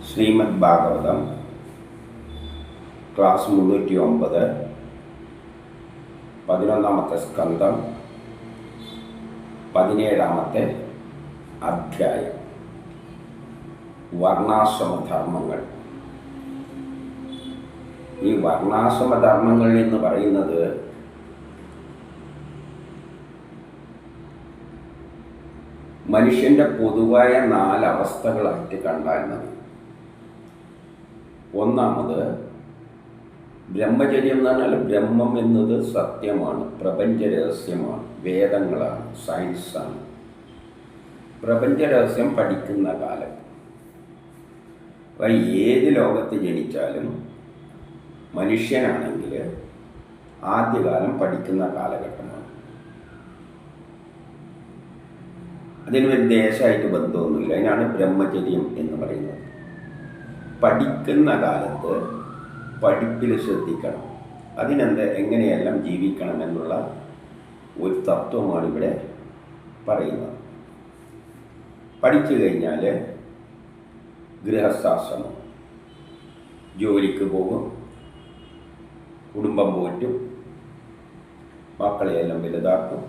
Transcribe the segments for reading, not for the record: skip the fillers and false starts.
Shrimad Bhagavatam class 309 11ാമത്തെ സ്കന്ധം 17ാമത്തെ അധ്യായം വർണ്ണാശ്രമധർമ്മങ്ങൾ. ഈ വർണ്ണാശ്രമധർമ്മങ്ങൾ എന്ന് പറയുന്നത് മനുഷ്യൻ്റെ പൊതുവായ 4 അവസ്ഥകളായിട്ട് കണ്ടാൽ മതി. ഒന്നാമത് ബ്രഹ്മചര്യം എന്ന് പറഞ്ഞാൽ ബ്രഹ്മം എന്നത് സത്യമാണ്, പ്രപഞ്ച രഹസ്യമാണ്, വേദങ്ങളാണ്, സയൻസാണ്. പ്രപഞ്ച രഹസ്യം പഠിക്കുന്ന കാലം. അപ്പം ഏത് ലോകത്ത് ജനിച്ചാലും മനുഷ്യനാണെങ്കിൽ ആദ്യകാലം പഠിക്കുന്ന കാലഘട്ടമാണ്. അതിനൊരു ദേശമായിട്ട് ബന്ധമൊന്നുമില്ല. അതിനാണ് ബ്രഹ്മചര്യം എന്ന് പറയുന്നത്. പഠിക്കുന്ന കാലത്ത് പഠിപ്പിൽ ശ്രദ്ധിക്കണം. എങ്ങനെയെല്ലാം ജീവിക്കണം എന്നുള്ള ഒരു തത്വമാണ് ഇവിടെ പറയുന്നത്. പഠിച്ചു കഴിഞ്ഞാൽ ഗൃഹസ്ഥാശ്രമം, ജോലിക്ക് പോകും, കുടുംബം പോറ്റും, മക്കളെയെല്ലാം വലുതാക്കും,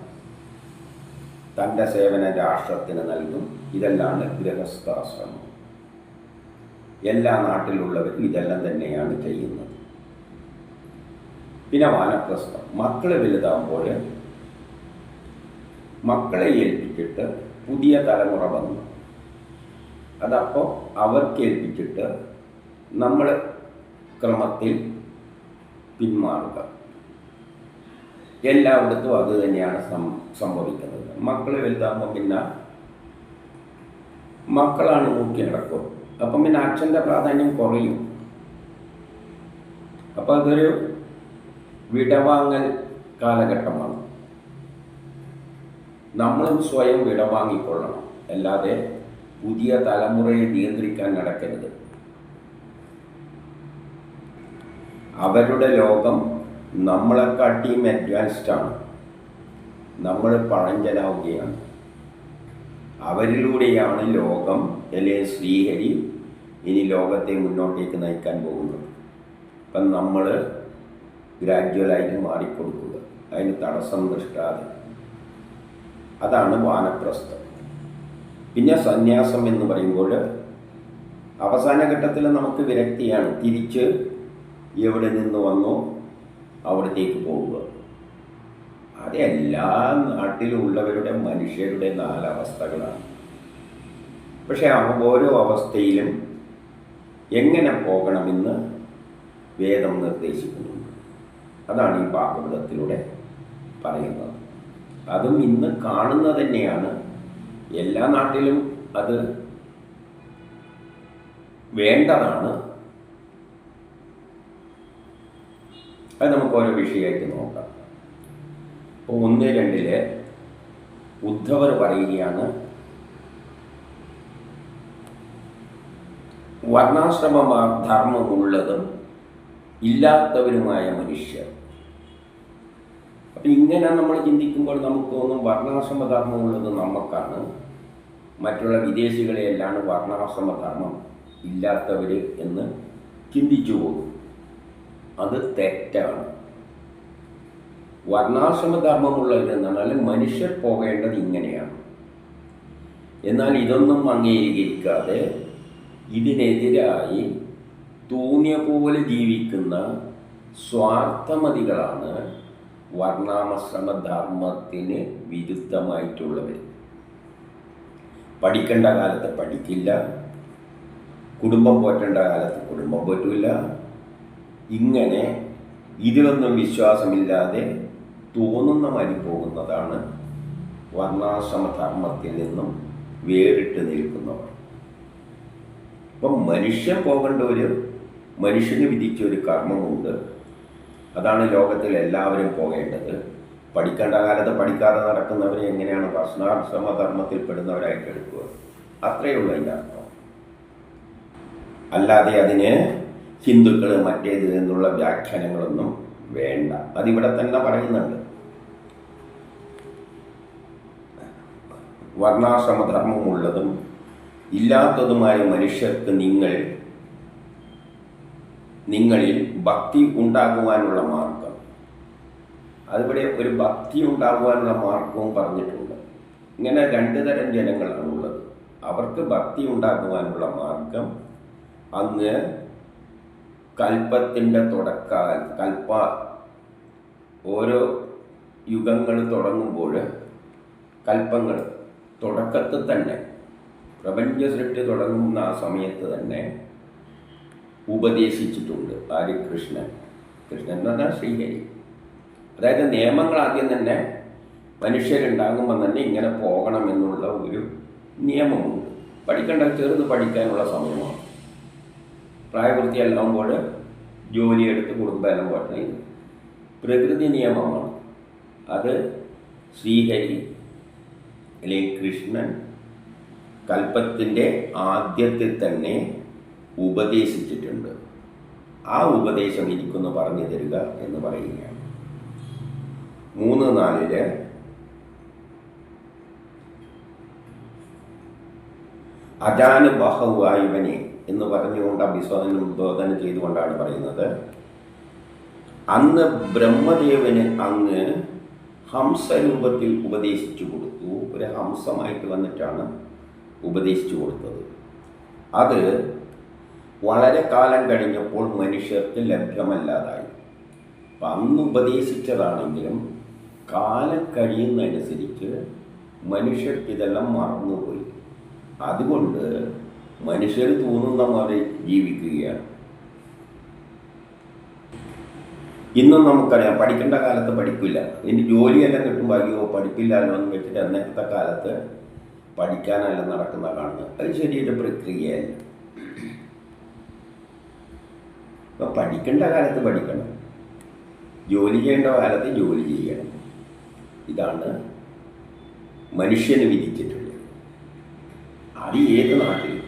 തൻ്റെ സേവനം രാഷ്ട്രത്തിന് നൽകും. ഇതെല്ലാം ഗൃഹസ്ഥാശ്രമം. എല്ലാ നാട്ടിലുള്ളവരും ഇതെല്ലാം തന്നെയാണ് ചെയ്യുന്നത്. പിന്നെ വാനപ്രസ്ഥം. മക്കളെ വലുതാകുമ്പോൾ മക്കളെ ഏൽപ്പിച്ചിട്ട് പുതിയ തലമുറ വന്നു. അതപ്പോൾ അവർക്ക് ഏൽപ്പിച്ചിട്ട് നമ്മൾ ക്രമത്തിൽ പിന്മാറുക. എല്ലായിടത്തും അത് തന്നെയാണ് സംഭവിക്കുന്നത്. മക്കളെ വലുതാകുമ്പോൾ പിന്നെ മക്കളാണ് നോക്കി നടക്കും. അപ്പം പിന്നെ അച്ഛൻ്റെ പ്രാധാന്യം കുറയും. അപ്പം അതൊരു വിടവാങ്ങൽ കാലഘട്ടമാണ്. നമ്മളും സ്വയം വിടവാങ്ങിക്കൊള്ളണം. അല്ലാതെ പുതിയ തലമുറയെ നിയന്ത്രിക്കാൻ നടക്കരുത്. അവരുടെ ലോകം നമ്മളെക്കാട്ടിയും അഡ്വാൻസ്ഡാണ്. നമ്മൾ പഴഞ്ചനാവുകയാണ്. അവരിലൂടെയാണ് ലോകം, അല്ലെങ്കിൽ ശ്രീഹരി ഇനി ലോകത്തെ മുന്നോട്ടേക്ക് നയിക്കാൻ പോകുന്നത്. അപ്പം നമ്മൾ ഗ്രാജുവലായിട്ട് മാറിക്കൊടുക്കുക, അതിന് തടസ്സം നിഷ്ടാതെ. അതാണ് വാനപ്രസ്ഥം. പിന്നെ സന്യാസം എന്ന് പറയുമ്പോൾ അവസാന ഘട്ടത്തിൽ നമുക്ക് വിരക്തിയാണ്. തിരിച്ച് എവിടെ നിന്ന് വന്നോ അവിടത്തേക്ക് പോവുക. അത് എല്ലാ നാട്ടിലുള്ളവരുടെ മനുഷ്യരുടെ 4 അവസ്ഥകളാണ്. പക്ഷെ ഓരോ അവസ്ഥയിലും എങ്ങനെ പോകണമെന്ന് വേദം നിർദ്ദേശിക്കുന്നുണ്ട്. അതാണ് ഈ ഭാഗവതത്തിലൂടെ പറയുന്നത്. അതും ഇന്ന് കാണുന്നത് തന്നെയാണ്. എല്ലാ നാട്ടിലും അത് വേണ്ടതാണ്. അത് നമുക്ക് ഓരോ വിഷയമായിട്ട് നോക്കാം. ഇപ്പോൾ 1:2 ഉദ്ധവർ പറയുകയാണ്, വർണ്ണാശ്രമ ധർമ്മമുള്ളതും ഇല്ലാത്തവരുമായ മനുഷ്യർ. അപ്പം ഇങ്ങനെ നമ്മൾ ചിന്തിക്കുമ്പോൾ നമുക്ക് തോന്നും വർണ്ണാശ്രമ ധർമ്മമുള്ളത് നമുക്കാണ്, മറ്റുള്ള വിദേശികളെയല്ലാണ് വർണ്ണാശ്രമ ധർമ്മം ഇല്ലാത്തവർ എന്ന് ചിന്തിച്ചു പോകും. അത് തെറ്റാണ്. വർണ്ണാശ്രമധർമ്മമുള്ളവരെന്ന് പറഞ്ഞാൽ മനുഷ്യർ പോകേണ്ടത് ഇങ്ങനെയാണ്. എന്നാൽ ഇതൊന്നും അംഗീകരിക്കാതെ ഇതിനെതിരായി തോന്നിയ പോലെ ജീവിക്കുന്ന സ്വാർത്ഥമതികളാണ് വർണ്ണാശ്രമധർമ്മത്തിന് വിരുദ്ധമായിട്ടുള്ളവർ. പഠിക്കേണ്ട കാലത്ത് പഠിക്കില്ല, കുടുംബം പോറ്റേണ്ട കാലത്ത് കുടുംബം പോറ്റില്ല. ഇങ്ങനെ ഇതിലൊന്നും വിശ്വാസമില്ലാതെ തോന്നുന്ന മാതിരി പോകുന്നതാണ് വർണ്ണാശ്രമധർമ്മത്തിൽ നിന്നും വേറിട്ട് നിൽക്കുന്നവർ. അപ്പം മനുഷ്യൻ പോകേണ്ട മനുഷ്യന് വിധിച്ചൊരു കർമ്മമുണ്ട്. അതാണ് ലോകത്തിൽ എല്ലാവരും പോകേണ്ടത്. പഠിക്കേണ്ട കാലത്ത് പഠിക്കാതെ നടക്കുന്നവരെ എങ്ങനെയാണ് വർണ്ണാശ്രമധർമ്മത്തിൽ പെടുന്നവരായിട്ട് എടുക്കുക? അത്രയേ ഉള്ളൂ അതിൻ്റെ അർത്ഥം. അല്ലാതെ അതിന് ഹിന്ദുക്കൾ മറ്റേത് എന്നുള്ള വ്യാഖ്യാനങ്ങളൊന്നും വേണ്ട. അതിവിടെ തന്നെ പറയുന്നുണ്ട്. വർണ്ണാശ്രമധർമ്മമുള്ളതും ഇല്ലാത്തതുമായ മനുഷ്യർക്ക് നിങ്ങളിൽ ഭക്തി ഉണ്ടാകുവാനുള്ള മാർഗം, അതിവിടെ ഒരു ഭക്തി ഉണ്ടാകുവാനുള്ള മാർഗവും പറഞ്ഞിട്ടുണ്ട്. ഇങ്ങനെ രണ്ട് തരം ജനങ്ങളാണുള്ളത്. അവർക്ക് ഭക്തി ഉണ്ടാകുവാനുള്ള മാർഗം അങ്ങ് കൽപ്പത്തിൻ്റെ ഓരോ യുഗങ്ങൾ തുടങ്ങുമ്പോൾ കൽപ്പങ്ങൾ തുടക്കത്തിൽ തന്നെ പ്രപഞ്ച സൃഷ്ടി തുടങ്ങുന്ന ആ സമയത്ത് തന്നെ ഉപദേശിച്ചിട്ടുണ്ട്. ആര്? കൃഷ്ണൻ എന്ന് പറഞ്ഞാൽ ശ്രീഹരി. അതായത് നിയമങ്ങൾ ആദ്യം തന്നെ മനുഷ്യരുണ്ടാകുമ്പോൾ തന്നെ ഇങ്ങനെ പോകണമെന്നുള്ള ഒരു നിയമമുണ്ട്. പഠിക്കേണ്ട ചെറുത് പഠിക്കാനുള്ള സമയമാണ്. പ്രായപൂർത്തിയല്ലാകുമ്പോൾ ജോലിയെടുത്ത് കുടുംബമെല്ലാം പോട്ടെ. ഇത് പ്രകൃതി നിയമമാണ്. അത് ശ്രീഹരി അല്ലെങ്കിൽ കൃഷ്ണൻ കൽപ്പത്തിൻ്റെ ആദ്യത്തിൽ തന്നെ ഉപദേശിച്ചിട്ടുണ്ട്. ആ ഉപദേശം എനിക്കൊന്ന് പറഞ്ഞു തരിക എന്ന് പറയുകയാണ്. 3:4 അജാനുബാഹുവായവനെ എന്ന് പറഞ്ഞുകൊണ്ട് അഭിസംബോധന ചെയ്തുകൊണ്ടാണ് പറയുന്നത്. അന്ന് ബ്രഹ്മദേവന് അങ്ങ് ഹംസരൂപത്തിൽ ഉപദേശിച്ചു കൊടുത്തു. ഒരു ഹംസമായിട്ട് വന്നിട്ടാണ് ഉപദേശിച്ചു കൊടുത്തത്. അത് വളരെ കാലം കഴിഞ്ഞപ്പോൾ മനുഷ്യർക്ക് ലഭ്യമല്ലാതായി. അപ്പം അന്ന് ഉപദേശിച്ചതാണെങ്കിലും കാലം കഴിയുന്നതനുസരിച്ച് മനുഷ്യർക്ക് ഇതെല്ലാം മറന്നുപോയി. അതുകൊണ്ട് മനുഷ്യർ തോന്നുന്ന മാതിരി ജീവിക്കുകയാണ്. ഇന്നും നമുക്കറിയാം, പഠിക്കേണ്ട കാലത്ത് പഠിക്കില്ല. ഇനി ജോലിയെല്ലാം കിട്ടുമ്പോൾ അയ്യോ പഠിപ്പില്ലല്ലോ എന്ന് വെച്ചിട്ട് അന്നത്തെ കാലത്ത് പഠിക്കാനെല്ലാം നടക്കുന്ന കാണുന്നത്. അത് ശരിയൊരു പ്രക്രിയയല്ല. ഇപ്പം പഠിക്കേണ്ട കാലത്ത് പഠിക്കണം, ജോലി ചെയ്യേണ്ട കാലത്ത് ജോലി ചെയ്യണം. ഇതാണ് മനുഷ്യന് വിധിച്ചിട്ടുള്ളത്. അത് ഏത് നാട്ടിലും.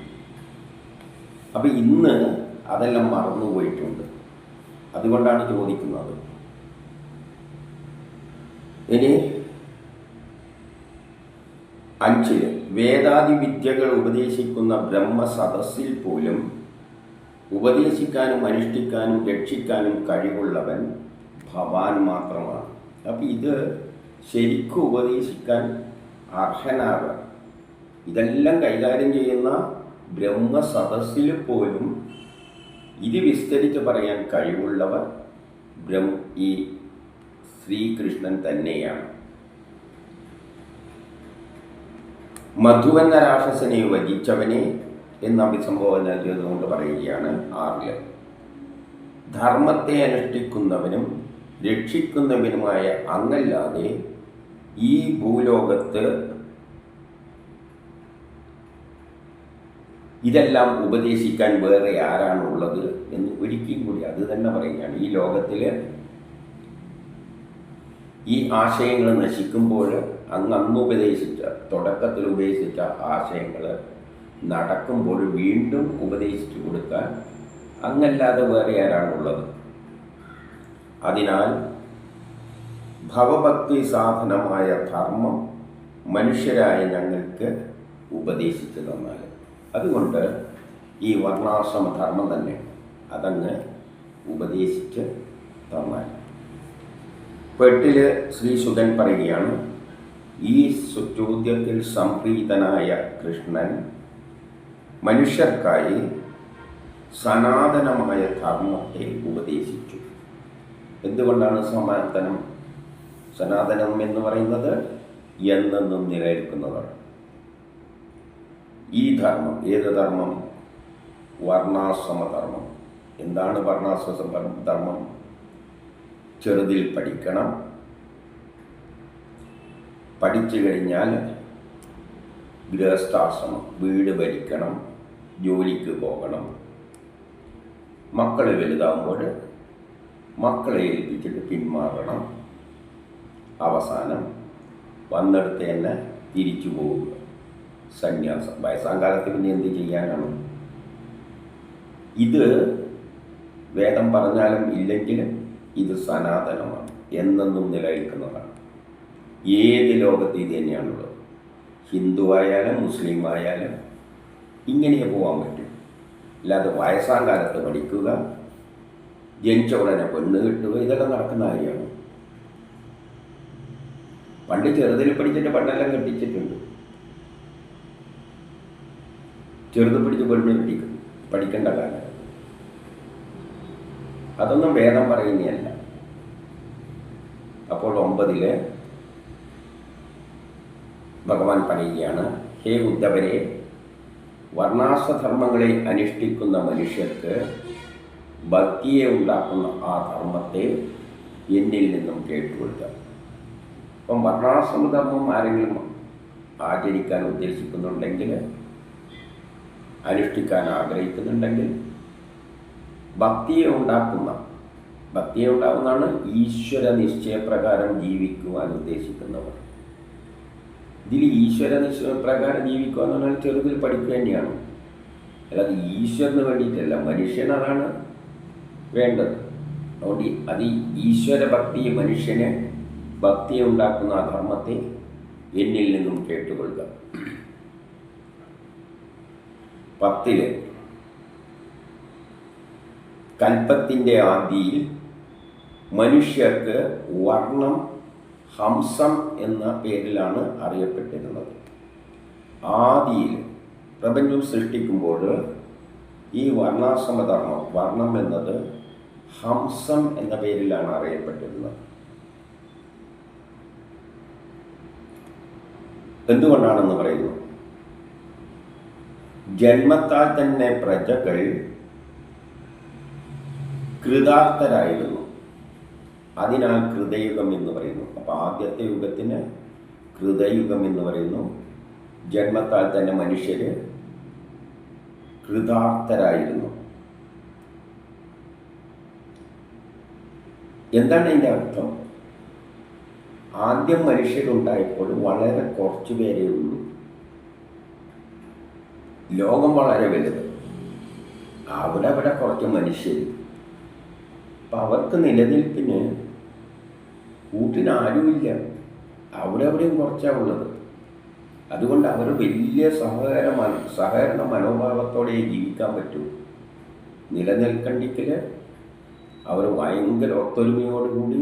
അപ്പം ഇന്ന് അതെല്ലാം മറന്നുപോയിട്ടുണ്ട്. അതുകൊണ്ടാണ് ചോദിക്കുന്നത്. ഇനി 5 വേദാദി വിദ്യകൾ ഉപദേശിക്കുന്ന ബ്രഹ്മസദസ്സിൽ പോലും ഉപദേശിക്കാനും അനുഷ്ഠിക്കാനും രക്ഷിക്കാനും കഴിവുള്ളവൻ ഭവാൻ മാത്രമാണ്. അപ്പം ഇത് ശരിക്കും ഉപദേശിക്കാൻ അർഹനാവുക, ഇതെല്ലാം കൈകാര്യം ചെയ്യുന്ന ബ്രഹ്മസദസ്സിൽ പോലും ഇത് വിസ്തരിച്ച് പറയാൻ കഴിവുള്ളവർ ഈ ശ്രീകൃഷ്ണൻ തന്നെയാണ്. മധു എന്ന രാക്ഷസനെ വധിച്ചവനെ എന്ന് അഭിസംബോധന ചെയ്തുകൊണ്ട് പറയുകയാണ് 6. ധർമ്മത്തെ അനുഷ്ഠിക്കുന്നവനും രക്ഷിക്കുന്നവനുമായ അങ്ങല്ലാതെ ഈ ഭൂലോകത്ത് ഇതെല്ലാം ഉപദേശിക്കാൻ വേറെ ആരാണുള്ളത് എന്ന് ഒരിക്കലും കൂടി അത് തന്നെ പറയുകയാണ്. ഈ ലോകത്തിൽ ഈ ആശയങ്ങൾ നശിക്കുമ്പോൾ അന്ന് ഉപദേശിച്ച തുടക്കത്തിൽ ഉപദേശിച്ച ആശയങ്ങൾ നടക്കുമ്പോൾ വീണ്ടും ഉപദേശിച്ചു കൊടുക്കാൻ അങ്ങല്ലാതെ വേറെ ആരാണുള്ളത്? അതിനാൽ ഭവഭക്തി സാധനമായ ധർമ്മം മനുഷ്യരായ ഞങ്ങൾക്ക് ഉപദേശിച്ചു തന്നാൽ, അതുകൊണ്ട് ഈ വർണ്ണാശ്രമ ധർമ്മം തന്നെ അതങ്ങ് ഉപദേശിച്ച് തന്നാൽ. 8 ശ്രീ ശുഗൻ പറയുകയാണ്, ഈ ചോദ്യത്തിൽ സംപ്രീതനായ കൃഷ്ണൻ മനുഷ്യർക്കായി സനാതനമായ ധർമ്മത്തെ ഉപദേശിച്ചു. എന്തുകൊണ്ടാണ് സനാതനം എന്ന് പറയുന്നത്? എന്നെന്നും നിലനിൽക്കുന്നതാണ്. ഈ ധർമ്മം ഏത് ധർമ്മം? വർണ്ണാശ്രമ ധർമ്മം. എന്താണ് വർണ്ണാശ്രമ ധർമ്മം? ചെറുതിൽ പഠിക്കണം, പഠിച്ചു കഴിഞ്ഞാൽ ഗൃഹസ്ഥാശ്രമം, വീട് ഭരിക്കണം, ജോലിക്ക് പോകണം, മക്കൾ വലുതാകുമ്പോൾ മക്കളെ ഏൽപ്പിച്ചിട്ട് പിന്മാറണം, അവസാനം വന്നെടുത്ത് തന്നെ തിരിച്ചു പോവുക, സന്യാസം. വയസ്സാം കാലത്ത് പിന്നെ എന്ത് ചെയ്യാനാണ്? ഇത് വേദം പറഞ്ഞാലും ഇല്ലെങ്കിലും ഇത് സനാതനമാണ്, എന്നെന്നും നിലനിൽക്കുന്നതാണ്. ഏത് ലോകത്ത് ഇത് തന്നെയാണുള്ളത്. ഹിന്ദു ആയാലും മുസ്ലിം ആയാലും ഇങ്ങനെ പോകാൻ പറ്റും. അല്ലാതെ വയസ്സാം കാലത്ത് പഠിക്കുക, ജനിച്ച ഉടനെ പെണ്ണ് കിട്ടുക, ഇതെല്ലാം നടക്കുന്ന കാര്യമാണ്. പണ്ട് ചെറുതിൽ പഠിച്ചിട്ട് പെണ്ണെല്ലാം കെട്ടിച്ചിട്ടുണ്ട്. ചെറുത് പിടിച്ച് പെണ്ണ് പഠിക്കേണ്ട കാലം. അതൊന്നും വേദം പറയുന്നതല്ല. അപ്പോൾ 9 ഭഗവാൻ പറയുകയാണ്, ഹേ ഉദ്ധവരെ, വർണ്ണാശ്രമധർമ്മങ്ങളെ അനുഷ്ഠിക്കുന്ന മനുഷ്യർക്ക് ഭക്തിയെ ഉണ്ടാക്കുന്ന ആ ധർമ്മത്തെ എന്നിൽ നിന്നും കേട്ടുകൊള്ളുക. അപ്പം വർണ്ണാശ്രമധർമ്മം ആരെങ്കിലും ആചരിക്കാൻ ഉദ്ദേശിക്കുന്നുണ്ടെങ്കിൽ, അനുഷ്ഠിക്കാൻ ആഗ്രഹിക്കുന്നുണ്ടെങ്കിൽ, ഭക്തിയെ ഉണ്ടാകുന്നതാണ് ഈശ്വര നിശ്ചയപ്രകാരം ജീവിക്കുവാൻ ഉദ്ദേശിക്കുന്നവർ. ഇതിൽ ഈശ്വര നിശ്ചയപ്രകാരം ജീവിക്കുക എന്ന് പറഞ്ഞാൽ ചെറുതിൽ പഠിക്കുക തന്നെയാണ്. അല്ലാതെ ഈശ്വരന് വേണ്ടിയിട്ടല്ല, മനുഷ്യൻ അതാണ് വേണ്ടത്. അതുകൊണ്ട് അത് ഈശ്വര ഭക്തി, മനുഷ്യന് ഭക്തിയെ ഉണ്ടാക്കുന്ന ആ ധർമ്മത്തെ എന്നിൽ നിന്നും കേട്ടുകൊള്ളുക. 10 കൽപ്പത്തിൻ്റെ ആദിയിൽ മനുഷ്യർക്ക് വർണ്ണം ഹംസം എന്ന പേരിലാണ് അറിയപ്പെട്ടിരുന്നത്. ആദിയിൽ പ്രപഞ്ചം സൃഷ്ടിക്കുമ്പോൾ ഈ വർണ്ണാശ്രമധർമ്മം, വർണ്ണം എന്നത് ഹംസം എന്ന പേരിലാണ് അറിയപ്പെട്ടിരുന്നത്. എന്തുകൊണ്ടാണെന്ന് പറയുന്നു, ജന്മത്താൽ തന്നെ പ്രജകൾ കൃതാർത്ഥരായിരുന്നു. അതിനാൽ കൃതയുഗം എന്ന് പറയുന്നു. അപ്പോൾ ആദ്യത്തെ യുഗത്തിന് കൃതയുഗം എന്ന് പറയുന്നു. ജന്മത്താൽ തന്നെ മനുഷ്യർ കൃതാർത്ഥരായിരുന്നു. എന്താണ് ഇതിൻ്റെ അർത്ഥം? ആദ്യം മനുഷ്യരുണ്ടായപ്പോൾ വളരെ കുറച്ചു പേരേ ഉള്ളൂ. ലോകം വളരെ വലുത്, അവിടെ കുറച്ച് മനുഷ്യർ. അപ്പം അവർക്ക് നിലനിൽപ്പിന് കൂട്ടിനാരുമില്ല. അവിടെയും കുറച്ചാണ് ഉള്ളത്. അതുകൊണ്ട് അവർ വലിയ സഹകരണ മനോഭാവത്തോടെ ജീവിക്കാൻ പറ്റൂ. നിലനിൽക്കണ്ടെങ്കിൽ അവർ ഭയങ്കര ഒത്തൊരുമയോടുകൂടി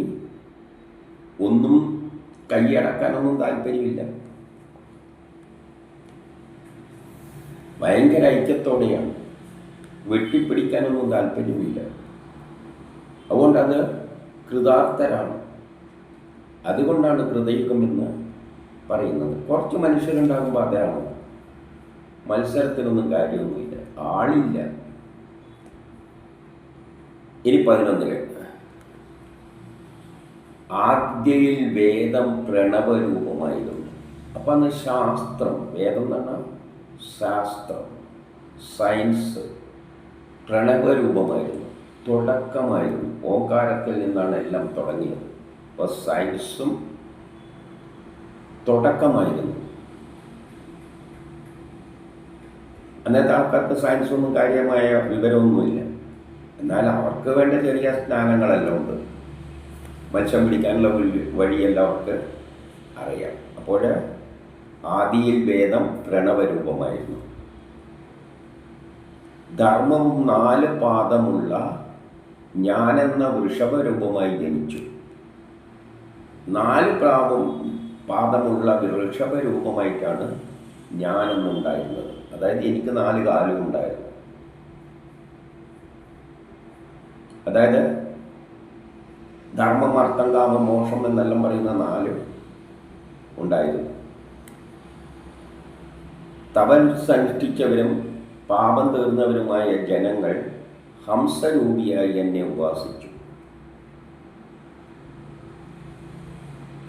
ഒന്നും കൈയടക്കാനൊന്നും താല്പര്യമില്ല. ഭയങ്കര ഐക്യത്തോടെയാണ്. വെട്ടിപ്പിടിക്കാനൊന്നും താല്പര്യമില്ല. അതുകൊണ്ടത് കൃതാർത്ഥരാണ്. അതുകൊണ്ടാണ് കൃതയുഗം എന്ന് പറയുന്നത്. കുറച്ച് മനുഷ്യരുണ്ടാകുമ്പോൾ അതാണ്. മത്സരത്തിനൊന്നും കാര്യമൊന്നുമില്ല, ആളില്ല. ഇനി 11 ആദ്യയിൽ വേദം പ്രണവരൂപമായിരുന്നു. അപ്പം അന്ന് ശാസ്ത്രം, വേദം എന്ന് പറഞ്ഞാൽ ശാസ്ത്രം, സയൻസ് പ്രണവരൂപമായിരുന്നു, തുടക്കമായിരുന്നു. ഓംകാരത്തിൽ നിന്നാണ് എല്ലാം തുടങ്ങിയത്. അപ്പോൾ സയൻസും തുടക്കമായിരുന്നു. അന്നത്തെ ആൾക്കാർക്ക് സയൻസൊന്നും കാര്യമായ വിവരമൊന്നുമില്ല. എന്നാൽ അവർക്ക് വേണ്ട ചെറിയ ജ്ഞാനങ്ങളെല്ലാം ഉണ്ട്. മത്സ്യം പിടിക്കാനുള്ള വഴിയെല്ലാം അവർക്ക് അറിയാം. അപ്പോൾ ആദിയിൽ വേദം പ്രണവരൂപമായിരുന്നു. ധർമ്മവും 4 പാദമുള്ള ഞാനെന്ന വൃഷഭരൂപമായി ജനിച്ചു. 4 പാദമുള്ള വൃഷഭരൂപമായിട്ടാണ് ഞാനെന്നുണ്ടായിരുന്നത്. അതായത് എനിക്ക് 4 കാലും ഉണ്ടായിരുന്നു. അതായത് ധർമ്മം, അർത്ഥം, കാമം, മോക്ഷം എന്നെല്ലാം പറയുന്ന 4 ഉണ്ടായിരുന്നു. തപസ്സനുഷ്ഠിച്ചവരും പാപം തീർന്നവരുമായ ജനങ്ങൾ ഹംസരൂപിയായി എന്നെ ഉപാസിച്ചു.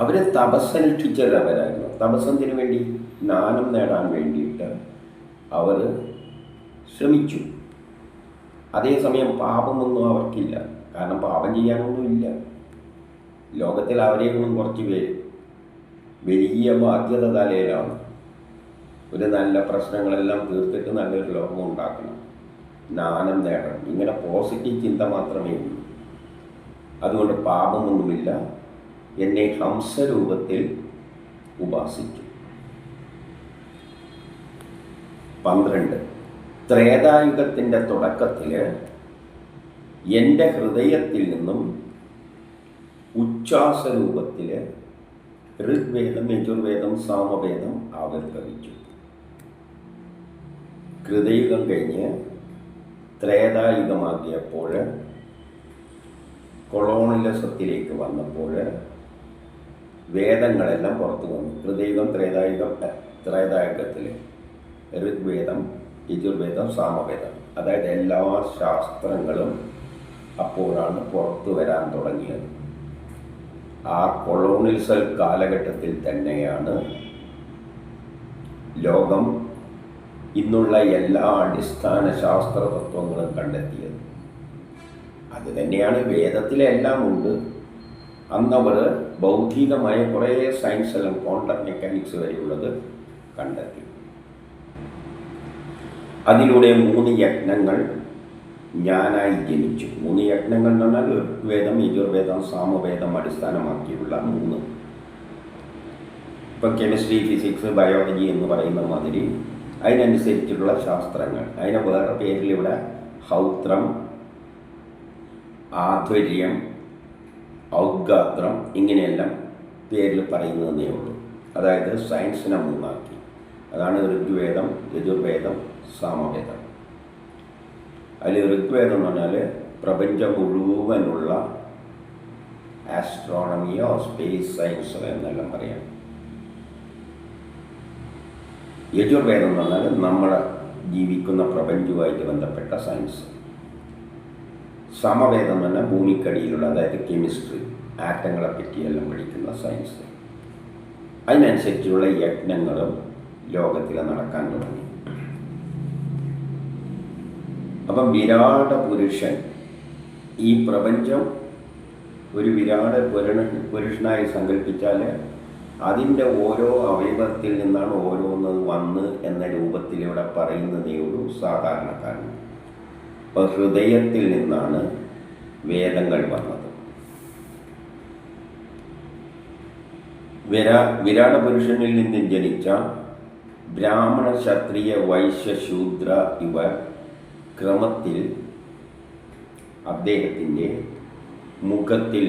അവർ തപസ്സനുഷ്ഠിച്ചവരായിരുന്നു. തപസ്സെന്തിനു വേണ്ടി? ജ്ഞാനം നേടാൻ വേണ്ടിയിട്ട് അവർ ശ്രമിച്ചു. അതേസമയം പാപമൊന്നും അവർക്കില്ല. കാരണം പാപം ചെയ്യാനൊന്നുമില്ല. ലോകത്തിൽ അവരെയൊന്നും കുറച്ച് പേര് വലിയ ബാധ്യത തലയിലാണ്. ഒരു നല്ല പ്രശ്നങ്ങളെല്ലാം തീർത്തിട്ട് നല്ലൊരു ലോകം ഉണ്ടാക്കണം, ജ്ഞാനം നേടണം. ഇങ്ങനെ പോസിറ്റീവ് ചിന്ത മാത്രമേ ഉള്ളൂ. അതുകൊണ്ട് പാപമൊന്നുമില്ല. എന്നെ ഹംസരൂപത്തിൽ ഉപാസിച്ചു. 12 ത്രേതായുഗത്തിൻ്റെ തുടക്കത്തിൽ എൻ്റെ ഹൃദയത്തിൽ നിന്നും ഉച്ഛ്വാസരൂപത്തിൽ ഋഗ്വേദം, യജുർവേദം, സാമവേദം ആവിർഭവിച്ചു. കൃതയുഗം കഴിഞ്ഞ് ത്രേതായുഗമാക്കിയപ്പോൾ, കൊളോണിയലിസത്തിലേക്ക് വന്നപ്പോൾ വേദങ്ങളെല്ലാം പുറത്തു വന്നു. കൃതയുഗം, ത്രേതായുഗത്തിൽ ഋഗ്വേദം, യജുർവേദം, സാമവേദം, അതായത് എല്ലാ ശാസ്ത്രങ്ങളും അപ്പോഴാണ് പുറത്തു വരാൻ തുടങ്ങിയത്. ആ കൊളോണിയൽ കാലഘട്ടത്തിൽ തന്നെയാണ് ലോകം ഇന്നുള്ള എല്ലാ അടിസ്ഥാന ശാസ്ത്ര തത്വങ്ങളും കണ്ടെത്തിയത്. അത് തന്നെയാണ് വേദത്തിലെല്ലാം ഉണ്ട്. അന്നവർ ബൗദ്ധികമായ കുറേ സയൻസ് എല്ലാം, ക്വാണ്ടം മെക്കാനിക്സ് വരെയുള്ളത് കണ്ടെത്തി. അതിലൂടെ 3 യജ്ഞങ്ങൾ ഞാനായി ജനിച്ചു. 3 യജ്ഞങ്ങൾ എന്ന് പറഞ്ഞാൽ ഋഗ്വേദം, യജുർവേദം, സാമവേദം അടിസ്ഥാനമാക്കിയുള്ള 3. ഇപ്പം കെമിസ്ട്രി, ഫിസിക്സ്, ബയോളജി എന്ന് പറയുന്ന മാതിരി അതിനനുസരിച്ചിട്ടുള്ള ശാസ്ത്രങ്ങൾ. അതിനെ വേറെ പേരിൽ ഇവിടെ ഹൗത്രം, ആധ്വർയം, ഔദ്ഗാത്രം ഇങ്ങനെയെല്ലാം പേരിൽ പറയുന്നതേ ഉള്ളൂ. അതായത് സയൻസിനെ 3 ആക്കി. അതാണ് ഋഗ്വേദം, യജുർവേദം, സാമവേദം. അതിൽ ഋഗ്വേദം എന്ന് പറഞ്ഞാൽ പ്രപഞ്ചം മുഴുവനുള്ള ആസ്ട്രോണമിയോ സ്പേസ് സയൻസോ എന്നെല്ലാം പറയാം. യജുർവേദം എന്ന് പറഞ്ഞാൽ നമ്മൾ ജീവിക്കുന്ന പ്രപഞ്ചവുമായിട്ട് ബന്ധപ്പെട്ട സയൻസ്. സമവേദം എന്ന് പറഞ്ഞാൽ ഭൂമിക്കടിയിലുള്ള, അതായത് കെമിസ്ട്രി, ആറ്റങ്ങളെ പറ്റിയെല്ലാം പഠിക്കുന്ന സയൻസ്. അതിനനുസരിച്ചുള്ള യജ്ഞങ്ങളും ലോകത്തിൽ നടക്കാൻ തുടങ്ങി. അപ്പം വിരാട പുരുഷൻ, ഈ പ്രപഞ്ചം ഒരു വിരാട പുരുഷനായി സങ്കല്പിച്ചാൽ അതിൻ്റെ ഓരോ അവയവത്തിൽ നിന്നാണ് ഓരോന്ന് വന്ന് എന്ന രൂപത്തിൽ ഇവിടെ പറയുന്നതേ ഉള്ളൂ സാധാരണക്കാരൻ. അപ്പോൾ ഹൃദയത്തിൽ നിന്നാണ് വേദങ്ങൾ വന്നത്. വിരാട പുരുഷനിൽ നിന്ന് ജനിച്ച ബ്രാഹ്മണ, ക്ഷത്രിയ, വൈശ്യ, ശൂദ്ര ഇവർ ക്രമത്തിൽ അദ്ദേഹത്തിൻ്റെ മുഖത്തിൽ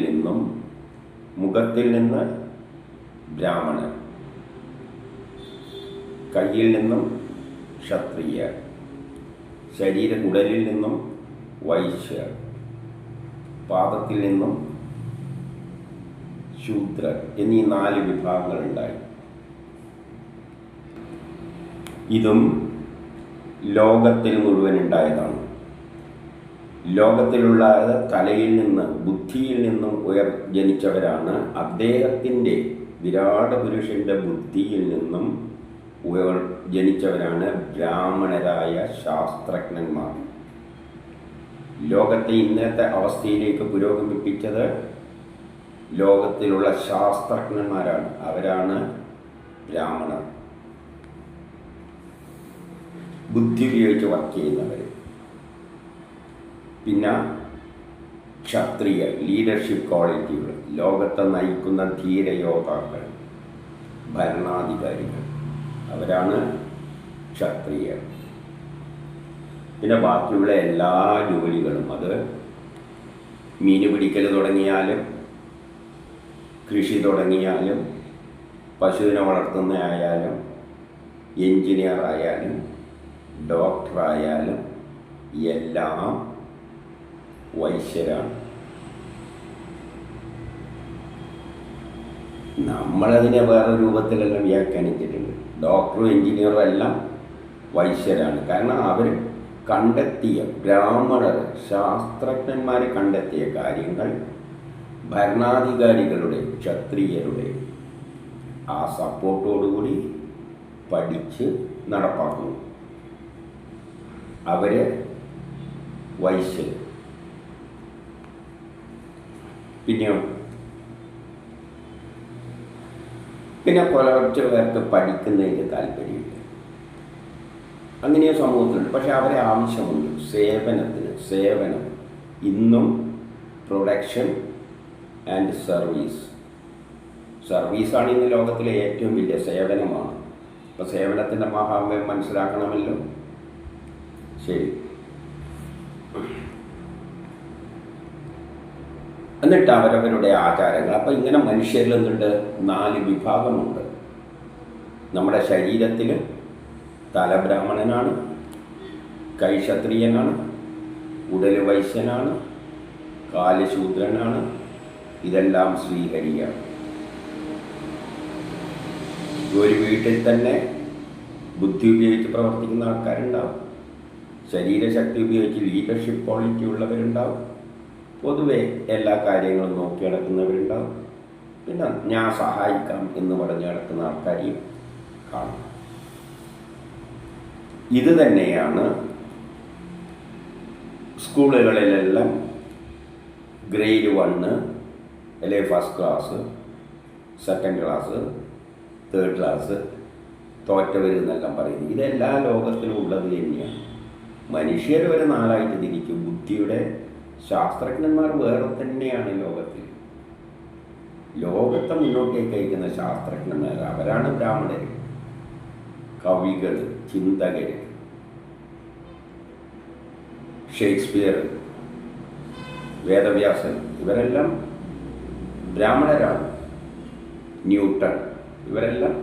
നിന്ന് ബ്രാഹ്മണൻ, കയ്യിൽ നിന്നും ക്ഷത്രിയർ, ശരീരകുടലിൽ നിന്നും വൈശ്യർ, പാദത്തിൽ നിന്നും ശൂദ്രർ എന്നീ 4 വിഭാഗങ്ങളുണ്ടായി. ഇതും ലോകത്തിൽ മുഴുവൻ ഉണ്ടായതാണ്. ലോകത്തിലുള്ള തലയിൽ നിന്ന്, ബുദ്ധിയിൽ നിന്നും ജനിച്ചവരാണ്. അദ്ദേഹത്തിൻ്റെ വിരാട പുരുഷൻ്റെ ബുദ്ധിയിൽ നിന്നും ജനിച്ചവരാണ് ബ്രാഹ്മണരായ ശാസ്ത്രജ്ഞന്മാർ. ലോകത്തെ ഇന്നത്തെ അവസ്ഥയിലേക്ക് പുരോഗമിപ്പിച്ചത് ലോകത്തിലുള്ള ശാസ്ത്രജ്ഞന്മാരാണ്. അവരാണ് ബ്രാഹ്മണർ, ബുദ്ധി ഉപയോഗിച്ച് വർക്ക് ചെയ്യുന്നവർ. പിന്നെ ക്ഷത്രിയ, ലീഡർഷിപ്പ് ക്വാളിറ്റികൾ, ലോകത്തെ നയിക്കുന്ന ധീരയോദ്ധാക്കൾ, ഭരണാധികാരികൾ, അവരാണ് ക്ഷത്രിയർ. പിന്നെ ബാക്കിയുള്ള എല്ലാ ജോലികളും, അത് മീൻ പിടിക്കൽ തുടങ്ങിയാലും കൃഷി തുടങ്ങിയാലും പശുവിനെ വളർത്തുന്ന ആയാലും എൻജിനീയർ ആയാലും ഡോക്ടറായാലും എല്ലാം വൈശ്യരാണ്. നമ്മളതിനെ വേറെ രൂപത്തിലെല്ലാം വ്യാഖ്യാനിച്ചിട്ടുണ്ട്. ഡോക്ടറും എൻജിനീയറും എല്ലാം വൈശ്യരാണ്. കാരണം അവർ കണ്ടെത്തിയ, ബ്രാഹ്മണർ ശാസ്ത്രജ്ഞന്മാർ കണ്ടെത്തിയ കാര്യങ്ങൾ ഭരണാധികാരികളുടെ, ക്ഷത്രിയരുടെ ആ സപ്പോർട്ടോടുകൂടി പഠിച്ച് നടപ്പാക്കുന്നു. അവർ വൈശ്യർ. പിന്നെ കുറച്ച് പേർക്ക് പഠിക്കുന്നതിന് താല്പര്യമില്ല. അങ്ങനെ സമൂഹത്തിലുണ്ട്. പക്ഷെ അവരെ ആവശ്യമുണ്ട് സേവനത്തിന്. സേവനം ഇന്നും പ്രൊഡക്ഷൻ ആൻഡ് സർവീസാണ് ഇന്ന് ലോകത്തിലെ ഏറ്റവും വലിയ സേവനമാണ്. അപ്പോൾ സേവനത്തിൻ്റെ മഹാത്മ്യം മനസ്സിലാക്കണമല്ലോ. ശരി. എന്നിട്ട് അവരവരുടെ ആചാരങ്ങൾ. അപ്പം ഇങ്ങനെ മനുഷ്യരിൽ നിന്നിട്ട് 4 വിഭാഗമുണ്ട്. നമ്മുടെ ശരീരത്തിൽ തല ബ്രാഹ്മണനാണ്, കൈ ക്ഷത്രിയനാണ്, ഉടല് വൈശ്യനാണ്, കാല് ശൂദ്രനാണ്. ഇതെല്ലാം ശ്രീഹരിയാണ്. ഒരു വീട്ടിൽ തന്നെ ബുദ്ധി ഉപയോഗിച്ച് പ്രവർത്തിക്കുന്ന ആൾക്കാരുണ്ടാവും, ശരീരശക്തി ഉപയോഗിച്ച് ലീഡർഷിപ്പ് ക്വാളിറ്റി ഉള്ളവരുണ്ടാവും, പൊതുവെ എല്ലാ കാര്യങ്ങളും നോക്കി നടക്കുന്നവരുണ്ടാവും, പിന്നെ ഞാൻ സഹായിക്കാം എന്ന് പറഞ്ഞ് നടക്കുന്ന ആൾക്കാരെയും കാണും. ഇത് തന്നെയാണ് സ്കൂളുകളിലെല്ലാം ഗ്രേഡ് 1 അല്ലെങ്കിൽ first class, second class, third class, തോറ്റവരെന്നെല്ലാം പറയുന്നത്. ഇതെല്ലാ ലോകത്തിലും ഉള്ളത് തന്നെയാണ്. മനുഷ്യർ ഒരു 4ആയിട്ട് തിരിക്കും. ബുദ്ധിയുടെ ശാസ്ത്രജ്ഞന്മാർ വേറെ തന്നെയാണ് ലോകത്തിൽ. ലോകത്തെ മുന്നോട്ടേക്ക് അയക്കുന്ന ശാസ്ത്രജ്ഞന്മാർ അവരാണ് ബ്രാഹ്മണർ, കവികൾ, ചിന്തകർ. ഷേക്സ്പിയർ, വേദവ്യാസൻ, ഇവരെല്ലാം ബ്രാഹ്മണരാണ്. ന്യൂട്ടൺ, ഇവരെല്ലാം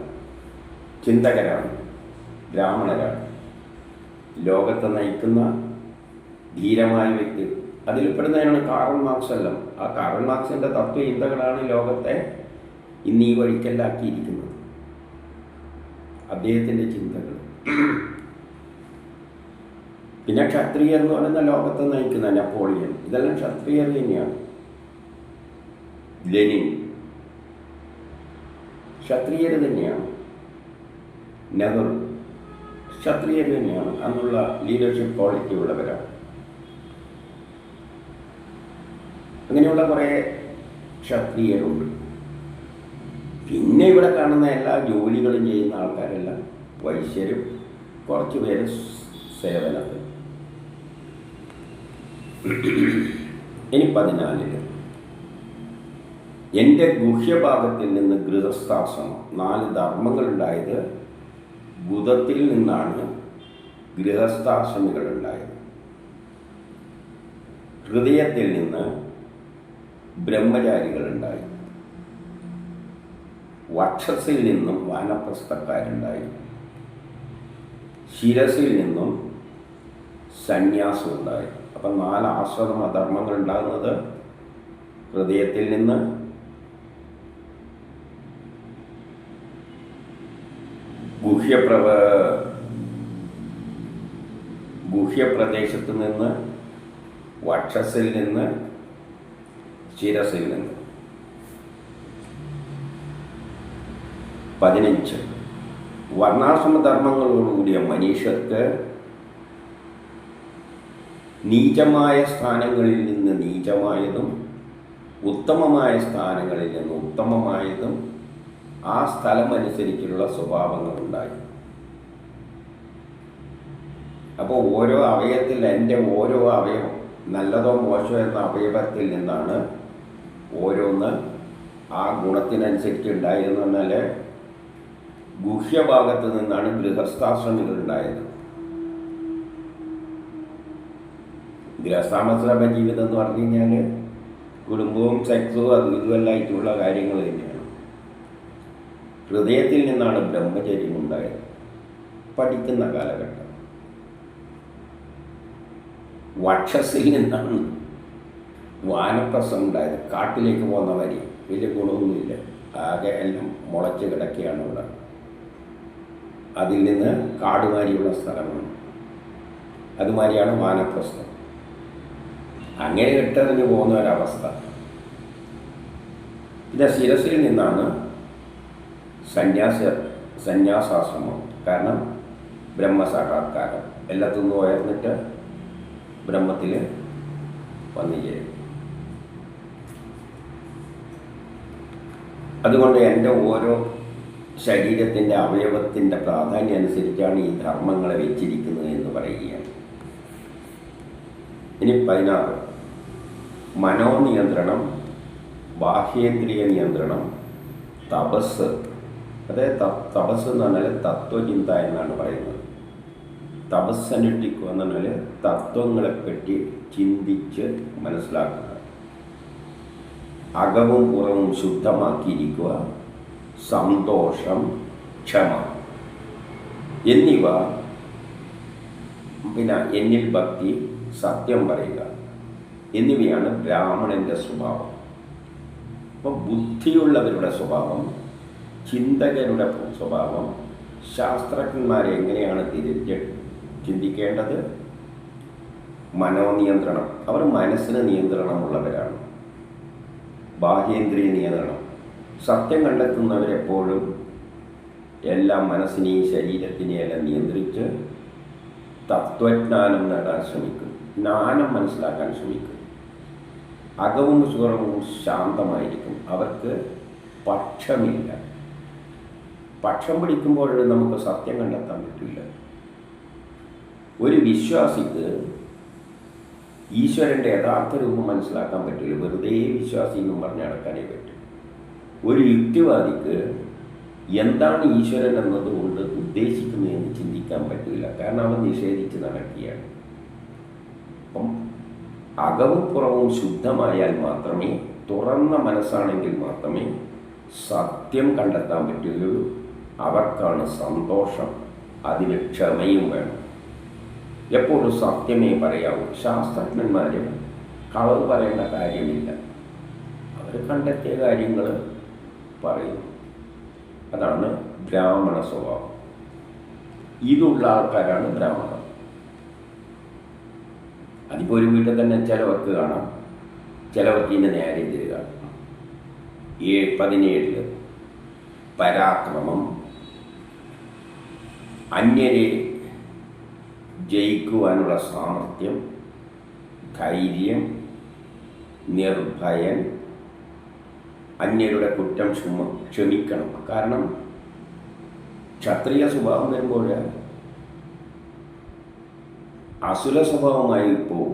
ചിന്തകരാണ്, ബ്രാഹ്മണരാണ്. ലോകത്തെ നയിക്കുന്ന ധീരമായ വ്യക്തി. അതിൽപ്പെടുന്നതാണ് കാറൽ മാർക്സ് എല്ലാം. ആ കാറൽ മാർക്സിൻ്റെ തത്വചിന്തകളാണ് ലോകത്തെ ഇന്ന് ഈ വഴിക്കല്ലാക്കിയിരിക്കുന്നത്, അദ്ദേഹത്തിൻ്റെ ചിന്തകൾ. പിന്നെ ക്ഷത്രിയർ എന്ന് പറയുന്ന ലോകത്തെ നയിക്കുന്ന നെപ്പോളിയൻ, ഇതെല്ലാം ക്ഷത്രിയർ തന്നെയാണ്. ലെനിൻ ക്ഷത്രിയർ തന്നെയാണ്. നെഹ്റു ക്ഷത്രിയർ തന്നെയാണ്. അന്നുള്ള ലീഡർഷിപ്പ് ക്വാളിറ്റി ഉള്ളവരാണ്. അങ്ങനെയുള്ള കുറേ ക്ഷത്രിയരുണ്ട്. പിന്നെ ഇവിടെ കാണുന്ന എല്ലാ ജോലികളും ചെയ്യുന്ന ആൾക്കാരെല്ലാം വൈശ്യരും, കുറച്ച് പേര് സേവനത്തിൽ. ഇനി 14 എൻ്റെ ഗുഹ്യഭാഗത്തിൽ നിന്ന് ഗൃഹസ്ഥാശ്രമം. 4 ധർമ്മങ്ങളുണ്ടായത് ബുധത്തിൽ നിന്നാണ് ഗൃഹസ്ഥാശ്രമികളുണ്ടായത്. ഹൃദയത്തിൽ നിന്ന് ബ്രഹ്മചാരികളുണ്ടായി, വക്ഷസിൽ നിന്നും വാനപ്രസ്ഥക്കാരുണ്ടായി, ശിരസിൽ നിന്നും സന്യാസം ഉണ്ടായി. അപ്പം 4 ആശ്രമ ധർമ്മങ്ങൾ ഉണ്ടാകുന്നത് ഹൃദയത്തിൽ നിന്ന്, ഗുഹ്യപ്രദേശത്ത് നിന്ന്, വക്ഷസിൽ നിന്ന്, ശിരസിൽ നിന്ന്. 15 വർണ്ണാശ്രമ ധർമ്മങ്ങളോടുകൂടിയ മനുഷ്യർക്ക് നീചമായ സ്ഥാനങ്ങളിൽ നിന്ന് നീചമായതും ഉത്തമമായ സ്ഥാനങ്ങളിൽ നിന്ന് ഉത്തമമായതും ആ സ്ഥലമനുസരിച്ചുള്ള സ്വഭാവങ്ങളുണ്ടായി. അപ്പോൾ ഓരോ അവയവത്തിൽ എൻ്റെ ഓരോ അവയവം നല്ലതോ മോശമോ എന്ന അവയവത്തിൽ നിന്നാണ് ഓരോന്ന് ആ ഗുണത്തിനനുസരിച്ച് ഉണ്ടായതെന്ന് പറഞ്ഞാൽ ഗുഹ്യഭാഗത്ത് നിന്നാണ് ഗൃഹസ്ഥാശ്രമികൾ ഉണ്ടായത്. ഗൃഹസ്ഥാശ്രമ ജീവിതം എന്ന് പറഞ്ഞു കഴിഞ്ഞാൽ കുടുംബവും സെക്സും അതും ഇതുമെല്ലായിട്ടുള്ള കാര്യങ്ങൾ തന്നെയാണ്. ഹൃദയത്തിൽ നിന്നാണ് ബ്രഹ്മചര്യം ഉണ്ടായത്, പഠിക്കുന്ന കാലഘട്ടം. വക്ഷസിൽ നിന്നാണ് വാനപ്രസ്ഥം ഉണ്ടായത്, കാട്ടിലേക്ക് പോകുന്ന വരി. വലിയ ഗുണമൊന്നുമില്ല, ആകെ എല്ലാം മുളച്ച് കിടക്കുകയാണ് ഇവിടെ. അതിൽ നിന്ന് കാടുമാരിയുള്ള സ്ഥലമാണ്, അതുമാതിരിയാണ് വാനപ്രസ്ഥം. അങ്ങനെ ഇട്ടെറിഞ്ഞു പോകുന്ന ഒരവസ്ഥ. പിന്നെ ശിരസിൽ നിന്നാണ് സന്യാസാശ്രമം. കാരണം ബ്രഹ്മസാക്ഷാത്കാരം, എല്ലാത്തുനിന്നും ഉയർന്നിട്ട് ബ്രഹ്മത്തിൽ വന്നു ചേരും. അതുകൊണ്ട് എൻ്റെ ഓരോ ശരീരത്തിൻ്റെ അവയവത്തിൻ്റെ പ്രാധാന്യം അനുസരിച്ചാണ് ഈ ധർമ്മങ്ങളെ വെച്ചിരിക്കുന്നത് എന്ന് പറയുകയാണ്. ഇനി 16 മനോനിയന്ത്രണം, ബാഹ്യേന്ദ്രിയ നിയന്ത്രണം, തപസ്. അതായത് തപസ് എന്ന് പറഞ്ഞാൽ തത്വചിന്ത എന്നാണ് പറയുന്നത്. തപസ്സനുഷ്ഠിക്കുക എന്ന് പറഞ്ഞാൽ തത്വങ്ങളെപ്പറ്റി ചിന്തിച്ച് മനസ്സിലാക്കുക, അകവും പുറവും ശുദ്ധമാക്കിയിരിക്കുക, സന്തോഷം, ക്ഷമ എന്നിവ, പിന്നെ എന്നിൽ ഭക്തി, സത്യം പറയുക എന്നിവയാണ് ബ്രാഹ്മണൻ്റെ സ്വഭാവം. അപ്പോൾ ബുദ്ധിയുള്ളവരുടെ സ്വഭാവം, ചിന്തകരുടെ സ്വഭാവം, ശാസ്ത്രജ്ഞന്മാരെ എങ്ങനെയാണ് ചിന്തിക്കേണ്ടത്? മനോനിയന്ത്രണം. അവർ മനസ്സിന് നിയന്ത്രണമുള്ളവരാണ്, ബാഹ്യേന്ദ്രിയ നിയന്ത്രണം. സത്യം കണ്ടെത്തുന്നവരെപ്പോഴും എല്ലാം മനസ്സിനെയും ശരീരത്തിനെയും എല്ലാം നിയന്ത്രിച്ച് തത്വജ്ഞാനം നേടാൻ ശ്രമിക്കും, ജ്ഞാനം മനസ്സിലാക്കാൻ ശ്രമിക്കും. അകവും പുറവും ശാന്തമായിരിക്കും, അവർക്ക് പക്ഷമില്ല. പക്ഷം പിടിക്കുമ്പോൾ നമുക്ക് സത്യം കണ്ടെത്താൻ പറ്റില്ല. ഒരു വിശ്വാസിക്ക് ഈശ്വരൻ്റെ യഥാർത്ഥ രൂപം മനസ്സിലാക്കാൻ പറ്റില്ല, വെറുതെ വിശ്വാസി എന്നും പറഞ്ഞ് നടക്കാനേ പറ്റും. ഒരു യുക്തിവാദിക്ക് എന്താണ് ഈശ്വരൻ എന്നതുകൊണ്ട് ഉദ്ദേശിക്കുന്നതെന്ന് ചിന്തിക്കാൻ പറ്റില്ല, കാരണം അവൻ നിഷേധിച്ച് നടക്കുകയാണ്. അപ്പം അകവും പുറവും ശുദ്ധമായാൽ മാത്രമേ, തുറന്ന മനസ്സാണെങ്കിൽ മാത്രമേ സത്യം കണ്ടെത്താൻ പറ്റുകയുള്ളൂ. അവർക്കാണ് സന്തോഷം, അതിന് ക്ഷമയും വേണം. എപ്പോഴും സത്യമേ പറയാവൂ. ശാസ്ത്രജ്ഞന്മാർ കളവ് പറയേണ്ട കാര്യമില്ല, അവർ കണ്ടെത്തിയ കാര്യങ്ങൾ പറയുന്നു. അതാണ് ബ്രാഹ്മണ സ്വഭാവം. ഇതുള്ള ആൾക്കാരാണ് ബ്രാഹ്മണർ. അതിപ്പോൾ ഒരു വീട്ടിൽ തന്നെ ചിലവർക്ക് കാണാം, ചിലവർക്ക് ഇതിന് നേരെ എതിര് കാണാം. 17 പരാക്രമം, അന്യരെ ജയിക്കുവാനുള്ള സാമർഥ്യം, ധൈര്യം, നിർഭയൻ, അന്യരുടെ കുറ്റം ക്ഷമിക്കണം. കാരണം ക്ഷത്രിയ സ്വഭാവം വരുമ്പോൾ അസുര സ്വഭാവമായി ഇപ്പോൾ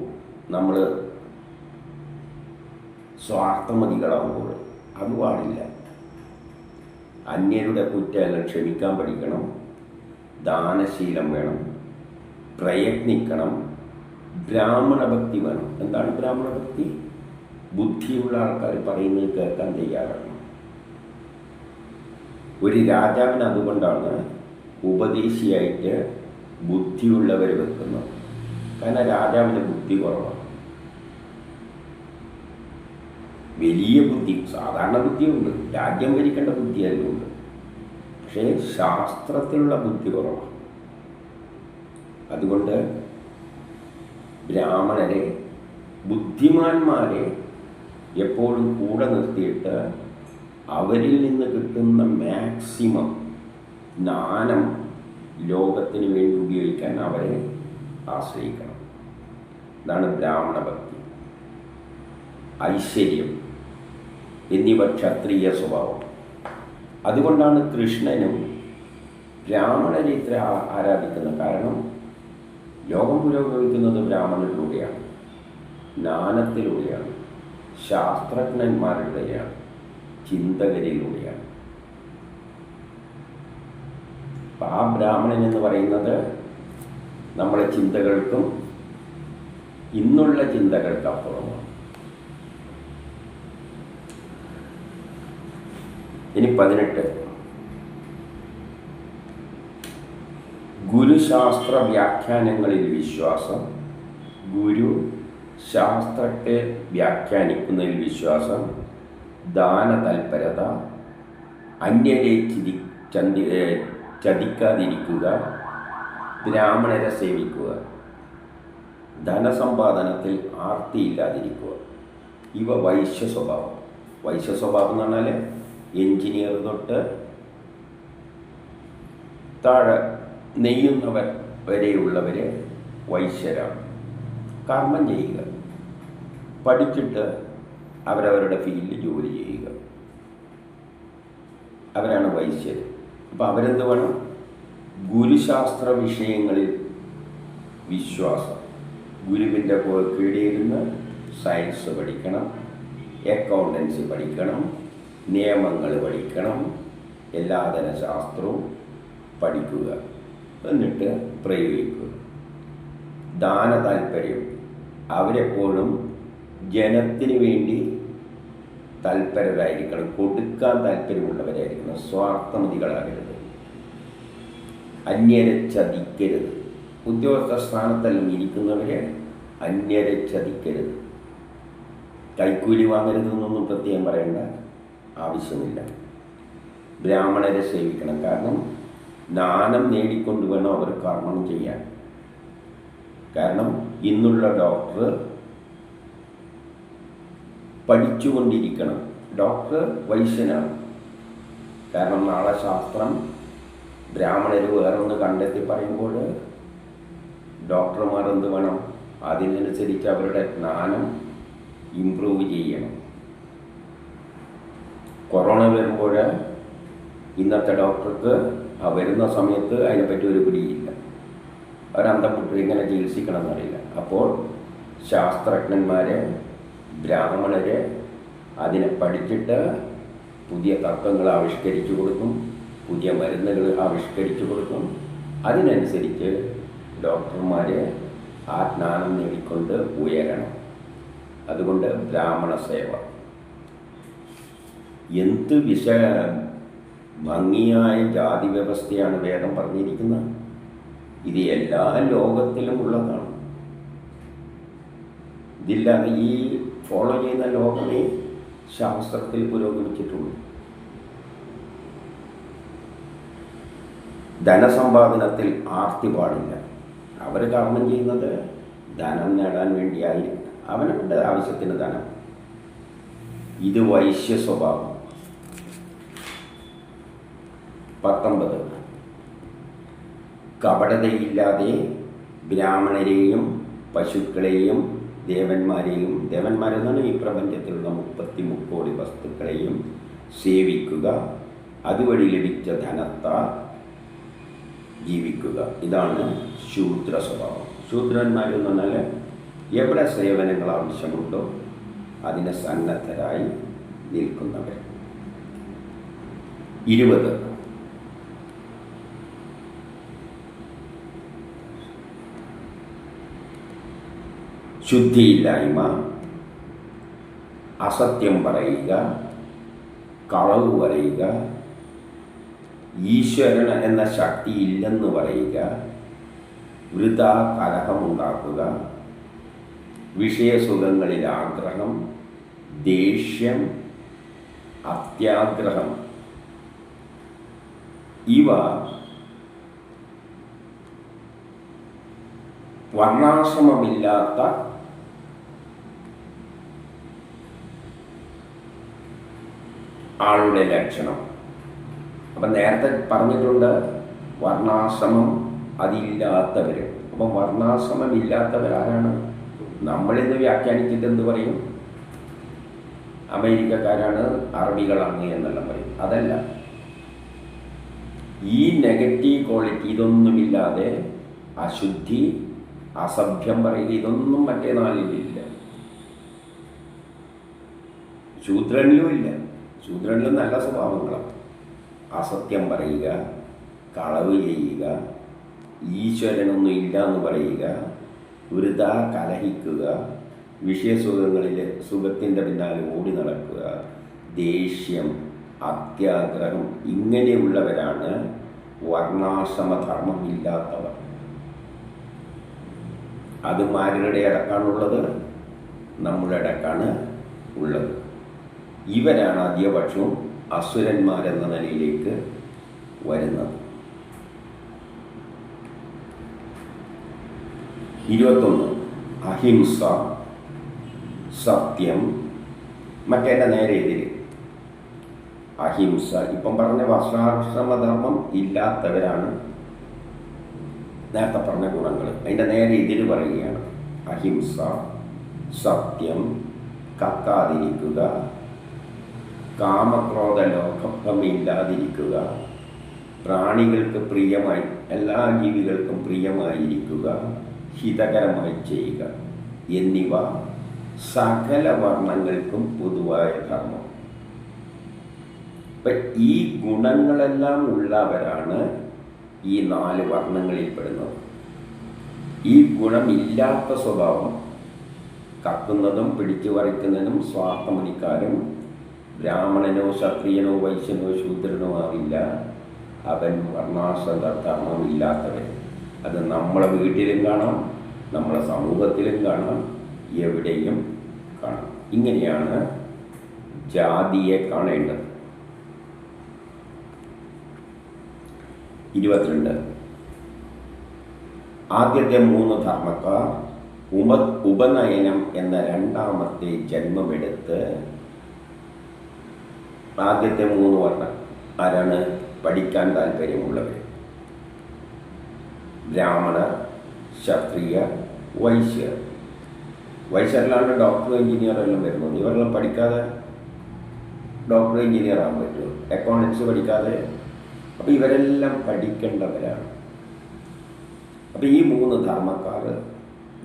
നമ്മൾ സ്വാർത്ഥമതികളാകുമ്പോൾ അത് പാടില്ല. അന്യരുടെ കുറ്റമെല്ലാം ക്ഷമിക്കാൻ പഠിക്കണം, ദാനശീലം വേണം, പ്രയത്നിക്കണം, ബ്രാഹ്മണ ഭക്തി വേണം. എന്താണ് ബ്രാഹ്മണ ഭക്തി? ബുദ്ധിയുള്ള ആൾക്കാർ പറയുന്നത് കേൾക്കാൻ തയ്യാറാണ്. ഒരു രാജാവിന് അതുകൊണ്ടാണ് ഉപദേശിയായിട്ട് ബുദ്ധിയുള്ളവർ വെക്കുന്നത്. കാരണം രാജാവിൻ്റെ ബുദ്ധി കുറവാണ്. വലിയ ബുദ്ധി, സാധാരണ ബുദ്ധിയുണ്ട്, രാജ്യം ഭരിക്കേണ്ട ബുദ്ധി അതിലുണ്ട്, പക്ഷേ ശാസ്ത്രത്തിലുള്ള ബുദ്ധി കുറവാണ്. അതുകൊണ്ട് ബ്രാഹ്മണരെ, ബുദ്ധിമാന്മാരെ എപ്പോഴും കൂടെ നിർത്തിയിട്ട് അവരിൽ നിന്ന് കിട്ടുന്ന മാക്സിമം ജ്ഞാനം ലോകത്തിന് വേണ്ടി ഉപയോഗിക്കാൻ അവരെ ആശ്രയിക്കണം. ഇതാണ് ബ്രാഹ്മണ ഭക്തി. ഐശ്വര്യം എന്നിവ ക്ഷത്രിയ സ്വഭാവം. അതുകൊണ്ടാണ് കൃഷ്ണനും ബ്രാഹ്മണരെ ഇത്ര ആരാധിക്കുന്നത്. കാരണം ലോകം പുരോഗമിക്കുന്നത് ബ്രാഹ്മണരിലൂടെയാണ്, ജ്ഞാനത്തിലൂടെയാണ്, ശാസ്ത്രജ്ഞന്മാരുടെയാണ്, ചിന്തകരിലൂടെയാണ്. അപ്പം ആ ബ്രാഹ്മണൻ എന്ന് പറയുന്നത് നമ്മളെ ചിന്തകൾക്കും ഇന്നുള്ള ചിന്തകൾക്കപ്പുറമാണ്. ഇനി 18 ഗുരുശാസ്ത്ര വ്യാഖ്യാനങ്ങളിൽ വിശ്വാസം. ഗുരു ശാസ്ത്രത്തെ വ്യാഖ്യാനിക്കുന്നതിൽ വിശ്വാസം, ദാനതൽപരത, അന്യരെ ചതിക്കാതിരിക്കുക, ബ്രാഹ്മണരെ സേവിക്കുക, ധനസമ്പാദനത്തിൽ ആർത്തിയില്ലാതിരിക്കുക. ഇവ വൈശ്യ സ്വഭാവം. വൈശ്യ സ്വഭാവം എന്ന് പറഞ്ഞാൽ എഞ്ചിനീയർ തൊട്ട് താഴെ നെയ്യുന്നവർ വരെയുള്ളവർ വൈശ്യരാണ്. കർമ്മം ചെയ്യുക, പഠിച്ചിട്ട് അവരവരുടെ ഫീൽഡിൽ ജോലി ചെയ്യുക, അവരാണ് വൈശ്യർ. അപ്പം അവരെന്ത് വേണം? ഗുരുശാസ്ത്ര വിഷയങ്ങളിൽ വിശ്വാസം. ഗുരുവിൻ്റെ കീഴിലിരുന്ന് സയൻസ് പഠിക്കണം, അക്കൗണ്ടൻസി പഠിക്കണം, നിയമങ്ങൾ പഠിക്കണം, എല്ലാതര ശാസ്ത്രവും പഠിക്കുക, എന്നിട്ട് പ്രയോഗിക്കുക. ദാന താല്പര്യം, അവരെപ്പോഴും ജനത്തിന് വേണ്ടി തൽപരരായിരിക്കണം, കൊടുക്കാൻ താല്പര്യമുള്ളവരായിരിക്കണം, സ്വാർത്ഥമതികളാകരുത്, അന്യരെ ചതിക്കരുത്. ഉദ്യോഗസ്ഥ സ്ഥാനത്തെല്ലാം ഇരിക്കുന്നവരെ അന്യരെ ചതിക്കരുത്. കൈക്കൂലി വാങ്ങരുതെന്നൊന്നും പ്രത്യേകം പറയേണ്ട ആവശ്യമില്ല. ബ്രാഹ്മണരെ സേവിക്കണം, കാരണം ജ്ഞാനം നേടിക്കൊണ്ട് വേണം അവർ കർമ്മം ചെയ്യാൻ. കാരണം ഇന്നുള്ള ഡോക്ടർ പഠിച്ചുകൊണ്ടിരിക്കണം. ഡോക്ടർ വൈശ്യനാണ്. കാരണം നാളെ ശാസ്ത്രം ബ്രാഹ്മണർ വേറൊന്ന് കണ്ടെത്തി പറയുമ്പോൾ ഡോക്ടർമാർ എന്ത് വേണം, അതിനനുസരിച്ച് അവരുടെ ജ്ഞാനം ഇംപ്രൂവ് ചെയ്യണം. കൊറോണ വരുമ്പോൾ ഇന്നത്തെ ഡോക്ടർക്ക് വരുന്ന സമയത്ത് അതിനെപ്പറ്റി ഒരു പിടിയില്ല. അവരന്തം വിട്ട് എങ്ങനെ ചികിത്സിക്കണം എന്നറിയില്ല. അപ്പോൾ ശാസ്ത്രജ്ഞന്മാരെ, ബ്രാഹ്മണരെ അതിനെ പഠിച്ചിട്ട് പുതിയ തത്വങ്ങൾ ആവിഷ്കരിച്ചു കൊടുക്കും, പുതിയ മരുന്നുകൾ ആവിഷ്കരിച്ചു കൊടുക്കും. അതിനനുസരിച്ച് ഡോക്ടർമാരെ ആ ജ്ഞാനം നേടിക്കൊണ്ട് ഉയരണം. അതുകൊണ്ട് ബ്രാഹ്മണ സേവ എന്ത് ഭംഗിയായ ജാതി വ്യവസ്ഥയാണ് വേദം പറഞ്ഞിരിക്കുന്നത്. ഇത് എല്ലാ ലോകത്തിലും ഉള്ളതാണ്. ഇതില്ലാതെ ഈ ഫോളോ ചെയ്യുന്ന ലോകമേ ശാസ്ത്രത്തിൽ പുരോഗമിച്ചിട്ടുള്ളൂ. ധനസമ്പാദനത്തിൽ ആർത്തി പാടില്ല. അവർ കർമ്മം ചെയ്യുന്നത് ധനം നേടാൻ വേണ്ടിയായിരിക്കും, അവനവൻ്റെ ആവശ്യത്തിന് ധനം. ഇത് വൈശ്യ സ്വഭാവം. 19 കപടതയില്ലാതെ ബ്രാഹ്മണരെയും പശുക്കളെയും ദേവന്മാരെയും, ദേവന്മാരെന്നാണ് ഈ പ്രപഞ്ചത്തിലുള്ള 33 കോടി വസ്തുക്കളെയും സേവിക്കുക, അതുവഴി ലഭിച്ച ധനത്താൽ ജീവിക്കുക. ഇതാണ് ശൂദ്ര സ്വഭാവം. ശൂദ്രന്മാരെന്ന് പറഞ്ഞാൽ എവിടെ സേവനങ്ങൾ ആവശ്യമുണ്ടോ അതിന് സന്നദ്ധരായി നിൽക്കുന്നവർ. 20 ശുദ്ധിയില്ലായ്മ, അസത്യം പറയുക, കളവ് പറയുക, ഈശ്വരൻ എന്ന ശക്തി ഇല്ലെന്ന് പറയുക, വൃഥാ കലഹമുണ്ടാക്കുക, വിഷയസുഖങ്ങളിൽ ആഗ്രഹം, ദേഷ്യം, അത്യാഗ്രഹം, ഇവ വർണ്ണാശ്രമമില്ലാത്ത ആളുടെ ലക്ഷണം. അപ്പം നേരത്തെ പറഞ്ഞിട്ടുണ്ട് വർണ്ണാശ്രമം അതില്ലാത്തവർ. അപ്പം വർണ്ണാശ്രമം ഇല്ലാത്തവരാരാണ്? നമ്മളിന്ന് വ്യാഖ്യാനിച്ചിട്ട് എന്ത് പറയും? അമേരിക്കക്കാരാണ്, അറബികളാണ് എന്നെല്ലാം പറയും. അതല്ല, ഈ നെഗറ്റീവ് ക്വാളിറ്റി ഇതൊന്നുമില്ലാതെ അശുദ്ധി, അസഭ്യം പറയുക, ഇതൊന്നും മറ്റേ നാലിലില്ല, ശൂദ്രനിലും ഇല്ല. ശൂദ്രനിലും നല്ല സ്വഭാവങ്ങളാണ്. അസത്യം പറയുക, കളവ് ചെയ്യുക, ഈശ്വരനൊന്നും ഇല്ല എന്ന് പറയുക, വൃഥാ കലഹിക്കുക, വിഷയസുഖങ്ങളിൽ സുഖത്തിൻ്റെ പിന്നാലെ ഓടി നടക്കുക, ദേഷ്യം, അത്യാഗ്രഹം, ഇങ്ങനെയുള്ളവരാണ് വർണ്ണാശ്രമധർമ്മം ഇല്ലാത്തവർ. അത് ആരുടെ ഇടക്കാണുള്ളത്? നമ്മുടെ ഇടക്കാണ് ഉള്ളത്. ഇവരാണ് അധികപക്ഷവും അസുരന്മാരെന്ന നിലയിലേക്ക് വരുന്നത്. 21 അഹിംസ, സത്യം, മറ്റേൻ്റെ നേരെ എതിര് അഹിംസ. ഇപ്പം പറഞ്ഞ വർണ്ണാശ്രമധർമ്മം ഇല്ലാത്തവരാണ് നേരത്തെ പറഞ്ഞ ഗുണങ്ങൾ. അതിൻ്റെ നേരെ എതിര് പറയുകയാണ്. അഹിംസ, സത്യം, കക്കാതിരിക്കുക, കാമക്രോധ ലോകമില്ലാതിരിക്കുക, പ്രാണികൾക്ക് പ്രിയമായി, എല്ലാ ജീവികൾക്കും പ്രിയമായിരിക്കുക, ഹിതകരമായി ചെയ്യുക എന്നിവ സകല വർണ്ണങ്ങൾക്കും പൊതുവായ ധർമ്മം. അപ്പം ഈ ഗുണങ്ങളെല്ലാം ഉള്ളവരാണ് ഈ 4 വർണ്ണങ്ങളിൽ പെടുന്നത്. ഈ ഗുണമില്ലാത്ത സ്വഭാവം കക്കുന്നതും പിടിച്ചു പറിക്കുന്നതിനും സ്വാർത്ഥമതിക്കാരും ബ്രാഹ്മണനോ ക്ഷത്രിയനോ വൈശ്യനോ ശൂദ്രനോ ആവില്ല, അവൻ വർണ്ണാശ്രമമില്ലാത്തവൻ. അത് നമ്മളെ വീട്ടിലും കാണാം, നമ്മളെ സമൂഹത്തിലും കാണാം, എവിടെയും കാണാം. ഇങ്ങനെയാണ് ജാതിയെ കാണേണ്ടത്. 22. ആദ്യത്തെ 3 ധർമ്മക്കാർ ഉപനയനം എന്ന രണ്ടാമത്തെ ജന്മമെടുത്ത്, ആദ്യത്തെ 3 വർണ്ണം ആരാണ്? പഠിക്കാൻ താല്പര്യമുള്ളവർ. ബ്രാഹ്മണർ, ക്ഷത്രിയ, വൈശ്യർ. വൈശ്യരിലാണ് ഡോക്ടർ എഞ്ചിനീയർ എല്ലാം വരുന്നത്. ഇവരെല്ലാം പഠിക്കാതെ ഡോക്ടർ എഞ്ചിനീയർ ആകാൻ പറ്റുമോ? അക്കൗണ്ടൻസ് പഠിക്കാതെ? അപ്പോൾ ഇവരെല്ലാം പഠിക്കേണ്ടവരാണ്. അപ്പോൾ ഈ 3 ധർമ്മക്കാർ,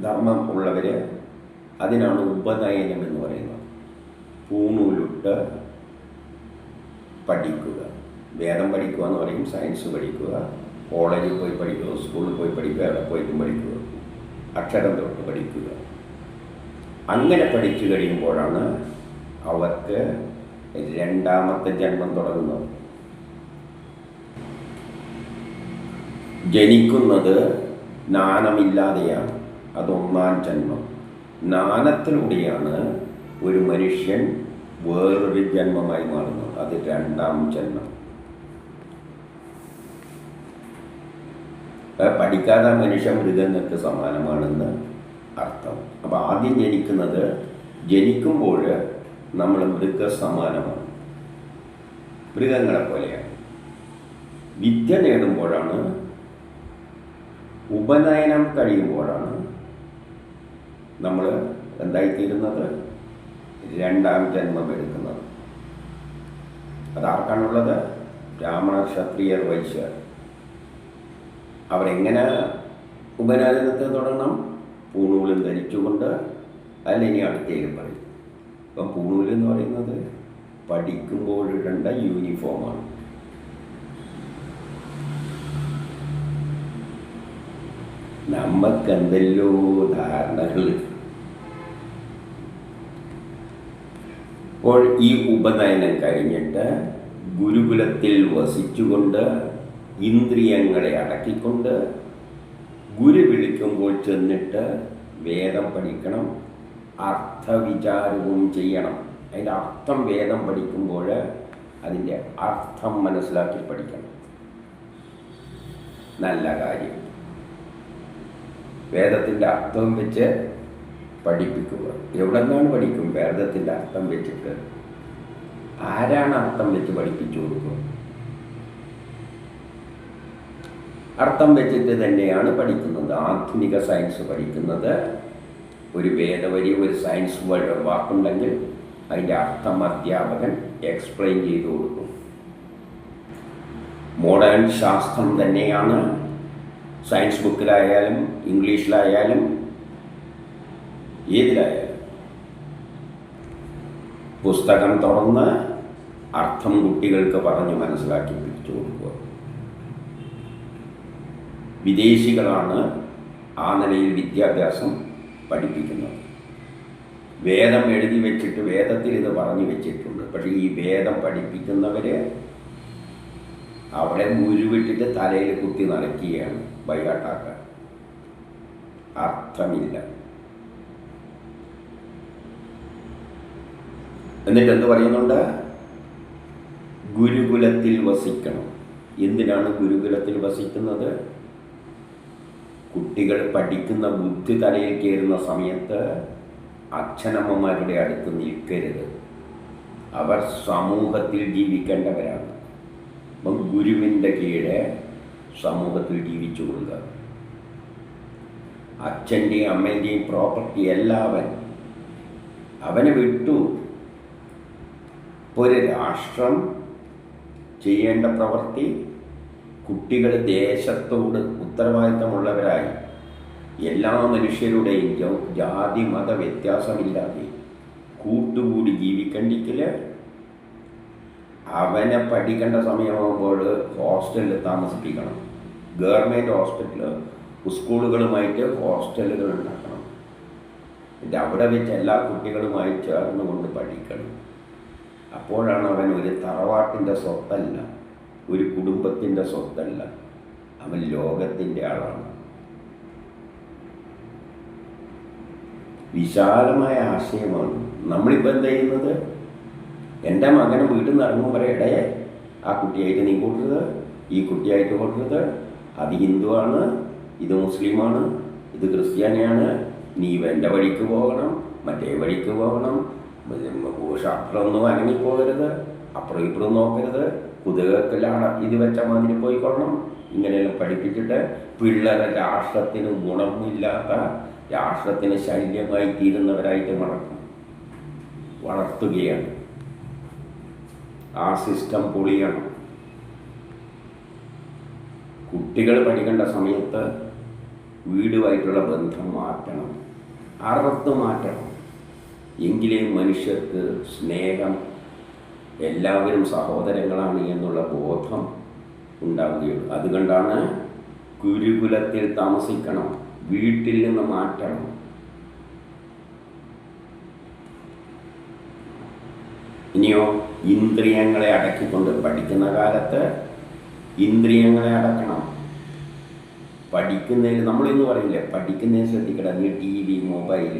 ധർമ്മം ഉള്ളവർ, അതിനാണ് ഉപനയനം എന്ന് പറയുന്നത്. പൂണൂലിട്ട് പഠിക്കുക. വേദം പഠിക്കുക എന്ന് പറയും, സയൻസ് പഠിക്കുക, കോളേജിൽ പോയി പഠിക്കുക, സ്കൂളിൽ പോയി പഠിക്കുക, എവിടെ പോയിട്ടും പഠിക്കുക, അക്ഷരം തൊട്ട് പഠിക്കുക. അങ്ങനെ പഠിച്ചു കഴിയുമ്പോഴാണ് അവർക്ക് രണ്ടാമത്തെ ജന്മം തുടങ്ങുന്നത്. ജനിക്കുന്നത് ജ്ഞാനമില്ലാതെയാണ്, അതൊന്നാം ജന്മം. ജ്ഞാനത്തിലൂടെയാണ് ഒരു മനുഷ്യൻ വേറൊരു ജന്മമായി മാറുന്നത്, അത് രണ്ടാം ജന്മം. പഠിക്കാതെ മനുഷ്യൻ മൃഗങ്ങൾക്ക് സമാനമാണെന്ന് അർത്ഥം. അപ്പോൾ ആദ്യം ജനിക്കുമ്പോൾ നമ്മൾ മൃഗ സമാനമാണ്, മൃഗങ്ങളെ പോലെയാണ്. വിദ്യ നേടുമ്പോഴാണ്, ഉപനയനം കഴിയുമ്പോഴാണ് നമ്മൾ എന്തായിത്തീരുന്നത്? രണ്ടാം ജന്മം എടുക്കുന്നത്. അതാർക്കാണുള്ളത്? ബ്രാഹ്മണ, ക്ഷത്രിയർ, വൈശ്യർ. അവരെങ്ങനെ ഉപനയനത്തെ തുടങ്ങണം? പൂണൂലും ധരിച്ചുകൊണ്ട്. അതിനി അടുത്തേക്ക് പറയും. ഇപ്പം പൂണൂല് എന്ന് പറയുന്നത് പഠിക്കുമ്പോഴിടേണ്ട യൂണിഫോമാണ്. നമുക്കെന്തെല്ലോ ധാരണകൾ. അപ്പോൾ ഈ ഉപനയനം കഴിഞ്ഞിട്ട് ഗുരുകുലത്തിൽ വസിച്ചുകൊണ്ട് ഇന്ദ്രിയങ്ങളെ അടക്കിക്കൊണ്ട് ഗുരു വിളിക്കുമ്പോൾ ചെന്നിട്ട് വേദം പഠിക്കണം, അർത്ഥവിചാരവും ചെയ്യണം. അതിൻ്റെ അർത്ഥം, വേദം പഠിക്കുമ്പോൾ അതിൻ്റെ അർത്ഥം മനസ്സിലാക്കി പഠിക്കണം. നല്ല കാര്യം. വേദത്തിൻ്റെ അർത്ഥം വെച്ച് പഠിപ്പിക്കുക. എവിടെ നിന്നാണ് പഠിക്കും? വേദത്തിൻ്റെ അർത്ഥം വെച്ചിട്ട്. ആരാണ് അർത്ഥം വെച്ച് പഠിപ്പിച്ചു കൊടുക്കുക? അർത്ഥം വെച്ചിട്ട് തന്നെയാണ് പഠിക്കുന്നത്. ആധുനിക സയൻസ് പഠിക്കുന്നത് ഒരു വേദവരി, ഒരു സയൻസ് വാക്കുണ്ടെങ്കിൽ അതിൻ്റെ അർത്ഥം അധ്യാപകൻ എക്സ്പ്ലെയിൻ ചെയ്തു കൊടുക്കും. മോഡേൺ ശാസ്ത്രം തന്നെയാണ് സയൻസ് ബുക്കിലായാലും ഇംഗ്ലീഷിലായാലും ഏതിലായാലും പുസ്തകം തുറന്ന് അർത്ഥം കുട്ടികൾക്ക് പറഞ്ഞ് മനസ്സിലാക്കി പിടിച്ചു കൊടുക്കുക. വിദേശികളാണ് ആ നിലയിൽ വിദ്യാഭ്യാസം പഠിപ്പിക്കുന്നത്. വേദം എഴുതി വെച്ചിട്ട് വേദത്തിൽ ഇത് പറഞ്ഞു വെച്ചിട്ടുണ്ട്. പക്ഷേ ഈ വേദം പഠിപ്പിക്കുന്നവർ അവിടെ ഗുരുവിട്ടിട്ട് തലയിൽ കുത്തി നടക്കുകയാണ് ബൈഹാട്ടാക്കാൻ. അർത്ഥമില്ല. എന്നിട്ട് എന്ത് പറയുന്നുണ്ട്? ഗുരുകുലത്തിൽ വസിക്കണം. എന്തിനാണ് ഗുരുകുലത്തിൽ വസിക്കുന്നത്? കുട്ടികൾ പഠിക്കുന്ന ബുദ്ധി തലയിൽ കയറുന്ന സമയത്ത് അച്ഛനമ്മമാരുടെ അടുത്ത് നിൽക്കരുത്. അവർ സമൂഹത്തിൽ ജീവിക്കേണ്ടവരാണ്. അപ്പം ഗുരുവിൻ്റെ കീഴെ സമൂഹത്തിൽ ജീവിച്ചു കൊള്ളുക. അച്ഛൻ്റെയും അമ്മേൻ്റെയും പ്രോപ്പർട്ടി എല്ലാം അവന് വിട്ടു. ഒരു രാഷ്ട്രം ചെയ്യേണ്ട പ്രവൃത്തി കുട്ടികൾ ദേശത്തോട് ഉത്തരവാദിത്തമുള്ളവരായി എല്ലാ മനുഷ്യരുടെയും ജാതി മത വ്യത്യാസമില്ലാതെ കൂട്ടുകൂടി ജീവിക്കണ്ടെങ്കിൽ അവനെ പഠിക്കേണ്ട സമയമാകുമ്പോൾ ഹോസ്റ്റലിൽ താമസിപ്പിക്കണം. ഗവൺമെൻറ് സ്കൂളുകളുമായിട്ട് ഹോസ്റ്റലുകൾ ഉണ്ടാക്കണം. എന്നിട്ട് അവിടെ വെച്ച് എല്ലാ കുട്ടികളുമായി ചേർന്നുകൊണ്ട് പഠിക്കണം. അപ്പോഴാണ് അവൻ ഒരു തറവാട്ടിൻ്റെ സ്വത്തല്ല, ഒരു കുടുംബത്തിൻ്റെ സ്വത്തല്ല, അവൻ ലോകത്തിൻ്റെ ആളാണ്. വിശാലമായ ആശയമാണ്. നമ്മളിപ്പോൾ എന്താ ചെയ്യുന്നത്? എൻ്റെ മകനെ വീട്ടിൽ നിന്ന് ഇറങ്ങുമ്പോൾ ഇടയെ ആ കുട്ടിയായിട്ട് നീ കൂട്ടരുത്, ഈ കുട്ടിയായിട്ട് കൂട്ടരുത്, അത് ഹിന്ദുവാണ്, ഇത് മുസ്ലിമാണ്, ഇത് ക്രിസ്ത്യാനിയാണ്, നീ എൻ്റെ വഴിക്ക് പോകണം, മറ്റേ വഴിക്ക് പോകണം, ഷട്ടറൊന്നും അനങ്ങിപ്പോകരുത്, അപ്പുറം ഇപ്പുറം നോക്കരുത്, കുതിരക്കലാണ് ഇത് വെച്ച മാതിരി പോയിക്കൊള്ളണം. ഇങ്ങനെയെല്ലാം പഠിപ്പിച്ചിട്ട് പിള്ളേരെ രാഷ്ട്രത്തിന് ഗുണമില്ലാത്ത, രാഷ്ട്രത്തിന് ശല്യമായി തീരുന്നവരായിട്ട് വളർത്തുകയാണ്. ആ സിസ്റ്റം പൊളിയണം. കുട്ടികൾ പഠിക്കേണ്ട സമയത്ത് വീടുമായിട്ടുള്ള ബന്ധം മാറ്റണം, മാറ്റണം. എങ്കിലേ മനുഷ്യർക്ക് സ്നേഹം, എല്ലാവരും സഹോദരങ്ങളാണ് എന്നുള്ള ബോധം ഉണ്ടാവുകയുള്ളൂ. അതുകൊണ്ടാണ് ഗുരുകുലത്തിൽ താമസിക്കണം, വീട്ടിൽ നിന്ന് മാറ്റണം. ഇനിയോ ഇന്ദ്രിയങ്ങളെ അടക്കിക്കൊണ്ട് പഠിക്കുന്ന കാലത്ത് ഇന്ദ്രിയങ്ങളെ അടക്കണം. പഠിക്കുന്നതിൽ നമ്മളിന്ന് പറയില്ലേ, പഠിക്കുന്നതിന് ശ്രദ്ധിക്കണം. നീ ടി വി, മൊബൈൽ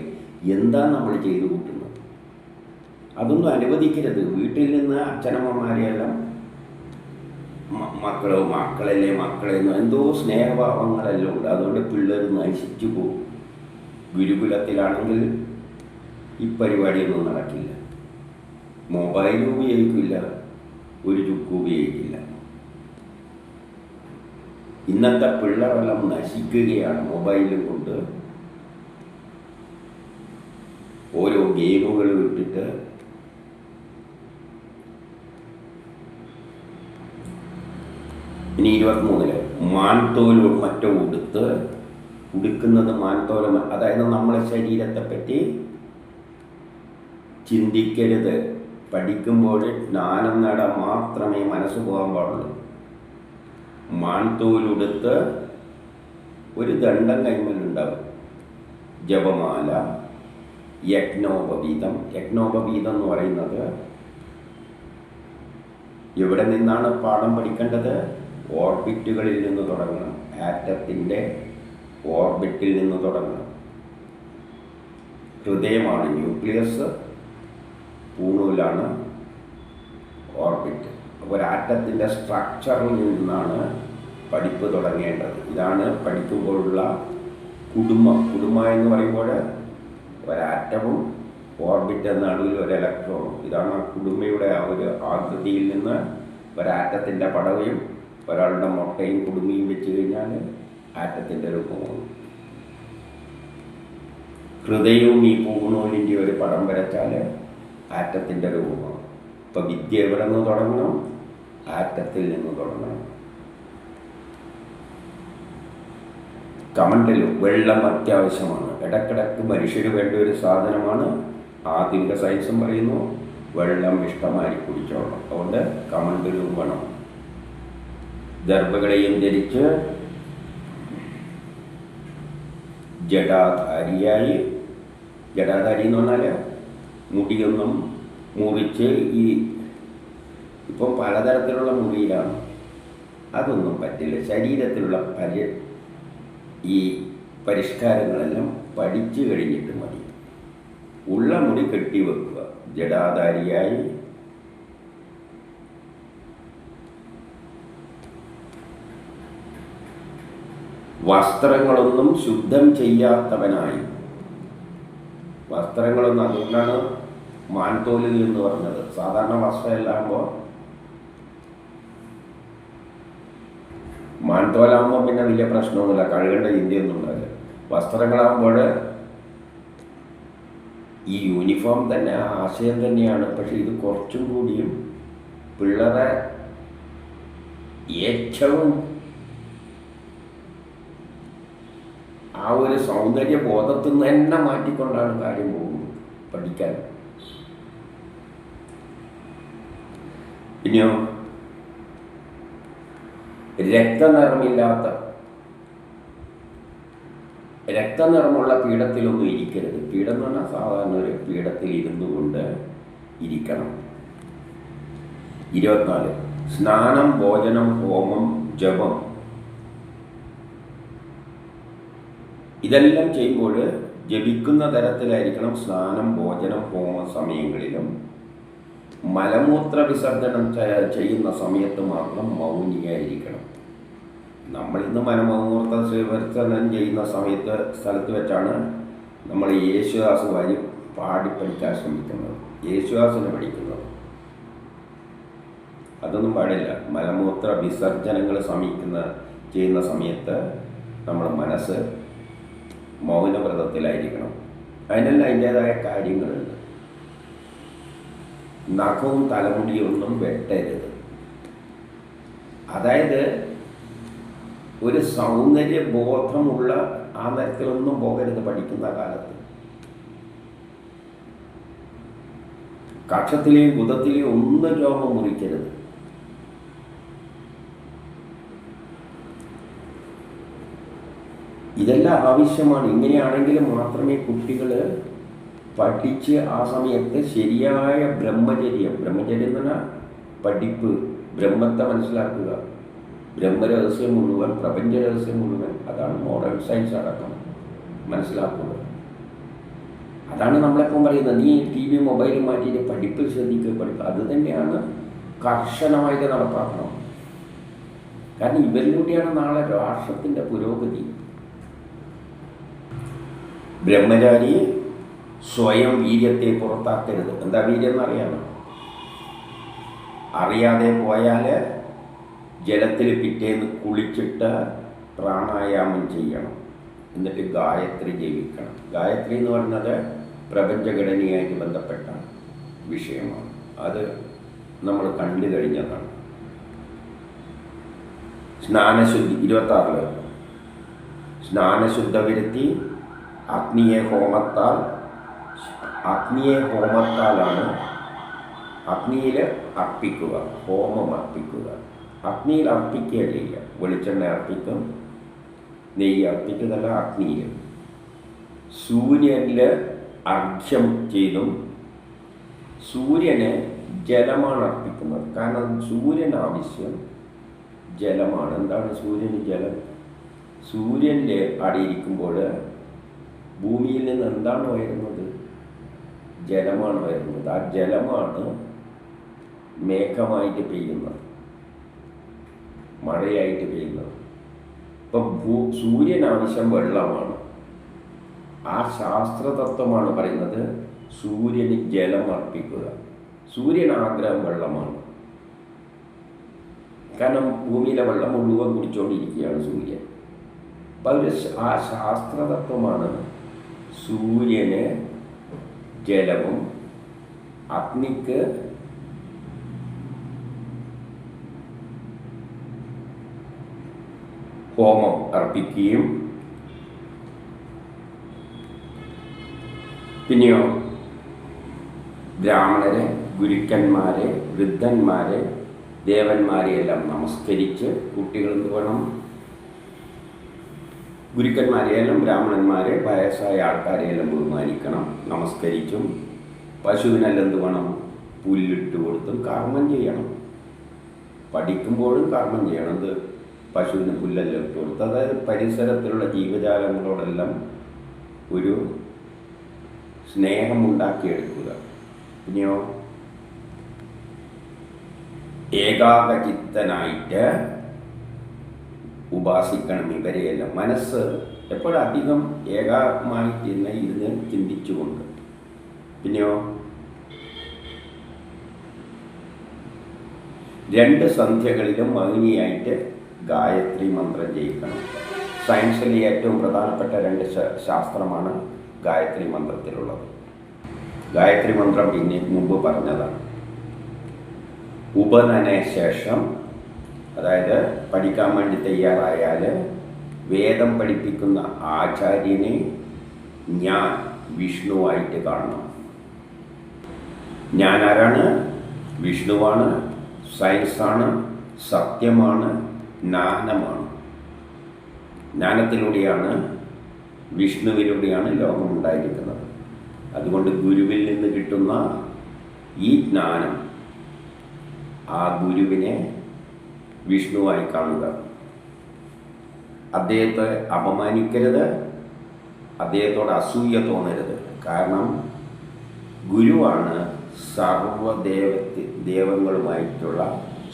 എന്താ നമ്മൾ ചെയ്തു കൂട്ടുന്നത്? അതൊന്നും അനുവദിക്കരുത്. വീട്ടിൽ നിന്ന് അച്ഛനമ്മമാരെയെല്ലാം മക്കളെന്ന് എന്തോ സ്നേഹഭാവങ്ങളെല്ലാം ഉണ്ട്. അതുകൊണ്ട് പിള്ളേർ നശിച്ചു പോകും. ഗുരുകുലത്തിലാണെങ്കിൽ ഈ പരിപാടിയൊന്നും നടക്കില്ല. മൊബൈൽ ഉപയോഗിക്കില്ല, ഒരു ചുക്കും ഉപയോഗിക്കില്ല. ഇന്നത്തെ പിള്ളേരെല്ലാം നശിക്കുകയാണ് മൊബൈലും കൊണ്ട്. ഓരോ ഗെയിമുകൾ ഇട്ടിട്ട് ഇനി 23 മാൻതോലും മറ്റോ ഉടുക്കുന്നത് മാൻതോലം. അതായത് നമ്മളെ ശരീരത്തെപ്പറ്റി ചിന്തിക്കരുത്. പഠിക്കുമ്പോൾ ജ്ഞാനം നേടാൻ മാത്രമേ മനസ്സ് പോകാൻ പാടുള്ളൂ. മാൻതോലുടുത്ത് ഒരു ദണ്ഡം കൈമലുണ്ടാവും. ജപമാല, യജ്ഞോപവീതം. യജ്ഞോപവീതം എന്ന് പറയുന്നത് എവിടെ നിന്നാണ് പാഠം പഠിക്കേണ്ടത്? ഓർബിറ്റുകളിൽ നിന്ന് തുടങ്ങണം. ആറ്റത്തിൻ്റെ ഓർബിറ്റിൽ നിന്ന് തുടങ്ങണം. ഹൃദയമാണ് ന്യൂക്ലിയസ്, പൂണൂലാണ് ഓർബിറ്റ്. അപ്പോൾ ഒരു ആറ്റത്തിൻ്റെ സ്ട്രക്ചറിൽ നിന്നാണ് പഠിപ്പ് തുടങ്ങേണ്ടത്. ഇതാണ് പഠിക്കുമ്പോഴുള്ള കുടുംബം. കുടുംബം എന്ന് പറയുമ്പോൾ ഒരാറ്റവും ഓർബിറ്റ് എന്ന നടുവിൽ ഒരു ഇലക്ട്രോണും. ഇതാണ് കുടുംബയുടെ ആ ഒരു ആകൃതിയിൽ നിന്ന് ഒരാറ്റത്തിൻ്റെ പടവയും ഒരാളുടെ മുട്ടയും കുടുംബയും വെച്ച് കഴിഞ്ഞാൽ ആറ്റത്തിൻ്റെ രൂപമാണ്. ഹൃദയവും ഈ പൂണൂലിൻ്റെ ഒരു പടം വരച്ചാൽ ആറ്റത്തിൻ്റെ രൂപമാണ്. ഇപ്പോൾ വിദ്യ എവിടെ നിന്ന് തുടങ്ങണം? ആറ്റത്തിൽ നിന്ന് തുടങ്ങണം. കമൻറ്റിലും വെള്ളം അത്യാവശ്യമാണ്. ഇടക്കിടക്ക് മനുഷ്യർ വേണ്ട ഒരു സാധനമാണ്. ആധുനിക സയൻസും പറയുന്നു വെള്ളം ഇഷ്ടമായി കുടിച്ചോളണം. അതുകൊണ്ട് കമൻറ്റിലും വേണം. ദർഭകളെയും ധരിച്ച് ജടാധാരിയായി, ജടാധാരി എന്ന് പറഞ്ഞാൽ മുടിയൊന്നും മുറിച്ച് ഇപ്പം പലതരത്തിലുള്ള മുടിയിലാണ്, അതൊന്നും പറ്റില്ല. ശരീരത്തിലുള്ള ഈ പരിഷ്കാരങ്ങളെല്ലാം പഠിച്ചു കഴിഞ്ഞിട്ട് മതി. ഉള്ള മുടി കെട്ടിവെക്കുക. ജടാധാരിയായി വസ്ത്രങ്ങളൊന്നും ശുദ്ധം ചെയ്യാത്തവനായി. വസ്ത്രങ്ങളൊന്നും, അതുകൊണ്ടാണ് മാൻതോലിൽ എന്ന് പറഞ്ഞത്. സാധാരണ വസ്ത്രമെല്ലാകുമ്പോൾ മാൻതോലാകുമ്പോൾ പിന്നെ വലിയ പ്രശ്നമൊന്നുമില്ല, കഴുകേണ്ട ചിന്തയൊന്നും ഉണ്ടാവില്ല. വസ്ത്രങ്ങളാകുമ്പോൾ ഈ യൂണിഫോം തന്നെ ആശയം തന്നെയാണ്. പക്ഷെ ഇത് കുറച്ചും കൂടിയും പിള്ളേരെ ഏറ്റവും ആ ഒരു സൗന്ദര്യ ബോധത്തിൽ നിന്ന് തന്നെ മാറ്റിക്കൊണ്ടാണ് കാര്യം പോകുന്നത് പഠിക്കാൻ. ഇനിയോ രക്തനിറമില്ലാത്ത രക്തനിറമുള്ള പീഠത്തിലൊന്നും ഇരിക്കരുത്. പീഠം എന്ന് പറഞ്ഞാൽ സാധാരണ ഒരു പീഠത്തിൽ ഇരുന്നു കൊണ്ട് ഇരിക്കണം. 24 സ്നാനം, ഭോജനം, ഹോമം, ജപം ഇതെല്ലാം ചെയ്യുമ്പോൾ ജപിക്കുന്ന തരത്തിലായിരിക്കണം സ്നാനം, ഭോജനം, ഹോമ സമയങ്ങളിലും. മലമൂത്ര വിസർജനം ചെയ്യുന്ന സമയത്ത് മാത്രം മൗനിയായിരിക്കണം. നമ്മളിന്ന് മലമൂത്ര വിസർജനം ചെയ്യുന്ന സ്ഥലത്ത് വെച്ചാണ് നമ്മൾ യേശുദാസ് വരി പഠിക്കാൻ ശ്രമിക്കുന്നത്, യേശുദാസിനെ പഠിക്കുന്നത്. അതൊന്നും പാടില്ല. മലമൂത്ര വിസർജനങ്ങൾ ചെയ്യുന്ന സമയത്ത് നമ്മൾ മനസ്സ് മൗനവ്രതത്തിലായിരിക്കണം. അതിനെല്ലാം അതിൻ്റേതായ കാര്യങ്ങളുണ്ട്. നഖവും തലമുടിയൊന്നും വെട്ടരുത്. അതായത് ഒരു സൗന്ദര്യബോധമുള്ള ആ തരത്തിലൊന്നും പോകരുത് പഠിക്കുന്ന കാലത്ത്. കക്ഷത്തിലെയും ബുധത്തിലെയും ഒന്നും രോമം മുറിക്കരുത്. ഇതെല്ലാം ആവശ്യമാണ്. ഇങ്ങനെയാണെങ്കിൽ മാത്രമേ കുട്ടികൾ പഠിച്ച് ആ സമയത്ത് ശരിയായ ബ്രഹ്മചര്യം എന്ന് പറഞ്ഞാൽ പഠിപ്പ്, ബ്രഹ്മത്തെ മനസ്സിലാക്കുക, ബ്രഹ്മരഹസ്യം മുഴുവൻ, പ്രപഞ്ച രഹസ്യം മുഴുവൻ, അതാണ് മോഡേൺ സയൻസ് അടക്കം മനസ്സിലാക്കുക. അതാണ് നമ്മളെപ്പം പറയുന്നത്, നീ TV മൊബൈൽ മാറ്റിയിട്ട് പഠിപ്പ് ശ്രദ്ധിക്കുക. അത് തന്നെയാണ് കർശനമായിട്ട് നടപ്പാക്കണം. കാരണം ഇവരിലൂടെയാണ് നാളെ രാഷ്ട്രത്തിൻ്റെ പുരോഗതി. ബ്രഹ്മചാരി സ്വയം വീര്യത്തെ പുറത്താക്കരുത്. എന്താ വീര്യം എന്നറിയാമോ? അറിയാതെ പോയാൽ ജലത്തിൽ പിറ്റേന്ന് കുളിച്ചിട്ട് പ്രാണായാമം ചെയ്യണം. എന്നിട്ട് ഗായത്രി ജപിക്കണം. ഗായത്രി എന്ന് പറയുന്നത് പ്രപഞ്ചഘടനയായിട്ട് ബന്ധപ്പെട്ട വിഷയമാണ്. അത് നമ്മൾ കണ്ടു കഴിഞ്ഞതാണ്. സ്നാനശുദ്ധി 26 സ്നാനശുദ്ധ വരുത്തി അഗ്നിയെ ഹോമത്താലാണ് അഗ്നിയിൽ അർപ്പിക്കുക, ഹോമം അർപ്പിക്കുക. അഗ്നിയിൽ അർപ്പിക്കുകയില്ല, വെളിച്ചെണ്ണ അർപ്പിക്കും, നെയ്യ് അർപ്പിക്കുന്നതല്ല അഗ്നിയിൽ. സൂര്യനിൽ അർഘ്യം ചെയ്തും സൂര്യന് ജലമാണ് അർപ്പിക്കുന്നത്. കാരണം സൂര്യന് ആവശ്യം ജലമാണ്. എന്താണ് സൂര്യന് ജലം? സൂര്യൻ്റെ അടിയിരിക്കുമ്പോൾ ഭൂമിയിൽ നിന്ന് എന്താണ് ഉയരുന്നത്? ജലമാണ് വരുന്നത്. ആ ജലമാണ് മേഘമായിട്ട് പെയ്യുന്നത്, മഴയായിട്ട് പെയ്യുന്നത്. ഇപ്പം സൂര്യനാവശ്യം വെള്ളമാണ്. ആ ശാസ്ത്രതത്വമാണ് പറയുന്നത് സൂര്യന് ജലം അർപ്പിക്കുക. സൂര്യനാഗ്രഹം വെള്ളമാണ്. കാരണം ഭൂമിയിലെ വെള്ളം മുഴുവൻ കുടിച്ചുകൊണ്ടിരിക്കുകയാണ് സൂര്യൻ. അപ്പം ആ ശാസ്ത്രതത്വമാണ് സൂര്യന് ജലവും അഗ്നിക്ക് ഹോമം അർപ്പിക്കുകയും പിന്നെയോ ബ്രാഹ്മണരെ, ഗുരുക്കന്മാരെ, വൃദ്ധന്മാരെ, ദേവന്മാരെയെല്ലാം നമസ്കരിച്ച് കുട്ടികൾ എന്ത് വേണം? ഗുരുക്കന്മാരെയെല്ലാം, ബ്രാഹ്മണന്മാരെ, വയസ്സായ ആൾക്കാരെയെല്ലാം ബഹുമാനിക്കണം, നമസ്കരിച്ചും. പശുവിനെല്ലാം എന്ത് വേണം? പുല്ലിട്ട് കൊടുത്തും കർമ്മം ചെയ്യണം. പഠിക്കുമ്പോഴും കർമ്മം ചെയ്യണം. ഇത് പശുവിന് പുല്ലെല്ലാം ഇട്ട് കൊടുത്ത്, അതായത് പരിസരത്തിലുള്ള ജീവജാലങ്ങളോടെല്ലാം ഒരു സ്നേഹമുണ്ടാക്കിയെടുക്കുക. പിന്നെയോ ഏകാഗ്രചിത്തനായിട്ട് ഉപാസിക്കണം ഇവരെയെല്ലാം. മനസ്സ് എപ്പോഴധികം ഏകാഗ്രമായിട്ട് ഇരുന്ന് ചിന്തിച്ചുകൊണ്ട്. പിന്നെയോ 2 സന്ധ്യകളിലും മൗനിയായിട്ട് ഗായത്രി മന്ത്രം ജയിക്കണം. സയൻസിലെ ഏറ്റവും പ്രധാനപ്പെട്ട 2 ശാസ്ത്രമാണ് ഗായത്രി മന്ത്രത്തിലുള്ളത്. ഗായത്രി മന്ത്രം പിന്നെ മുമ്പ് പറഞ്ഞതാണ്. ഉപനന ശേഷം, അതായത് പഠിക്കാൻ വേണ്ടി തയ്യാറായാൽ വേദം പഠിപ്പിക്കുന്ന ആചാര്യനെ ഞാൻ വിഷ്ണുവായിട്ട് കാണണം. ഞാൻ ആരാണ്? വിഷ്ണുവാണ്, സയൻസാണ്, സത്യമാണ്, ജ്ഞാനമാണ്. ജ്ഞാനത്തിലൂടെയാണ് വിഷ്ണുവിലൂടെയാണ് ലോകം ഉണ്ടായിരിക്കുന്നത്. അതുകൊണ്ട് ഗുരുവിൽ നിന്ന് കിട്ടുന്ന ഈ ജ്ഞാനം, ആ ഗുരുവിനെ വിഷ്ണുവായി കാണുക. അദ്ദേഹത്തെ അപമാനിക്കരുത്, അദ്ദേഹത്തോട് അസൂയ തോന്നരുത്. കാരണം ഗുരുവാണ് ദേവങ്ങളുമായിട്ടുള്ള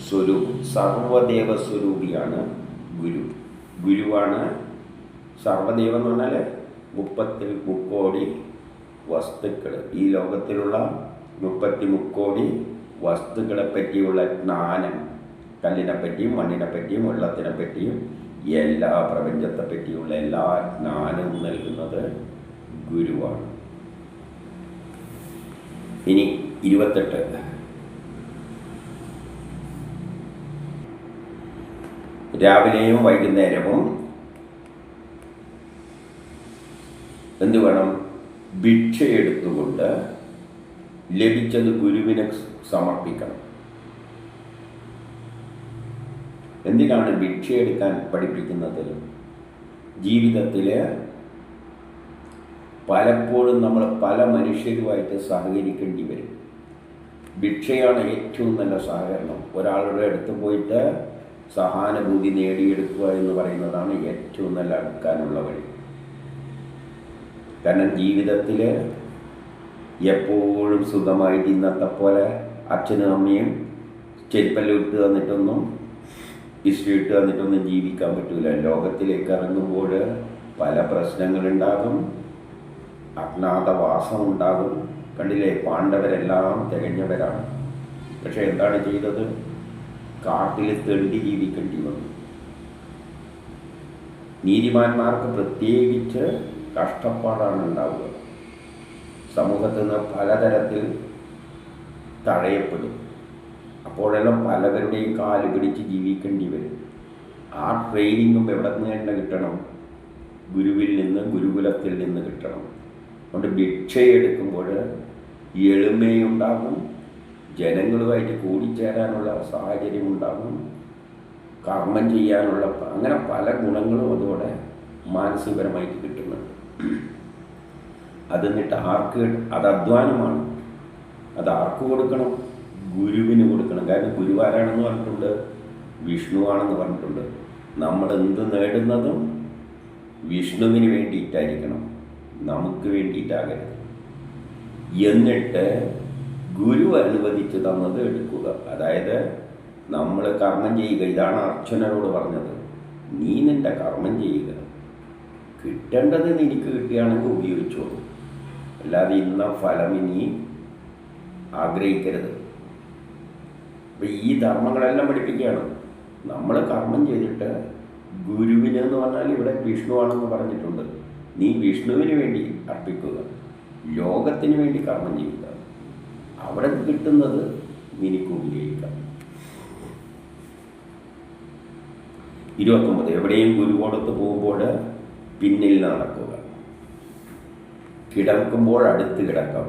സ്വരൂപം. സർവദേവ സ്വരൂപിയാണ് ഗുരു. ഗുരുവാണ് സർവദേവം എന്ന് പറഞ്ഞാൽ 33 കോടി വസ്തുക്കൾ, ഈ ലോകത്തിലുള്ള 33 കോടി വസ്തുക്കളെ പറ്റിയുള്ള ജ്ഞാനം, കല്ലിനെ പറ്റിയും മണ്ണിനെ പറ്റിയും വെള്ളത്തിനെ പറ്റിയും എല്ലാ പ്രപഞ്ചത്തെ പറ്റിയുള്ള എല്ലാ ജ്ഞാനവും നൽകുന്നത് ഗുരുവാണ്. ഇനി 28. രാവിലെയും വൈകുന്നേരവും എന്ത് വേണം? ഭിക്ഷയെടുത്തുകൊണ്ട് ലഭിച്ചത് ഗുരുവിനെ സമർപ്പിക്കണം. എന്തിനാണ് ഭിക്ഷയെടുക്കാൻ പഠിപ്പിക്കുന്നത്? ജീവിതത്തിൽ പലപ്പോഴും നമ്മൾ പല മനുഷ്യരുമായിട്ട് സഹകരിക്കേണ്ടി വരും. ഭിക്ഷയാണ് ഏറ്റവും നല്ല സഹകരണം. ഒരാളുടെ അടുത്ത് പോയിട്ട് സഹാനുഭൂതി നേടിയെടുക്കുക എന്ന് പറയുന്നതാണ് ഏറ്റവും നല്ല അടുക്കാനുള്ള വഴി. കാരണം ജീവിതത്തിൽ എപ്പോഴും സുഖമായിട്ട് ഇന്നത്തെ പോലെ അച്ഛനും അമ്മയും ചെരുപ്പെല്ലാം ഇട്ട് തന്നിട്ടൊന്നും ഇസ്ത്രി ഇട്ട് തന്നിട്ടൊന്നും ജീവിക്കാൻ പറ്റില്ല. ലോകത്തിലേക്ക് ഇറങ്ങുമ്പോൾ പല പ്രശ്നങ്ങളുണ്ടാകും, അജ്ഞാതവാസം ഉണ്ടാകും. കണ്ടില്ലേ, പാണ്ഡവരെല്ലാം തികഞ്ഞവരാണ്. പക്ഷെ എന്താണ് ചെയ്തത്? കാട്ടിൽ തെണ്ടി ജീവിക്കേണ്ടി വന്നു. നീതിമാന്മാർക്ക് പ്രത്യേകിച്ച് കഷ്ടപ്പാടാണ് ഉണ്ടാവുക. സമൂഹത്തിൽ നിന്ന് പലതരത്തിൽ തഴയപ്പെടും. അപ്പോഴെല്ലാം പലവരുടെയും കാല് പിടിച്ച് ജീവിക്കേണ്ടി വരും. ആ ട്രെയിനിങ്ങും എവിടെ നിന്ന് തന്നെ കിട്ടണം? ഗുരുവിൽ നിന്ന്, ഗുരുകുലത്തിൽ നിന്ന് കിട്ടണം. അതുകൊണ്ട് ഭിക്ഷയെടുക്കുമ്പോൾ എളിമയുണ്ടാകും, ജനങ്ങളുമായിട്ട് കൂടിച്ചേരാനുള്ള സാഹചര്യം ഉണ്ടാകും, കർമ്മം ചെയ്യാനുള്ള അങ്ങനെ പല ഗുണങ്ങളും അതോടെ മാനസികപരമായിട്ട് കിട്ടുന്നുണ്ട്. അതെന്നിട്ട് ആർക്ക്? അത് അധ്വാനമാണ്. അത് ആർക്ക് കൊടുക്കണം? ഗുരുവിന് കൊടുക്കണം. കാരണം ഗുരു ആരാണെന്ന് പറഞ്ഞിട്ടുണ്ട്? വിഷ്ണുവാണെന്ന് പറഞ്ഞിട്ടുണ്ട്. നമ്മൾ എന്ത് നേടുന്നതും വിഷ്ണുവിന് വേണ്ടിയിട്ടായിരിക്കണം, നമുക്ക് വേണ്ടിയിട്ടാകരുത്. എന്നിട്ട് ഗുരു അനുവദിച്ച് തന്നത് എടുക്കുക. അതായത് നമ്മൾ കർമ്മം ചെയ്യുക. ഇതാണ് അർച്ചനയോട് പറഞ്ഞത്. നീ നിൻ്റെ കർമ്മം ചെയ്യുക, കിട്ടേണ്ടത് നിനക്ക് കിട്ടുകയാണെങ്കിൽ ഉപയോഗിച്ചോളൂ, അല്ലാതെ ഇന്ന ഫലം ഇനി ആഗ്രഹിക്കരുത്. അപ്പം ഈ ധർമ്മങ്ങളെല്ലാം പഠിപ്പിക്കുകയാണ്. നമ്മൾ കർമ്മം ചെയ്തിട്ട് ഗുരുവിന് എന്ന് പറഞ്ഞാൽ ഇവിടെ വിഷ്ണുവാണെന്ന് പറഞ്ഞിട്ടുണ്ട്. നീ വിഷ്ണുവിന് വേണ്ടി അർപ്പിക്കുക, ലോകത്തിന് വേണ്ടി കർമ്മം ചെയ്യുക. അവിടെ കിട്ടുന്നത് നിനക്ക് ഉപയോഗിക്കാം. 29. എവിടെയും ഗുരുവോടൊത്ത് പോകുമ്പോൾ പിന്നിൽ നടക്കുക. കിടക്കുമ്പോൾ അടുത്ത് കിടക്കാം,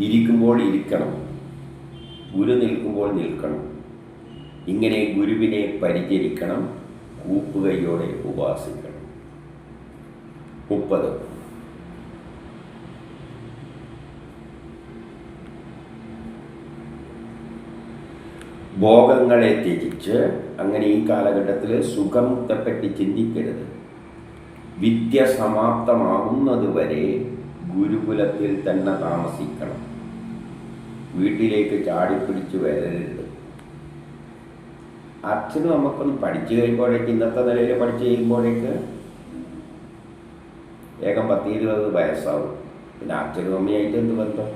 ഇരിക്കുമ്പോൾ ഇരിക്കണം, ഗുരു നിൽക്കുമ്പോൾ നിൽക്കണം. ഇങ്ങനെ ഗുരുവിനെ പരിചരിക്കണം, കൂപ്പുകൈയോടെ ഉപാസിക്കണം. 30. ഭോഗങ്ങളെ ത്യജിച്ച്, അങ്ങനെ ഈ കാലഘട്ടത്തിൽ സുഖത്തെപ്പറ്റി ചിന്തിക്കരുത്. വിദ്യ സമാപ്തമാകുന്നതുവരെ ഗുരുകുലത്തിൽ തന്നെ താമസിക്കണം. വീട്ടിലേക്ക് ചാടിപ്പിടിച്ച് വരരുത്. അച്ഛനും നമുക്കൊന്ന് പഠിച്ചു കഴിയുമ്പോഴേക്ക്, ഇന്നത്തെ നിലയിൽ പഠിച്ചു കഴിയുമ്പോഴേക്ക് വേഗം 10-20 വയസ്സാവും. പിന്നെ അച്ഛനും അമ്മയായിട്ട് എന്ത് ബന്ധം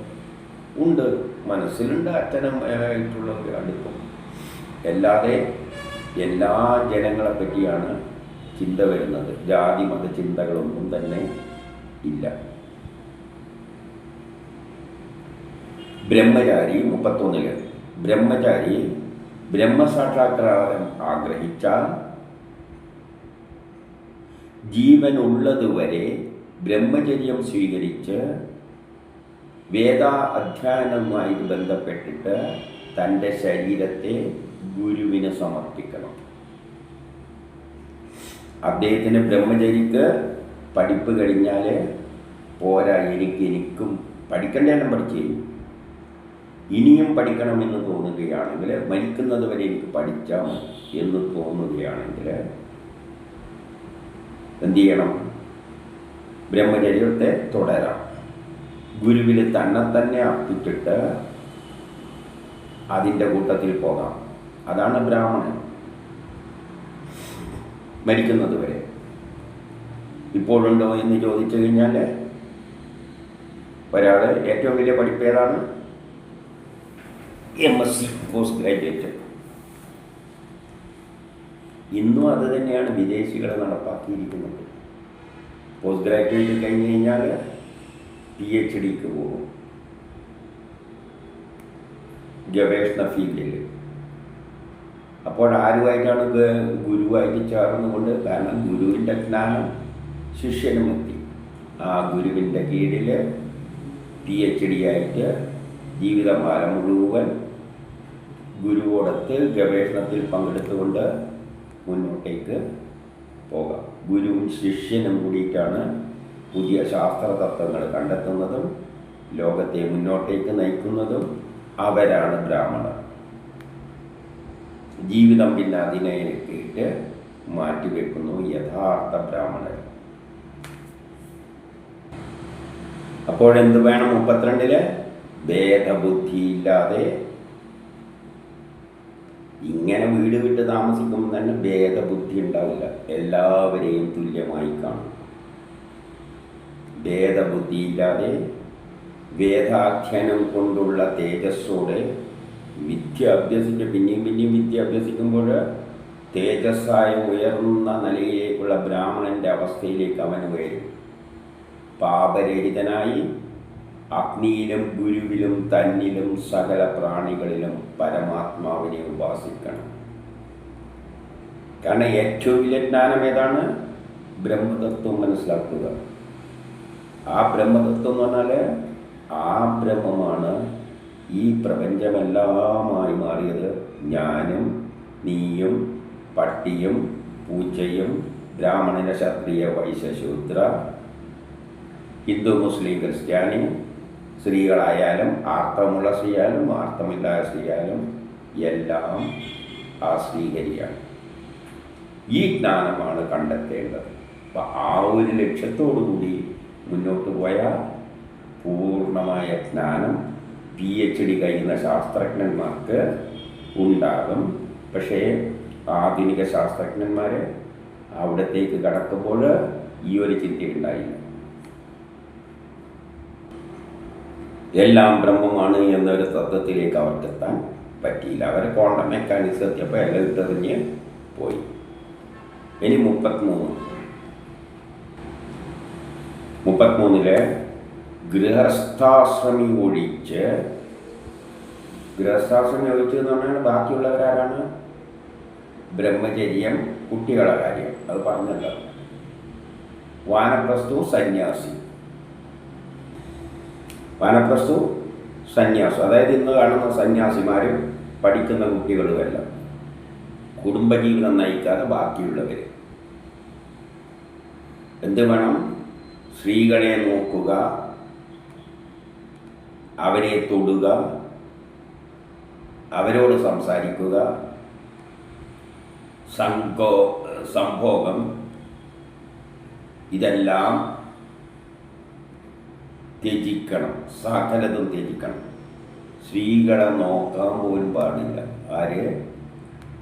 ഉണ്ട്? മനസ്സിലുണ്ട് അച്ഛനമ്മയായിട്ടുള്ള ഒരു അടുപ്പം. അല്ലാതെ എല്ലാ ജനങ്ങളെ പറ്റിയാണ് ചിന്ത വരുന്നത്. ജാതി മത ചിന്തകളൊന്നും തന്നെ ഇല്ല. ബ്രഹ്മചാരി 31. ബ്രഹ്മചാരി ബ്രഹ്മസാക്ഷാത്കാരം ആഗ്രഹിച്ചാൽ ജീവനുള്ളതുവരെ ബ്രഹ്മചര്യം സ്വീകരിച്ച് അധ്യയനവുമായി ബന്ധപ്പെട്ടിട്ട് തൻ്റെ ശരീരത്തെ ഗുരുവിന് സമർപ്പിക്കണം. അദ്ദേഹത്തിന് ബ്രഹ്മചര്യക്ക് പഠിപ്പ് കഴിഞ്ഞാൽ പോരാ, എനിക്കും പഠിക്കേണ്ടതെല്ലാം പഠിച്ചു കഴിഞ്ഞു, ഇനിയും പഠിക്കണമെന്ന് തോന്നുകയാണെങ്കിൽ, മരിക്കുന്നത് വരെ എനിക്ക് പഠിച്ചാൽ എന്ന് തോന്നുകയാണെങ്കിൽ എന്തു ചെയ്യണം? ബ്രഹ്മചര്യത്തെ തുടരാം. ഗുരുവിൽ തന്നെ അർപ്പിച്ചിട്ട് അതിൻ്റെ കൂട്ടത്തിൽ പോകാം. അതാണ് ബ്രാഹ്മണൻ. മരിക്കുന്നത് വരെ. ഇപ്പോഴുണ്ടോ എന്ന് ചോദിച്ചു കഴിഞ്ഞാൽ ഒരാൾ ഏറ്റവും വലിയ പഠിപ്പ് ഏതാണ്? MSc post graduate. ഇന്നും അത് തന്നെയാണ് വിദേശികൾ നടപ്പാക്കിയിരിക്കുന്നത്. പോസ്റ്റ് ഗ്രാജുവേറ്റ് കഴിഞ്ഞ് കഴിഞ്ഞാൽ PhDക്ക് പോകും, ഗവേഷണ ഫീൽഡിൽ. അപ്പോൾ ആരുമായിട്ടാണ് ഗുരുവായിട്ട് ചേർന്നുകൊണ്ട്? കാരണം ഗുരുവിൻ്റെ ജ്ഞാനം ശിഷ്യനും എത്തി. ആ ഗുരുവിൻ്റെ കീഴിൽ PhD ആയിട്ട് ജീവിതകാലം മുഴുവൻ ഗുരുവോടൊത്ത് ഗവേഷണത്തിൽ പങ്കെടുത്തുകൊണ്ട് മുന്നോട്ടേക്ക് പോകാം. ഗുരുവും ശിഷ്യനും കൂടിയിട്ടാണ് പുതിയ ശാസ്ത്ര തത്വങ്ങൾ കണ്ടെത്തുന്നതും ലോകത്തെ മുന്നോട്ടേക്ക് നയിക്കുന്നതും. അവരാണ് ബ്രാഹ്മണർ. ജീവിതം പിന്നെ അതിനെ കേട്ട് മാറ്റിവെക്കുന്നു യഥാർത്ഥ ബ്രാഹ്മണർ. അപ്പോഴെന്ത് വേണം? 32 ഭേദബുദ്ധിയില്ലാതെ. ഇങ്ങനെ വീട് വിട്ട് താമസിക്കുമ്പോൾ തന്നെ ഭേദബുദ്ധി ഉണ്ടാവില്ല, എല്ലാവരെയും തുല്യമായി കാണും. ഭേദബുദ്ധിയില്ലാതെ വേദാധ്യയനം കൊണ്ടുള്ള തേജസ്സോടെ വിദ്യ അഭ്യസിച്ച് പിന്നെയും വിദ്യ അഭ്യസിക്കുമ്പോൾ തേജസ്സായ ഉയർന്ന നിലയിലേക്കുള്ള ബ്രാഹ്മണൻ്റെ അവസ്ഥയിലേക്ക് അവൻ വരും. പാപരഹിതനായി അഗ്നിയിലും ഗുരുവിലും തന്നിലും സകല പ്രാണികളിലും പരമാത്മാവിനെ ഉപാസിക്കണം. കാരണം ഏറ്റവും വലിയ ജ്ഞാനം ഏതാണ്? ബ്രഹ്മതത്വം മനസ്സിലാക്കുക. ആ ബ്രഹ്മതത്വം എന്ന് പറഞ്ഞാൽ ആ ബ്രഹ്മമാണ് ഈ പ്രപഞ്ചമെല്ലാമായി മാറിയത്. ഞാനും നീയും പട്ടിയും പൂച്ചയും ബ്രാഹ്മണന ക്ഷത്രിയ വൈശ്യ ശൂദ്ര, ഹിന്ദു മുസ്ലിം ക്രിസ്ത്യാനി, സ്ത്രീകളായാലും ആർത്തമുള്ള സ്ത്രീയായാലും ആർത്തമില്ലാത്ത സ്ത്രീയായാലും എല്ലാം ആ ശ്രീഹരിയാണ്. ഈ ജ്ഞാനമാണ് കണ്ടെത്തേണ്ടത്. അപ്പം ആ ഒരു ലക്ഷ്യത്തോടു കൂടി മുന്നോട്ട് പോയാൽ പൂർണ്ണമായ ജ്ഞാനം PhD കഴിയുന്ന ശാസ്ത്രജ്ഞന്മാർക്ക് ഉണ്ടാകും. പക്ഷേ ആധുനിക ശാസ്ത്രജ്ഞന്മാർ അവിടത്തേക്ക് കടക്കുമ്പോൾ ഈ ഒരു ചിന്തയുണ്ടായില്ല. എല്ലാം ബ്രഹ്മമാണ് എന്നൊരു തത്വത്തിലേക്ക് അവർക്കെത്താൻ പറ്റിയില്ല. അവർ ക്വാണ്ടം മെക്കാനിക്സ് എത്തിയപ്പോൾ എല്ലാം ഇട്ടെറിഞ്ഞ് പോയി. ഇനി 33 ഗൃഹസ്ഥാശ്രമി ഒഴിച്ച്. ഗൃഹസ്ഥാശ്രമി ഒഴിച്ചെന്ന് പറഞ്ഞാൽ ബാക്കിയുള്ളവരാരാണ്? ബ്രഹ്മചര്യം, കുട്ടികളുടെ കാര്യം അത് പറഞ്ഞല്ലോ. വാനപ്രസ്ഥു, സന്യാസി. വാനപ്രസ്ഥു, സന്യാസം, അതായത് ഇന്ന് കാണുന്ന സന്യാസിമാരും പഠിക്കുന്ന കുട്ടികളുമെല്ലാം കുടുംബജീവിതം നയിക്കാതെ ബാക്കിയുള്ളവർ. എന്ത് വേണം? സ്ത്രീകളെ നോക്കുക, അവരെ തൊടുക, അവരോട് സംസാരിക്കുക, സംഭോഗം, ഇതെല്ലാം ത്യജിക്കണം. സകലതും ത്യജിക്കണം. സ്ത്രീകളെ നോക്കാൻ പോലും പാടില്ല. ആര്?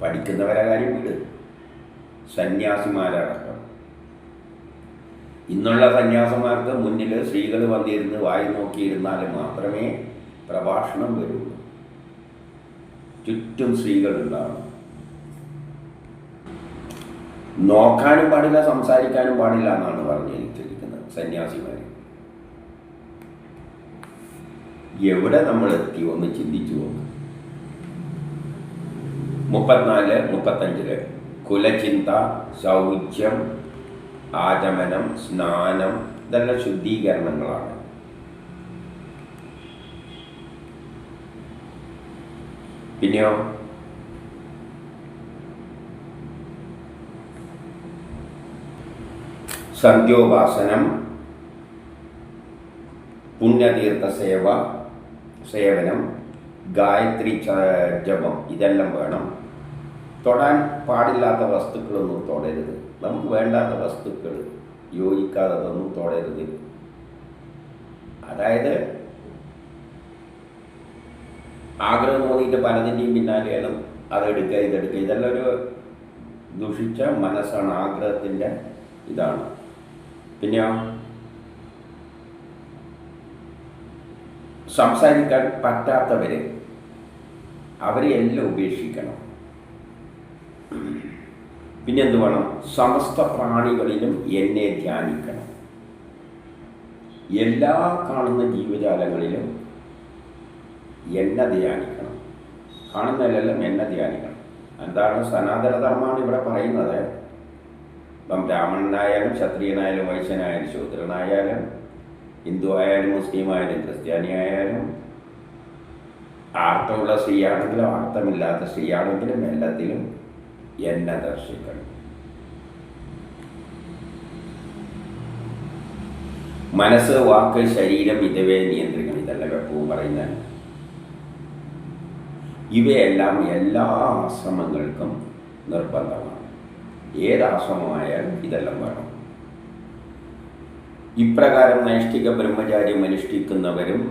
പഠിക്കുന്നവരെ കാര്യം വിട്, സന്യാസിമാരടക്കം. ഇന്നുള്ള സന്യാസിമാർക്ക് മുന്നിൽ സ്ത്രീകൾ വന്നിരുന്ന് വായി നോക്കിയിരുന്നാൽ മാത്രമേ പ്രഭാഷണം വരുള്ളൂ. ചുറ്റും സ്ത്രീകളുണ്ടാവണം. നോക്കാനും പാടില്ല, സംസാരിക്കാനും പാടില്ല എന്നാണ് പറഞ്ഞിരിക്കുന്നത് സന്യാസിമാർ. എവിടെ നമ്മൾ എത്തി ഒന്ന് ചിന്തിച്ചു നോക്കും. 34, 35 കുലചിന്ത, ശൗച്യം, ആചമനം, സ്നാനം, ഇതെല്ലാം ശുദ്ധീകരണങ്ങളാണ്. പിന്നെയോ സന്ധ്യോപാസനം, പുണ്യതീർത്ഥ സേവനം, ഗായത്രി ജപം, ഇതെല്ലാം വേണം. തൊടാൻ പാടില്ലാത്ത വസ്തുക്കളൊന്നും തൊടരുത്. നമുക്ക് വേണ്ടാത്ത വസ്തുക്കൾ, യോജിക്കാത്തതൊന്നും തൊടരുത്. അതായത് ആഗ്രഹം തോന്നിയിട്ട് പലതിൻ്റെയും പിന്നാലെയാണ് അതെടുക്കുക ഇതെടുക്കുക. ഇതെല്ലാം ഒരു ദുഷിച്ച മനസ്സാണ്, ആഗ്രഹത്തിൻ്റെ ഇതാണ്. പിന്നെയോ സംസാരിക്കാൻ പറ്റാത്തവർ, അവരെ എല്ലാം ഉപേക്ഷിക്കണം. പിന്നെ എന്ത് വേണം? സമസ്ത പ്രാണികളിലും എന്നെ ധ്യാനിക്കണം. എല്ലാ കാണുന്ന ജീവജാലങ്ങളിലും എന്നെ ധ്യാനിക്കണം. കാണുന്നതിലെല്ലാം എന്നെ ധ്യാനിക്കണം. എന്താണ് സനാതനധർമ്മമാണ് ഇവിടെ പറയുന്നത്. ഇപ്പം ബ്രാഹ്മണനായാലും ക്ഷത്രിയനായാലും വൈശ്യനായാലും ശൂദ്രനായാലും ഹിന്ദു ആയാലും മുസ്ലിം ആയാലും ക്രിസ്ത്യാനി ആയാലും ആർത്തമുള്ള സ്ത്രീയാണെങ്കിലും ആർത്തമില്ലാത്ത സ്ത്രീയാണെങ്കിലും എല്ലാത്തിലും എന്നെ ദർശിക്കണം. മനസ്സ്, വാക്ക്, ശരീരം ഇതവയെ നിയന്ത്രിക്കണം. ഇതെല്ലാം എപ്പോഴും പറയുന്നത്. ഇവയെല്ലാം എല്ലാ ആശ്രമങ്ങൾക്കും നിർബന്ധമാണ്. ഏത് ആശ്രമമായാലും ഇതെല്ലാം വേണം. ഇപ്രകാരം നൈഷ്ഠിക ബ്രഹ്മചാര്യം അനുഷ്ഠിക്കുന്നവരും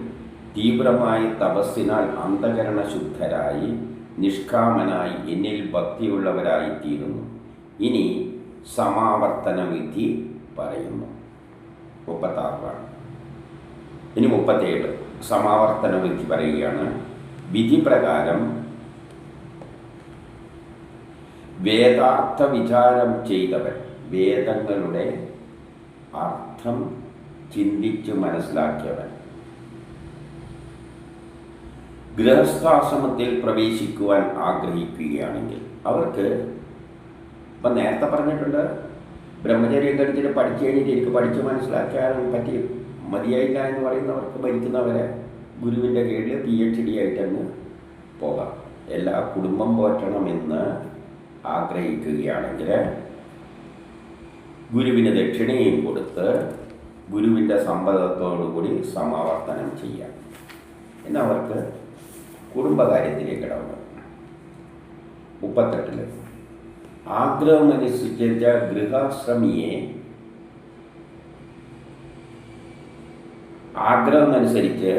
തീവ്രമായ തപസ്സിനാൽ അന്ധകരണ ശുദ്ധരായി നിഷ്കാമനായി എന്നിൽ ഭക്തിയുള്ളവരായി തീരുന്നു. ഇനി സമാവർത്തന വിധി പറയുന്നു. 36. ഇനി 37 സമാവർത്തന വിധി പറയുകയാണ്. വിധി പ്രകാരം വേദാർത്ഥ വിചാരം ചെയ്തവൻ, വേദങ്ങളുടെ അർത്ഥം ചിന്തിച്ച് മനസ്സിലാക്കിയവൻ, ഗൃഹസ്ഥാശ്രമത്തിൽ പ്രവേശിക്കുവാൻ ആഗ്രഹിക്കുകയാണെങ്കിൽ അവർക്ക്, ഇപ്പം നേരത്തെ പറഞ്ഞിട്ടുണ്ട്, ബ്രഹ്മചര്യം കഴിച്ചിട്ട് പഠിച്ചു കഴിഞ്ഞിട്ട് എനിക്ക് പഠിച്ച് മനസ്സിലാക്കാൻ പറ്റി മതിയായില്ല എന്ന് പറയുന്നവർക്ക് ഭരിക്കുന്നവരെ ഗുരുവിൻ്റെ കീഴിൽ PhD ആയിട്ടങ്ങ് പോകാം. എല്ലാ കുടുംബം പോറ്റണമെന്ന് ആഗ്രഹിക്കുകയാണെങ്കിൽ ഗുരുവിന് ദക്ഷിണയും കൊടുത്ത് ഗുരുവിൻ്റെ സമ്മതത്തോടുകൂടി സമാവർത്തനം ചെയ്യാം. എന്നവർക്ക് കുടുംബകാര്യത്തിലേക്ക് ഇടപെടും. 38 ആഗ്രഹമനുസരിച്ച ഗൃഹാശ്രമിയെ ആഗ്രഹമനുസരിച്ച്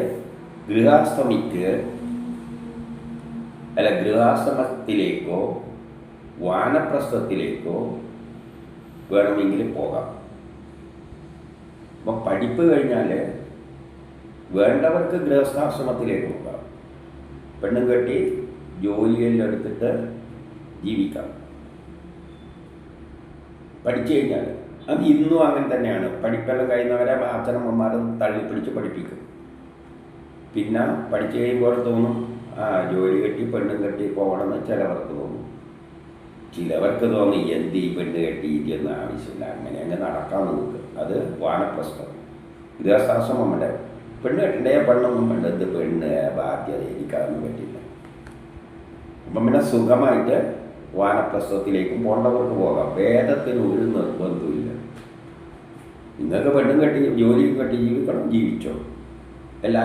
ഗൃഹാശ്രമത്തിലേക്കോ വാനപ്രസ്ഥത്തിലേക്കോ വേണമെങ്കിൽ പോകാം. അപ്പം പഠിപ്പ് കഴിഞ്ഞാൽ വേണ്ടവർക്ക് ഗൃഹസ്ഥാശ്രമത്തിലേക്ക് പോകാം. പെണ്ണും കെട്ടി ജോലിയെല്ലാം എടുത്തിട്ട് ജീവിക്കാം. പഠിച്ചു കഴിഞ്ഞാൽ അത് ഇന്നും അങ്ങനെ തന്നെയാണ്. പഠിപ്പെല്ലാം കഴിയുന്നവരെ അച്ഛനമ്മമാരും തള്ളിപ്പിടിച്ച് പഠിപ്പിക്കും. പിന്നെ പഠിച്ചു കഴിയുമ്പോൾ തോന്നും ജോലി കെട്ടി പെണ്ണും കെട്ടി പോകണമെന്ന് ചിലവർക്ക് തോന്നും. ചിലവർക്ക് തോന്നും എന്ത് ഈ പെണ്ണ് കെട്ടിയിട്ടൊന്നും ആവശ്യമില്ല, അങ്ങനെ നടക്കാൻ നോക്കുക. അത് വാനപ്രസ്ഥം. ഗൃഹസ്ഥാശ്രമമുണ്ട്. പെണ്ണ് കെട്ടണ്ടേ, പെണ്ണൊന്നും വേണ്ടത്, പെണ്ണ് ബാധ്യത, എനിക്കതൊന്നും പറ്റില്ല. അപ്പം പിന്നെ സുഖമായിട്ട് വാനപ്രസ്ഥത്തിലേക്കും പോകേണ്ടവർക്ക് പോകാം. വേദത്തിന് ഒരു നിർബന്ധമില്ല. നിങ്ങൾക്ക് പെണ്ണും കെട്ടി ജോലിയും കെട്ടി ജീവിക്കണം, ജീവിച്ചോ. അതിൽ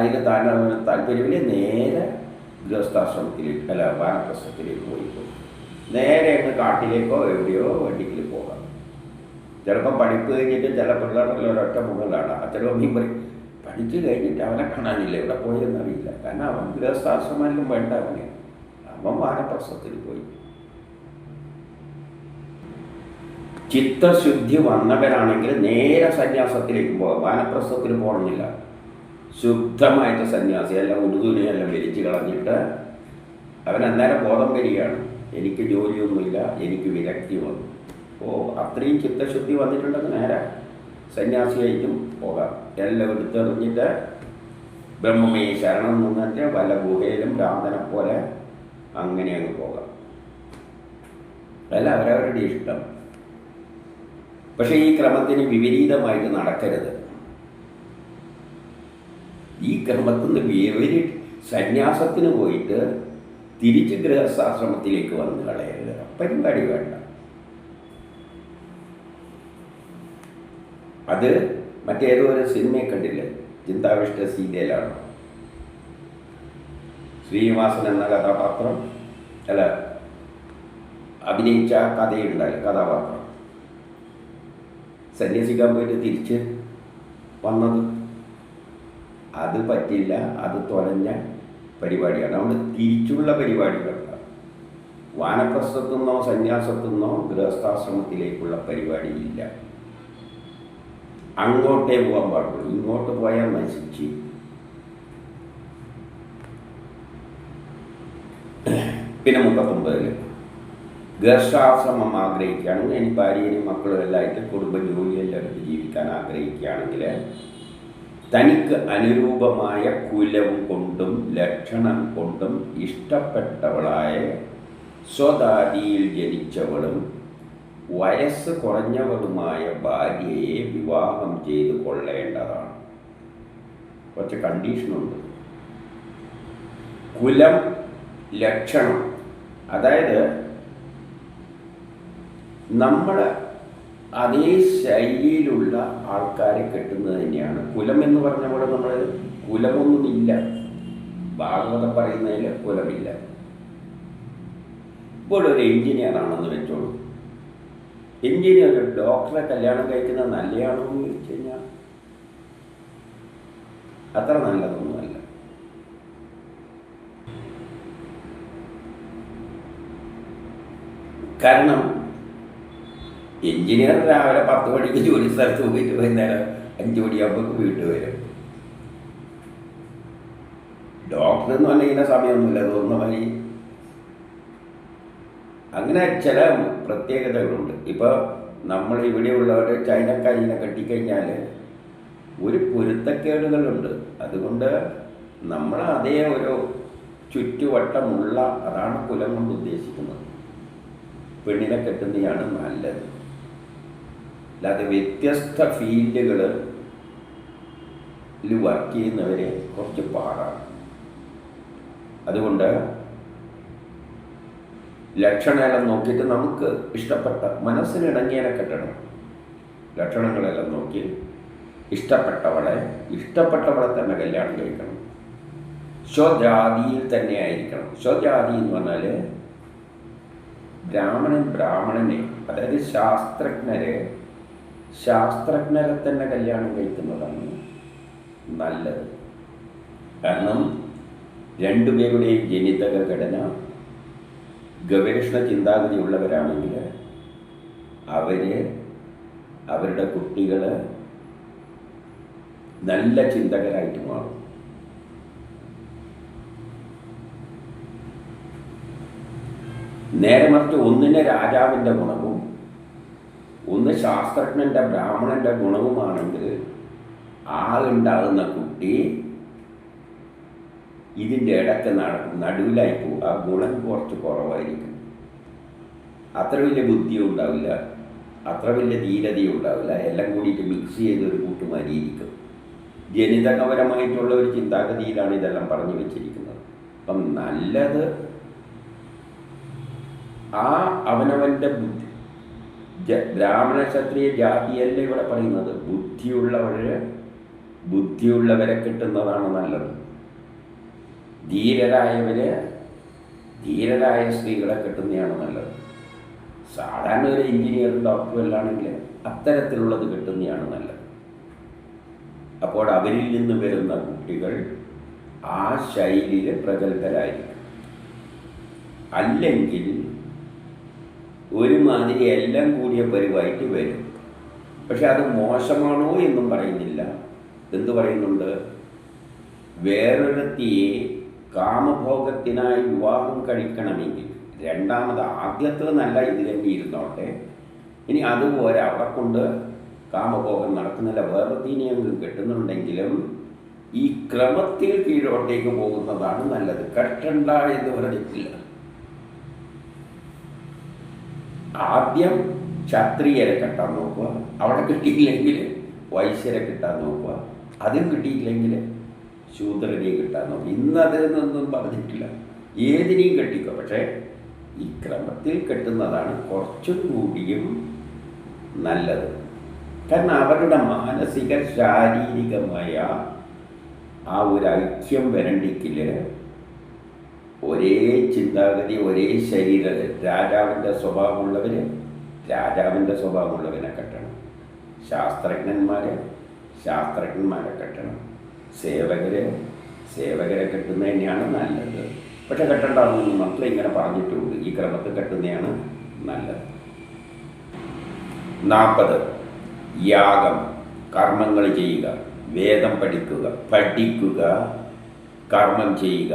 താല്പര്യമില്ല, നേരെ ഗൃഹസ്ഥാശ്രമത്തിലേക്ക് വാനപ്രസ്ഥത്തിലേക്ക് പോയിക്കോ. നേരെ അങ്ങ് കാട്ടിലേക്കോ എവിടെയോ വണ്ടിക്കിൽ പോകാം. ചിലപ്പോൾ പഠിപ്പ് കഴിഞ്ഞിട്ട് ചില പിള്ളേരുടെ ഒരൊറ്റ മുകളിലാണ്. അച്ഛനും അമ്മയും പറയും പഠിച്ചു കഴിഞ്ഞിട്ട് അവനെ കാണാനില്ല, ഇവിടെ പോയെന്നറിയില്ല. കാരണം അവൻ ഗൃഹസ്ഥാശ്രമം വേണ്ട, അവൻ വാനപ്രസ്ഥത്തിൽ പോയി. ചിത്തശുദ്ധി വന്നവരാണെങ്കിൽ നേരെ സന്യാസത്തിലേക്ക് പോകാം. വാനപ്രസ്ഥത്തിൽ പോകണമെന്നില്ല. ശുദ്ധമായിട്ട് സന്യാസി എല്ലാം ഉടുതുണിയെല്ലാം വലിച്ചു കളഞ്ഞിട്ട് അവൻ അന്നേരം ബോധം വരികയാണ്, എനിക്ക് ജോലിയൊന്നുമില്ല, എനിക്ക് വിരക്തി വന്നു. അത്രയും ചിത്തശുദ്ധി വന്നിട്ടുണ്ടെങ്കിൽ നേരെ സന്യാസിയായിട്ടും പോകാം. എല്ലാം എടുത്തെറിഞ്ഞിട്ട് ബ്രഹ്മമേ ശരണം നിന്നിട്ട് വല്ല ഗുഹയിലും ഭ്രാന്തനെ പോലെ അങ്ങനെ അങ്ങ് പോകാം. അതല്ല അവരവരുടെ ഇഷ്ടം. പക്ഷേ ഈ ക്രമത്തിന് വിപരീതമായിട്ട് നടക്കരുത്. ഈ ക്രമത്തിൽ നിന്ന് സന്യാസത്തിന് പോയിട്ട് തിരിച്ച് ഗൃഹസ്ഥാശ്രമത്തിലേക്ക് വന്ന് കളയരുത്. പരിപാടി വേണ്ട. അത് മറ്റേതോ ഒരു സിനിമയെ കണ്ടില്ലേ, ചിന്താവിഷ്ട സീരിയലാണ്. ശ്രീനിവാസൻ എന്ന കഥാപാത്രം അല്ല അഭിനയിച്ച കഥയുണ്ടായി, കഥാപാത്രം സന്യസിക്കാൻ പോയിട്ട് തിരിച്ച് വന്നത്. അത് പറ്റില്ല, അത് തുലഞ്ഞ പരിപാടിയാണ്. അതുകൊണ്ട് തിരിച്ചുള്ള പരിപാടികളല്ല. വാനപ്രസ്ഥത്തുനിന്നോ സന്യാസത്തുനിന്നോ ഗൃഹസ്ഥാശ്രമത്തിലേക്കുള്ള പരിപാടിയില്ല. അങ്ങോട്ടേ പോകാൻ പാടുള്ളൂ, ഇങ്ങോട്ട് പോയാൽ നശിച്ച്. പിന്നെ 39 ഗൃഹസ്ഥാശ്രമം ആഗ്രഹിക്കുകയാണെങ്കിൽ, ഇനി ഭാര്യയും മക്കളും എല്ലായിട്ട് കുടുംബ ജോലിയെല്ലാം എടുത്ത് ജീവിക്കാൻ ആഗ്രഹിക്കുകയാണെങ്കിൽ തനിക്ക് അനുരൂപമായ കുലവും കൊണ്ടും ലക്ഷണം കൊണ്ടും ഇഷ്ടപ്പെട്ടവളായ സ്വദാതിയിൽ ജനിച്ചവളും വയസ്സ് കുറഞ്ഞവളുമായ ഭാര്യയെ വിവാഹം ചെയ്ത് കൊള്ളേണ്ടതാണ്. കുറച്ച് കണ്ടീഷനുണ്ട്. കുലം, ലക്ഷണം, അതായത് നമ്മൾ അതേ ശൈലിയിലുള്ള ആൾക്കാരെ കെട്ടുന്നത് തന്നെയാണ് കുലം എന്ന് പറഞ്ഞ പോലെ. നമ്മൾ കുലമൊന്നുമില്ല, ഭാഗവതം പറയുന്നതിൽ കുലമില്ല. ഇപ്പോൾ ഒരു എഞ്ചിനീയർ ആണെന്ന് വെച്ചോളൂ. എഞ്ചിനീയർ ഒരു ഡോക്ടറെ കല്യാണം കഴിക്കുന്നത് നല്ലതാണോ എന്ന് ചോദിച്ചു കഴിഞ്ഞാൽ അത്ര നല്ലതൊന്നുമല്ല. കാരണം എഞ്ചിനീയർ രാവിലെ 10 മണിക്ക് ജോലി സ്ഥലത്ത് പോയിട്ട് വൈകുന്നേരം 5 മണിയാകുമ്പോൾ വീട്ടിൽ വരും. ഡോക്ടർ എന്ന് പറഞ്ഞാൽ ഇങ്ങനെ സമയമൊന്നുമില്ല, 1 മണി. അങ്ങനെ ചില പ്രത്യേകതകളുണ്ട്. ഇപ്പോൾ നമ്മൾ ഇവിടെയുള്ളവർ ചൈനക്കാരിനെ കെട്ടിക്കഴിഞ്ഞാൽ ഒരു പൊരുത്തക്കേടുകളുണ്ട്. അതുകൊണ്ട് നമ്മൾ അതേ ഒരു ചുറ്റുവട്ടമുള്ള, അതാണ് കുലം കൊണ്ട് ഉദ്ദേശിക്കുന്നത്, പെണ്ണിനെ കെട്ടുന്നതാണ് നല്ലത്. അല്ലാതെ വ്യത്യസ്ത ഫീൽഡുകളിൽ വർക്ക് ചെയ്യുന്നവരെ കുറച്ച് പാടാണ്. അതുകൊണ്ട് ലക്ഷണമെല്ലാം നോക്കിയിട്ട് നമുക്ക് ഇഷ്ടപ്പെട്ട, മനസ്സിനിണങ്ങിയനെ കെട്ടണം. ലക്ഷണങ്ങളെല്ലാം നോക്കി ഇഷ്ടപ്പെട്ടവളെ തന്നെ കല്യാണം കഴിക്കണം. സ്വജാതിയിൽ തന്നെ ആയിരിക്കണം. സ്വജാതി എന്ന് പറഞ്ഞാൽ ബ്രാഹ്മണനെ, അതായത് ശാസ്ത്രജ്ഞരെ തന്നെ കല്യാണം കഴിക്കുന്നതാണ് നല്ലത്. കാരണം രണ്ടുപേരുടെയും ജനിതക ഘടന, ഗവേഷണ ചിന്താഗതി ഉള്ളവരാണെങ്കിൽ അവരുടെ കുട്ടികൾ നല്ല ചിന്തകരായിട്ട് മാറും. നേരെ മറിച്ച് ഒന്നിനെ രാജാവിൻ്റെ ഗുണവും ഒന്ന് ശാസ്ത്രജ്ഞൻ്റെ ബ്രാഹ്മണൻ്റെ ഗുണവുമാണെങ്കിൽ ഉണ്ടാകുന്ന കുട്ടി ഇതിൻ്റെ ഇടയ്ക്ക് നടുവിലായി പോകും. ആ ഗുണം കുറച്ച് കുറവായിരിക്കും. അത്ര വലിയ ബുദ്ധിയും ഉണ്ടാവില്ല, അത്ര വലിയ ധീരതയും ഉണ്ടാവില്ല. എല്ലാം കൂടിയിട്ട് മിക്സ് ചെയ്തൊരു കൂട്ടുമാരിയിരിക്കും. ജനിതകപരമായിട്ടുള്ള ഒരു ചിന്താഗതിയിലാണ് ഇതെല്ലാം പറഞ്ഞു വെച്ചിരിക്കുന്നത്. അപ്പം നല്ലത് അവനവൻ്റെ ബുദ്ധി, ബ്രാഹ്മണ ക്ഷത്രിയ ജാതിയല്ല ഇവിടെ പറയുന്നത്. ബുദ്ധിയുള്ളവരെ കിട്ടുന്നതാണ് നല്ലത്. ധീരരായ സ്ത്രീകളെ കിട്ടുന്നതാണ് നല്ലത്. സാധാരണ ഒരു എഞ്ചിനീയറും ഡോക്ടറും എല്ലാണെങ്കിൽ അത്തരത്തിലുള്ളത് കിട്ടുന്നതാണ് നല്ലത്. അപ്പോൾ അവരിൽ നിന്ന് വരുന്ന കുട്ടികൾ ആ ശൈലിയിൽ പ്രഗത്ഭരായിരിക്കും. അല്ലെങ്കിൽ ഒരുമാതിരി എല്ലാം കൂടിയ പരിവായിട്ട് വരും. പക്ഷെ അത് മോശമാണോ എന്നും പറയുന്നില്ല. എന്തു പറയുന്നുണ്ട്? വേറൊരുത്തിയെ കാമഭോഗത്തിനായി വിവാഹം കഴിക്കണമെങ്കിൽ ആദ്യത്തെ നല്ല ഇതിൽ തന്നെ ഇരുന്നോട്ടെ. ഇനി അതുപോലെ അവിടെ കൊണ്ട് കാമഭോഗം നടക്കുന്നില്ല, വേറൊരുത്തിനെയെങ്കിലും കിട്ടുന്നുണ്ടെങ്കിലും ഈ ക്രമത്തിൽ കീഴോട്ടേക്ക് പോകുന്നതാണ് നല്ലത്. കെട്ടണ്ട എന്ന് പറഞ്ഞിട്ടില്ല. ആദ്യം ക്ഷത്രിയരെ കെട്ടാൻ നോക്കുക, അവിടെ കിട്ടിയില്ലെങ്കിൽ വൈശ്യരെ കിട്ടാൻ നോക്കുക, അതും കിട്ടിയില്ലെങ്കിൽ ശൂദ്രനെ കിട്ടാൻ നോക്കുക. ഇന്നതിനൊന്നും പറഞ്ഞിട്ടില്ല, ഏതിനെയും കെട്ടിക്കുക. പക്ഷേ ഈ ക്രമത്തിൽ കെട്ടുന്നതാണ് കുറച്ചും കൂടിയും നല്ലത്. കാരണം അവരുടെ മാനസിക ശാരീരികമായ ആ ഒരു ഐക്യം വരണ്ടിക്കിൽ ഒരേ ചിന്താഗതി, ഒരേ ശരീരം. രാജാവിൻ്റെ സ്വഭാവമുള്ളവനെ കെട്ടണം, ശാസ്ത്രജ്ഞന്മാരെ കെട്ടണം, സേവകരെ കെട്ടുന്നത് തന്നെയാണ് നല്ലത്. പക്ഷെ കെട്ടേണ്ടതെന്ന് മക്കളെ ഇങ്ങനെ പറഞ്ഞിട്ടുണ്ട്, ഈ ക്രമത്തിൽ കെട്ടുന്നതാണ് നല്ലത്. 40 യാഗം, കർമ്മങ്ങൾ ചെയ്യുക, വേദം പഠിക്കുക, കർമ്മം ചെയ്യുക,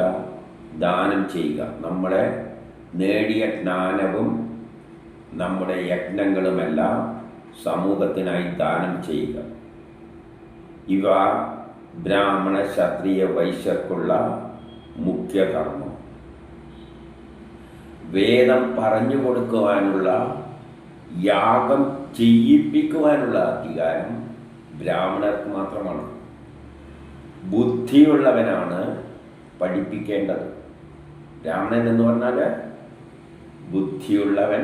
ദാനം ചെയ്യുക. നമ്മളെ നേടിയ ജ്ഞാനവും നമ്മുടെ യജ്ഞങ്ങളുമെല്ലാം സമൂഹത്തിനായി ദാനം ചെയ്യുക. ഇവ ബ്രാഹ്മണ, ക്ഷത്രിയ, വൈശ്യർക്കുള്ള മുഖ്യകർമ്മം. വേദം പറഞ്ഞു കൊടുക്കുവാനുള്ള, യാഗം ചെയ്യിപ്പിക്കുവാനുള്ള അധികാരം ബ്രാഹ്മണർക്ക് മാത്രമാണ്. ബുദ്ധിയുള്ളവനാണ് പഠിപ്പിക്കേണ്ടത്. ബ്രാഹ്മണൻ എന്ന് പറഞ്ഞാൽ ബുദ്ധിയുള്ളവൻ,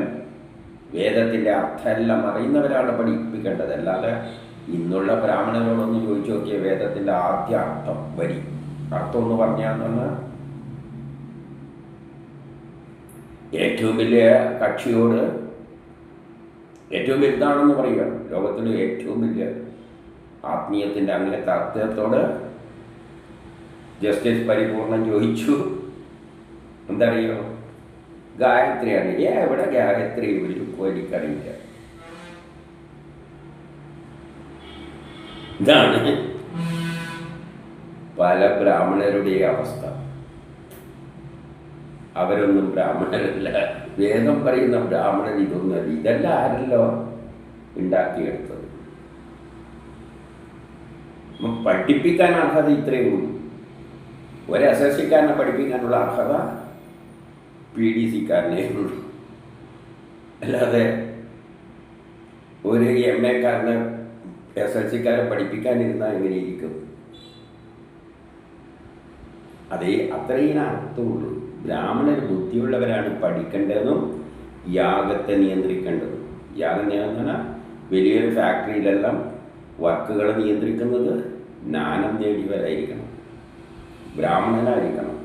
വേദത്തിൻ്റെ അർത്ഥമെല്ലാം അറിയുന്നവരാണ് പഠിപ്പിക്കേണ്ടത്. അല്ലാതെ ഇന്നുള്ള ബ്രാഹ്മണനോടൊന്ന് ചോദിച്ചു നോക്കിയ വേദത്തിൻ്റെ ആദ്യ അർത്ഥം എന്ന് പറഞ്ഞാൽ ഏറ്റവും വലിയ കക്ഷിയോട് ഏറ്റവും വലുതാണെന്ന് പറയുകയാണ്. ലോകത്തിലെ ഏറ്റവും വലിയ ആത്മീയത്തിൻ്റെ അങ്ങനത്തെ അർത്ഥത്തോട് ജസ്റ്റിസ് പരിപൂർണം ചോദിച്ചു, എന്തറിയോ, ഗായത്രിയാണ്. എവിടെ ഗായത്രി ഒരു എനിക്കറിയില്ല. ഇതാണ് പല ബ്രാഹ്മണരുടെയും അവസ്ഥ. അവരൊന്നും ബ്രാഹ്മണരല്ല. വേദം പറയുന്ന ബ്രാഹ്മണൻ ഇതൊന്നുമല്ല. ഇതെല്ലാം ആരല്ലോ ഉണ്ടാക്കിയെടുത്തത്. പഠിപ്പിക്കാൻ അർഹത ഇത്രയേ ഉള്ളൂ. ഒരു SSLCക്കാരനെ പഠിപ്പിക്കാനുള്ള അർഹത PDCക്കാരനേ ഉള്ളൂ. അല്ലാതെ ഒരു MAക്കാരനെ SSLCക്കാരെ പഠിപ്പിക്കാനിരുന്നാൽ എങ്ങനെയിരിക്കും? അതേ അത്രയും അർത്ഥമുള്ളൂ. ബ്രാഹ്മണർ ബുദ്ധിയുള്ളവരാണ് പഠിക്കേണ്ടതും യാഗത്തെ നിയന്ത്രിക്കേണ്ടതും. യാഗം നിയന്ത്രണം വലിയൊരു ഫാക്ടറിയിലെല്ലാം വർക്കുകൾ നിയന്ത്രിക്കുന്നത് ജ്ഞാനം നേടിയവരായിരിക്കണം, ബ്രാഹ്മണനായിരിക്കണം.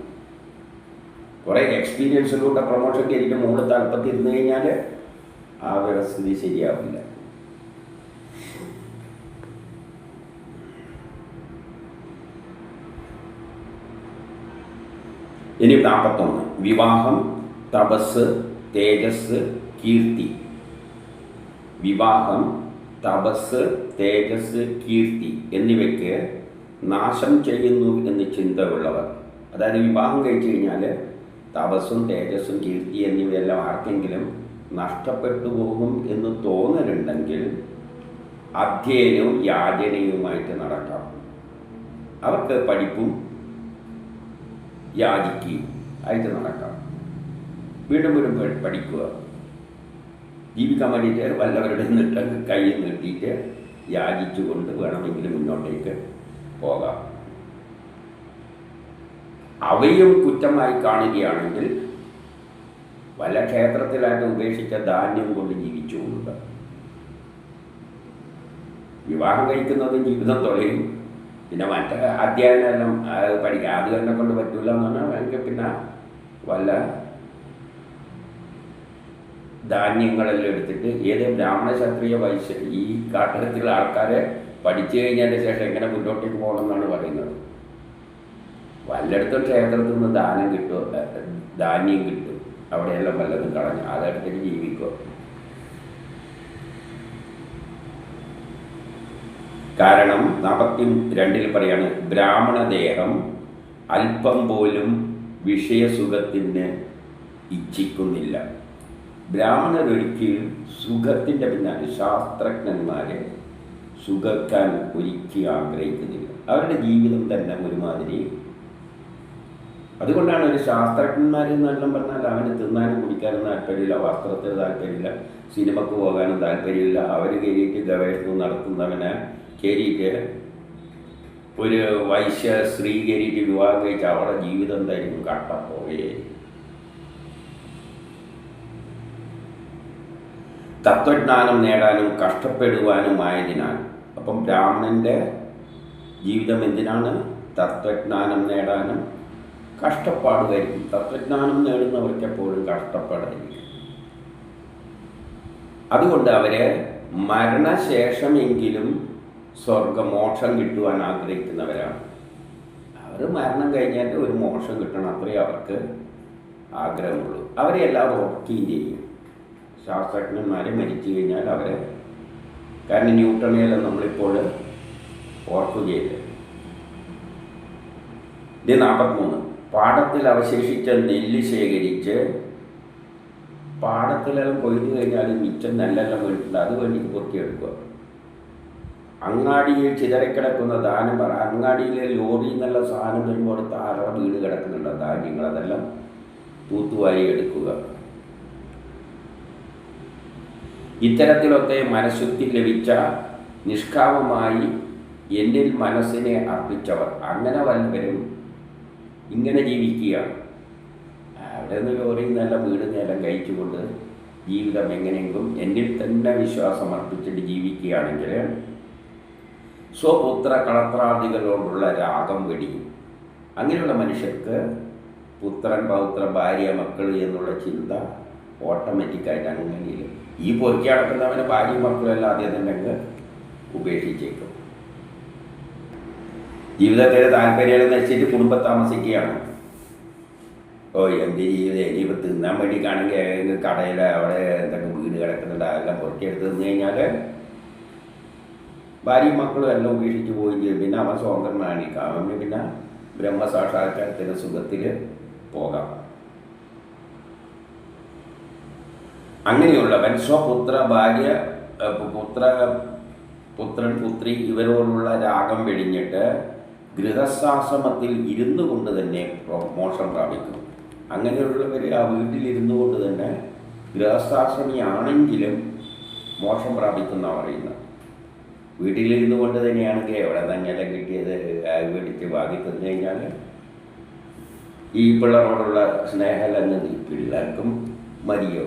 കുറേ എക്സ്പീരിയൻസിലൂടെ പ്രൊമോഷൻ കയറിയിട്ട് മൂന്ന് തലപ്പത്തിരുന്ന് കഴിഞ്ഞാൽ ആ വ്യവസ്ഥിതി ശരിയാവില്ല. ഇനി 41 വിവാഹം, തപസ്, തേജസ്, കീർത്തി. വിവാഹം, തപസ്, തേജസ്, കീർത്തി എന്നിവയ്ക്ക് നാശം ചെയ്യുന്നു എന്ന് ചിന്തയുള്ളവർ. അതായത് വിവാഹം കഴിച്ചു കഴിഞ്ഞാൽ തപസ്സും തേജസ്സും കീർത്തി എന്നിവയെല്ലാം ആർക്കെങ്കിലും നഷ്ടപ്പെട്ടു പോകും എന്ന് തോന്നലുണ്ടെങ്കിൽ അധ്യയനവും യാചനയുമായിട്ട് നടക്കാം. അവർക്ക് പഠിപ്പും യാചിക്കുകയും ആയിട്ട് നടക്കാം. വീണ്ടും വീണ്ടും പഠിക്കുക, ജീവിക്കാൻ വേണ്ടിയിട്ട് വല്ലവരുടെ നിന്നിട്ട് കൈ നീട്ടിയിട്ട് യാചിച്ചുകൊണ്ട് വേണമെങ്കിൽ മുന്നോട്ടേക്ക് പോകാം. അവയും കുറ്റമായി കാണുകയാണെങ്കിൽ വല്ല ക്ഷേത്രത്തിലായിട്ട് ഉപേക്ഷിച്ച ധാന്യം കൊണ്ട് ജീവിച്ചുകൊണ്ട് വിവാഹം കഴിക്കുന്നതും ജീവിതം തുളയും. പിന്നെ മറ്റേ അധ്യയനെല്ലാം പഠിക്കാം, അത് തന്നെ കൊണ്ട് പറ്റൂല എന്ന് പറഞ്ഞാൽ എനിക്ക് പിന്നെ വല്ല ധാന്യങ്ങളെല്ലാം എടുത്തിട്ട് ഏത് ബ്രാഹ്മണ, ക്ഷത്രിയ, വൈശ്യ ഈ കാട്ടത്തിലുള്ള ആൾക്കാരെ പഠിച്ചു കഴിഞ്ഞതിന് ശേഷം എങ്ങനെ മുന്നോട്ടേക്ക് പോകണം എന്നാണ് പറയുന്നത്. വല്ലയിടത്തും ക്ഷേത്രത്തിൽ നിന്ന് ധാന്യം കിട്ടും, അവിടെയെല്ലാം വല്ലതും കളഞ്ഞ് അതെടുത്തിട്ട് ജീവിക്കുക. കാരണം 42 പറയാണ്, ബ്രാഹ്മണദേഹം അല്പം പോലും വിഷയസുഖത്തിന് ഇച്ഛിക്കുന്നില്ല. ബ്രാഹ്മണരൊരിക്കലും സുഖത്തിൻ്റെ പിന്നാലെ, ശാസ്ത്രജ്ഞന്മാരെ സുഖക്കാൻ ഒരിക്കലും ആഗ്രഹിക്കുന്നില്ല. അവരുടെ ജീവിതം തന്നെ ഒരുമാതിരി. അതുകൊണ്ടാണ് ഒരു ശാസ്ത്രജ്ഞന്മാരെന്നെല്ലാം പറഞ്ഞാൽ അവന് തിന്നാനും കുടിക്കാനും താല്പര്യമില്ല, വസ്ത്രത്തിന് താല്പര്യമില്ല, സിനിമക്ക് പോകാനും താല്പര്യമില്ല. അവർ കയറിയിട്ട് ഗവേഷണം നടത്തുന്നവനെ കയറിയിട്ട് ഒരു വൈശ്യ സ്ത്രീ കയറിയിട്ട് വിവാഹം കഴിച്ച് അവരുടെ ജീവിതം എന്തായിരിക്കും? കട്ടപ്പോകേ. തത്വജ്ഞാനം നേടാനും കഷ്ടപ്പെടുവാനുമായതിനാൽ. അപ്പം ബ്രാഹ്മണൻ്റെ ജീവിതം എന്തിനാണ്? തത്വജ്ഞാനം നേടാനും കഷ്ടപ്പാടുമായിരിക്കും. തത്വജ്ഞാനം നേടുന്നവർക്ക് എപ്പോഴും കഷ്ടപ്പാടായിരിക്കും. അതുകൊണ്ട് അവരെ മരണശേഷമെങ്കിലും സ്വർഗമോക്ഷം കിട്ടുവാൻ ആഗ്രഹിക്കുന്നവരാണ്. അവർ മരണം കഴിഞ്ഞാൽ ഒരു മോക്ഷം കിട്ടണം, അത്രയേ അവർക്ക് ആഗ്രഹമുള്ളൂ. അവരെ എല്ലാവരും ഓർക്കുകയും ചെയ്യും. ശാസ്ത്രജ്ഞന്മാരെ മരിച്ചു കഴിഞ്ഞാൽ അവരെ, കാരണം ന്യൂട്ടണെയെല്ലാം നമ്മളിപ്പോൾ ഓർക്കുകയില്ല. ഇത് 43. പാടത്തിൽ അവശേഷിച്ച നെല്ല് ശേഖരിച്ച്, പാടത്തിലെല്ലാം കൊയ്തു കഴിഞ്ഞാൽ മിച്ചം നെല്ലെല്ലാം വീണിട്ടുണ്ട്, അത് വേണ്ടിയിട്ട് പൊത്തിയെടുക്കുക. അങ്ങാടിയിൽ ചിതറിക്കിടക്കുന്ന ധാന്യം അങ്ങാടിയിലെ ലോറിയിൽ നിന്നുള്ള സാധനം വരുമ്പോൾ താറ വീണ് കിടക്കുന്നുണ്ട് ധാന്യങ്ങൾ, അതെല്ലാം തൂത്തുവാരി എടുക്കുക. ഇത്തരത്തിലൊക്കെ മനഃശുദ്ധി ലഭിച്ച നിഷ്കാമമായി എന്നിൽ മനസ്സിനെ അർപ്പിച്ചവർ, അങ്ങനെ വല്ലവരും ഇങ്ങനെ ജീവിക്കുകയാണ്. അവിടെ നിന്ന് ലോറിയിൽ നല്ല വീട് നേരം കഴിച്ചുകൊണ്ട് ജീവിതം എങ്ങനെയെങ്കിലും എന്നിൽ തന്നെ വിശ്വാസം അർപ്പിച്ചിട്ട് ജീവിക്കുകയാണെങ്കിൽ സ്വപുത്ര കളത്രാദികളോടുള്ള രാഗം വെടിയും. അങ്ങനെയുള്ള മനുഷ്യർക്ക് പുത്രൻ, പൗത്ര, ഭാര്യ, മക്കൾ എന്നുള്ള ചിന്ത ഓട്ടോമാറ്റിക്കായിട്ട് അങ്ങനെയില്ല. ഈ പൊറുക്കി നടക്കുന്നവന് ഭാര്യയും മക്കളെല്ലാം ആദ്യം തന്നെ ഉപേക്ഷിച്ചേക്കും. ജീവിതത്തിലെ താല്പര്യങ്ങൾ നശിച്ചിട്ട് കുടുംബം താമസിക്കുകയാണ്. എന്ത് ജീവിതം ഇനിയിപ്പോൾ തിന്നാൻ വേണ്ടിക്കാണെങ്കിൽ കടയിൽ അവിടെ എന്തൊക്കെ വീട് കിടക്കുന്നുണ്ട്, അതെല്ലാം പൊറുക്കിയെടുത്ത് തിന്നു കഴിഞ്ഞാൽ ഭാര്യയും മക്കളും എല്ലാം ഉപേക്ഷിച്ച് പോവുകയും ചെയ്യും. പിന്നെ അവൻ സ്വതന്ത്രനാണ്. അവന് പിന്നെ ബ്രഹ്മസാക്ഷാത്കാരത്തിന് സുഖത്തിൽ പോകാം. അങ്ങനെയുള്ളവൻ സ്വപുത്ര, ഭാര്യ, പുത്രൻ, പുത്രി ഇവരോടുള്ള രാഗം വെടിഞ്ഞിട്ട് ഗൃഹസ്ഥാശ്രമത്തിൽ ഇരുന്നു കൊണ്ട് തന്നെ മോക്ഷം പ്രാപിക്കും. അങ്ങനെയുള്ളവർ ആ വീട്ടിലിരുന്നു കൊണ്ട് തന്നെ ഗൃഹസ്ഥാശ്രമിയാണെങ്കിലും മോക്ഷം പ്രാപിക്കുന്ന പറയുന്നത്. വീട്ടിലിരുന്നു കൊണ്ട് തന്നെയാണെങ്കിൽ എവിടെ തന്നെയെല്ലാം കിട്ടിയത് മേടിച്ച് വാങ്ങി തന്നു കഴിഞ്ഞാൽ ഈ പിള്ളേരോടുള്ള സ്നേഹമെല്ലാം പിള്ളേർക്കും മതിയോ.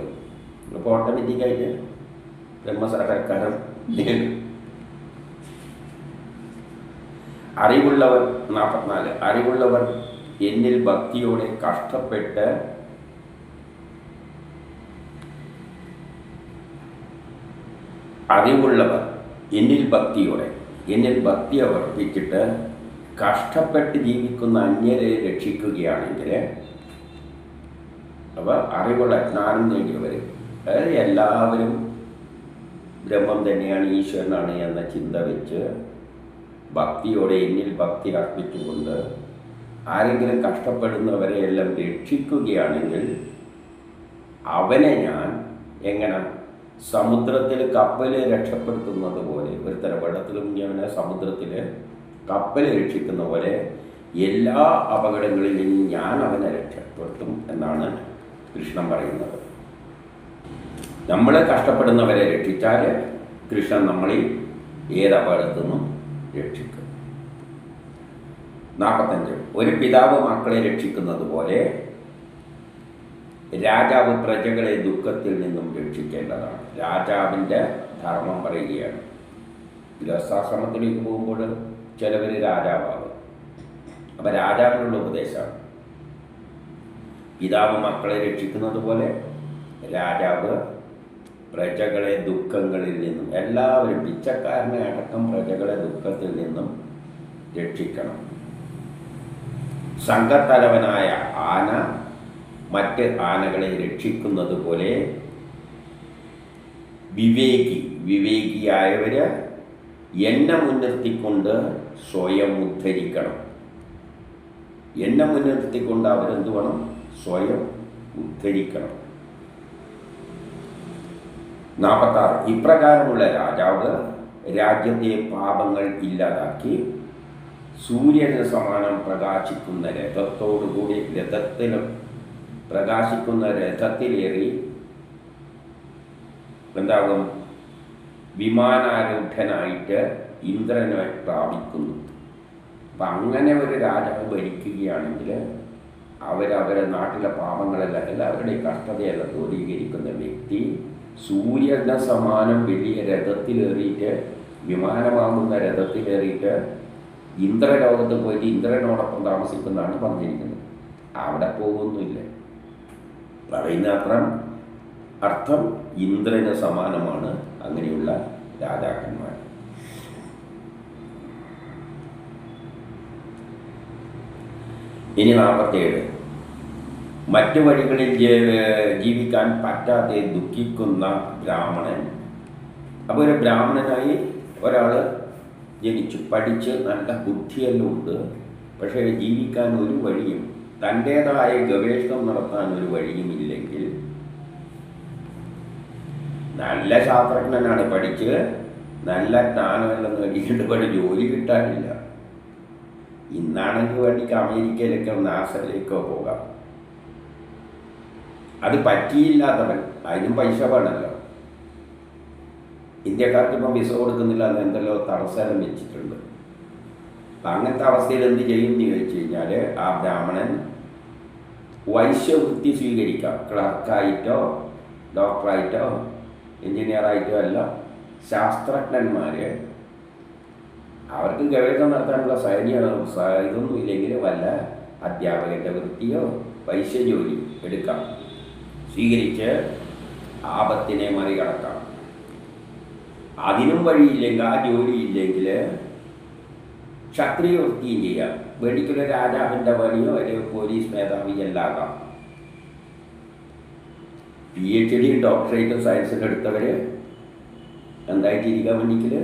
അപ്പോൾ ഓട്ടോമാറ്റിക്കായിട്ട് ബ്രഹ്മസാക്ഷാത്കാരം നേടും. അറിവുള്ളവർ 44. അറിവുള്ളവർ എന്നിൽ ഭക്തിയോടെ കഷ്ടപ്പെട്ട് എന്നിൽ ഭക്തി അവർപ്പിച്ചിട്ട് കഷ്ടപ്പെട്ട് ജീവിക്കുന്ന അന്യരെ രക്ഷിക്കുകയാണെങ്കിൽ, അപ്പോൾ അറിവുള്ള ജ്ഞാനം നേടിയവർ, അതായത് എല്ലാവരും ബ്രഹ്മം തന്നെയാണ്, ഈശ്വരനാണ് എന്ന ചിന്ത വെച്ച് ഭക്തിയോടെ എന്നിൽ ഭക്തി അർപ്പിച്ചുകൊണ്ട് ആരെങ്കിലും കഷ്ടപ്പെടുന്നവരെ എല്ലാം രക്ഷിക്കുകയാണെങ്കിൽ അവനെ ഞാൻ എങ്ങനെ സമുദ്രത്തിൽ കപ്പല് രക്ഷപ്പെടുത്തുന്നത് പോലെ, ഒരു തരം വെള്ളത്തിൽ മുങ്ങിയവനെ സമുദ്രത്തിൽ കപ്പൽ രക്ഷിക്കുന്ന പോലെ എല്ലാ അപകടങ്ങളിൽ നിന്നും ഞാൻ അവനെ രക്ഷപ്പെടുത്തും എന്നാണ് കൃഷ്ണൻ പറയുന്നത്. നമ്മളെ കഷ്ടപ്പെടുന്നവരെ രക്ഷിച്ചാൽ കൃഷ്ണൻ നമ്മളെ ഏത് അപകടത്തു നിന്നും രക്ഷിക്കും. 45. ഒരു പിതാവ് മക്കളെ രക്ഷിക്കുന്നത് പോലെ രാജാവ് പ്രജകളെ ദുഃഖത്തിൽ നിന്നും രക്ഷിക്കേണ്ടതാണ്. രാജാവിൻ്റെ ധർമ്മം പറയുകയാണ്. ഗൃഹസ്ഥാശ്രമത്തിലേക്ക് പോകുമ്പോൾ ചിലവർ രാജാവാകും. അപ്പം രാജാവിനുള്ള ഉപദേശമാണ്. പിതാവ് മക്കളെ രക്ഷിക്കുന്നത് പോലെ രാജാവ് പ്രജകളെ ദുഃഖങ്ങളിൽ നിന്നും, എല്ലാവരും പിച്ചക്കാരനെ അടക്കം പ്രജകളെ ദുഃഖത്തിൽ നിന്നും രക്ഷിക്കണം. സംഘത്തലവനായ ആന മറ്റ് ആനകളെ രക്ഷിക്കുന്നത് പോലെ വിവേകിയായവർ എന്നെ മുൻനിർത്തിക്കൊണ്ട് സ്വയം ഉദ്ധരിക്കണം. എന്നെ മുൻനിർത്തിക്കൊണ്ട് അവരെന്ത് വേണം? സ്വയം ഉദ്ധരിക്കണം. 46. ഇപ്രകാരമുള്ള രാജാവ് രാജ്യത്തെ പാപങ്ങൾ ഇല്ലാതാക്കി സൂര്യന് സമാനം പ്രകാശിക്കുന്ന രഥത്തോടുകൂടി പ്രകാശിക്കുന്ന രഥത്തിലേറി എന്താകും? വിമാനാരൂഢനായിട്ട് ഇന്ദ്രനെ പ്രാപിക്കുന്നു. അപ്പം അങ്ങനെ ഒരു രാജാവ് ഭരിക്കുകയാണെങ്കിൽ അവരവരെ നാട്ടിലെ പാപങ്ങളെല്ലാം, എല്ലാവരുടെയും കഷ്ടതയെല്ലാം ദൂരീകരിക്കുന്ന വ്യക്തി സൂര്യൻ്റെ സമാനം വലിയ രഥത്തിലേറിയിട്ട്, വിമാനമാകുന്ന രഥത്തിലേറിയിട്ട് ഇന്ദ്രലോകത്ത് പോയിട്ട് ഇന്ദ്രനോടൊപ്പം താമസിക്കുന്നതാണ് പറഞ്ഞിരിക്കുന്നത്. അവിടെ പോകുന്നില്ല. പറയുന്ന അർത്ഥം ഇന്ദ്രന് സമാനമാണ് അങ്ങനെയുള്ള രാജാക്കന്മാർ. ഇനി 47. മറ്റു വഴികളിൽ ജീവിക്കാൻ പറ്റാതെ ദുഃഖിക്കുന്ന ബ്രാഹ്മണൻ. അപ്പോൾ ഒരു ബ്രാഹ്മണനായി ഒരാൾ ജനിച്ചു, പഠിച്ച് നല്ല ബുദ്ധിയെല്ലാം ഉണ്ട്, പക്ഷേ ജീവിക്കാൻ ഒരു വഴിയും, തൻ്റേതായ ഗവേഷണം നടത്താൻ ഒരു വഴിയും ഇല്ലെങ്കിൽ, നല്ല ശാസ്ത്രജ്ഞനാണ്, പഠിച്ച് നല്ല ജ്ഞാനമെല്ലാം നേടിയിട്ട് പക്ഷേ ജോലി കിട്ടാനില്ല. ഇന്നാണെങ്കിൽ വേണ്ടിക്ക് അമേരിക്കയിലേക്കോ നാസയിലേക്കോ പോകാം. അത് പറ്റിയില്ലാത്തവൻ, അതിനും പൈസ വേണമല്ലോ. ഇന്ത്യക്കാർക്ക് ഇപ്പം വിസ കൊടുക്കുന്നില്ല എന്ന് എന്തെല്ലോ തടസ്സം വെച്ചിട്ടുണ്ട്. അപ്പം അങ്ങനത്തെ അവസ്ഥയിൽ എന്ത് ചെയ്യും എന്ന് ചോദിച്ചു കഴിഞ്ഞാൽ, ആ ബ്രാഹ്മണൻ വൈശ്യവൃത്തി സ്വീകരിക്കാം. ക്ലർക്കായിട്ടോ ഡോക്ടറായിട്ടോ എൻജിനീയറായിട്ടോ അല്ല, ശാസ്ത്രജ്ഞന്മാർ അവർക്ക് ഗവേഷണം നടത്താനുള്ള ഇതൊന്നും ഇല്ലെങ്കിൽ വല്ല അധ്യാപകൻ്റെ വൃത്തിയോ വൈശ്യജോലി എടുക്കാം, സ്വീകരിച്ച് ആപത്തിനെ മറികടക്കാം. അതിനും വഴിയില്ലെങ്കിൽ, ആ ജോലിയില്ലെങ്കിൽ ക്ഷത്രിയ വൃത്തിയും ചെയ്യാം. വെടിക്കൊരു രാജാവിൻ്റെ പണിയോ അല്ലെങ്കിൽ പോലീസ് മേധാവി എല്ലാകാം. PhD ഡോക്ടറേറ്റും സയൻസിൻ്റെ എടുത്തവർ എന്തായിട്ടിരിക്കാൻ വേണ്ടിക്കൽ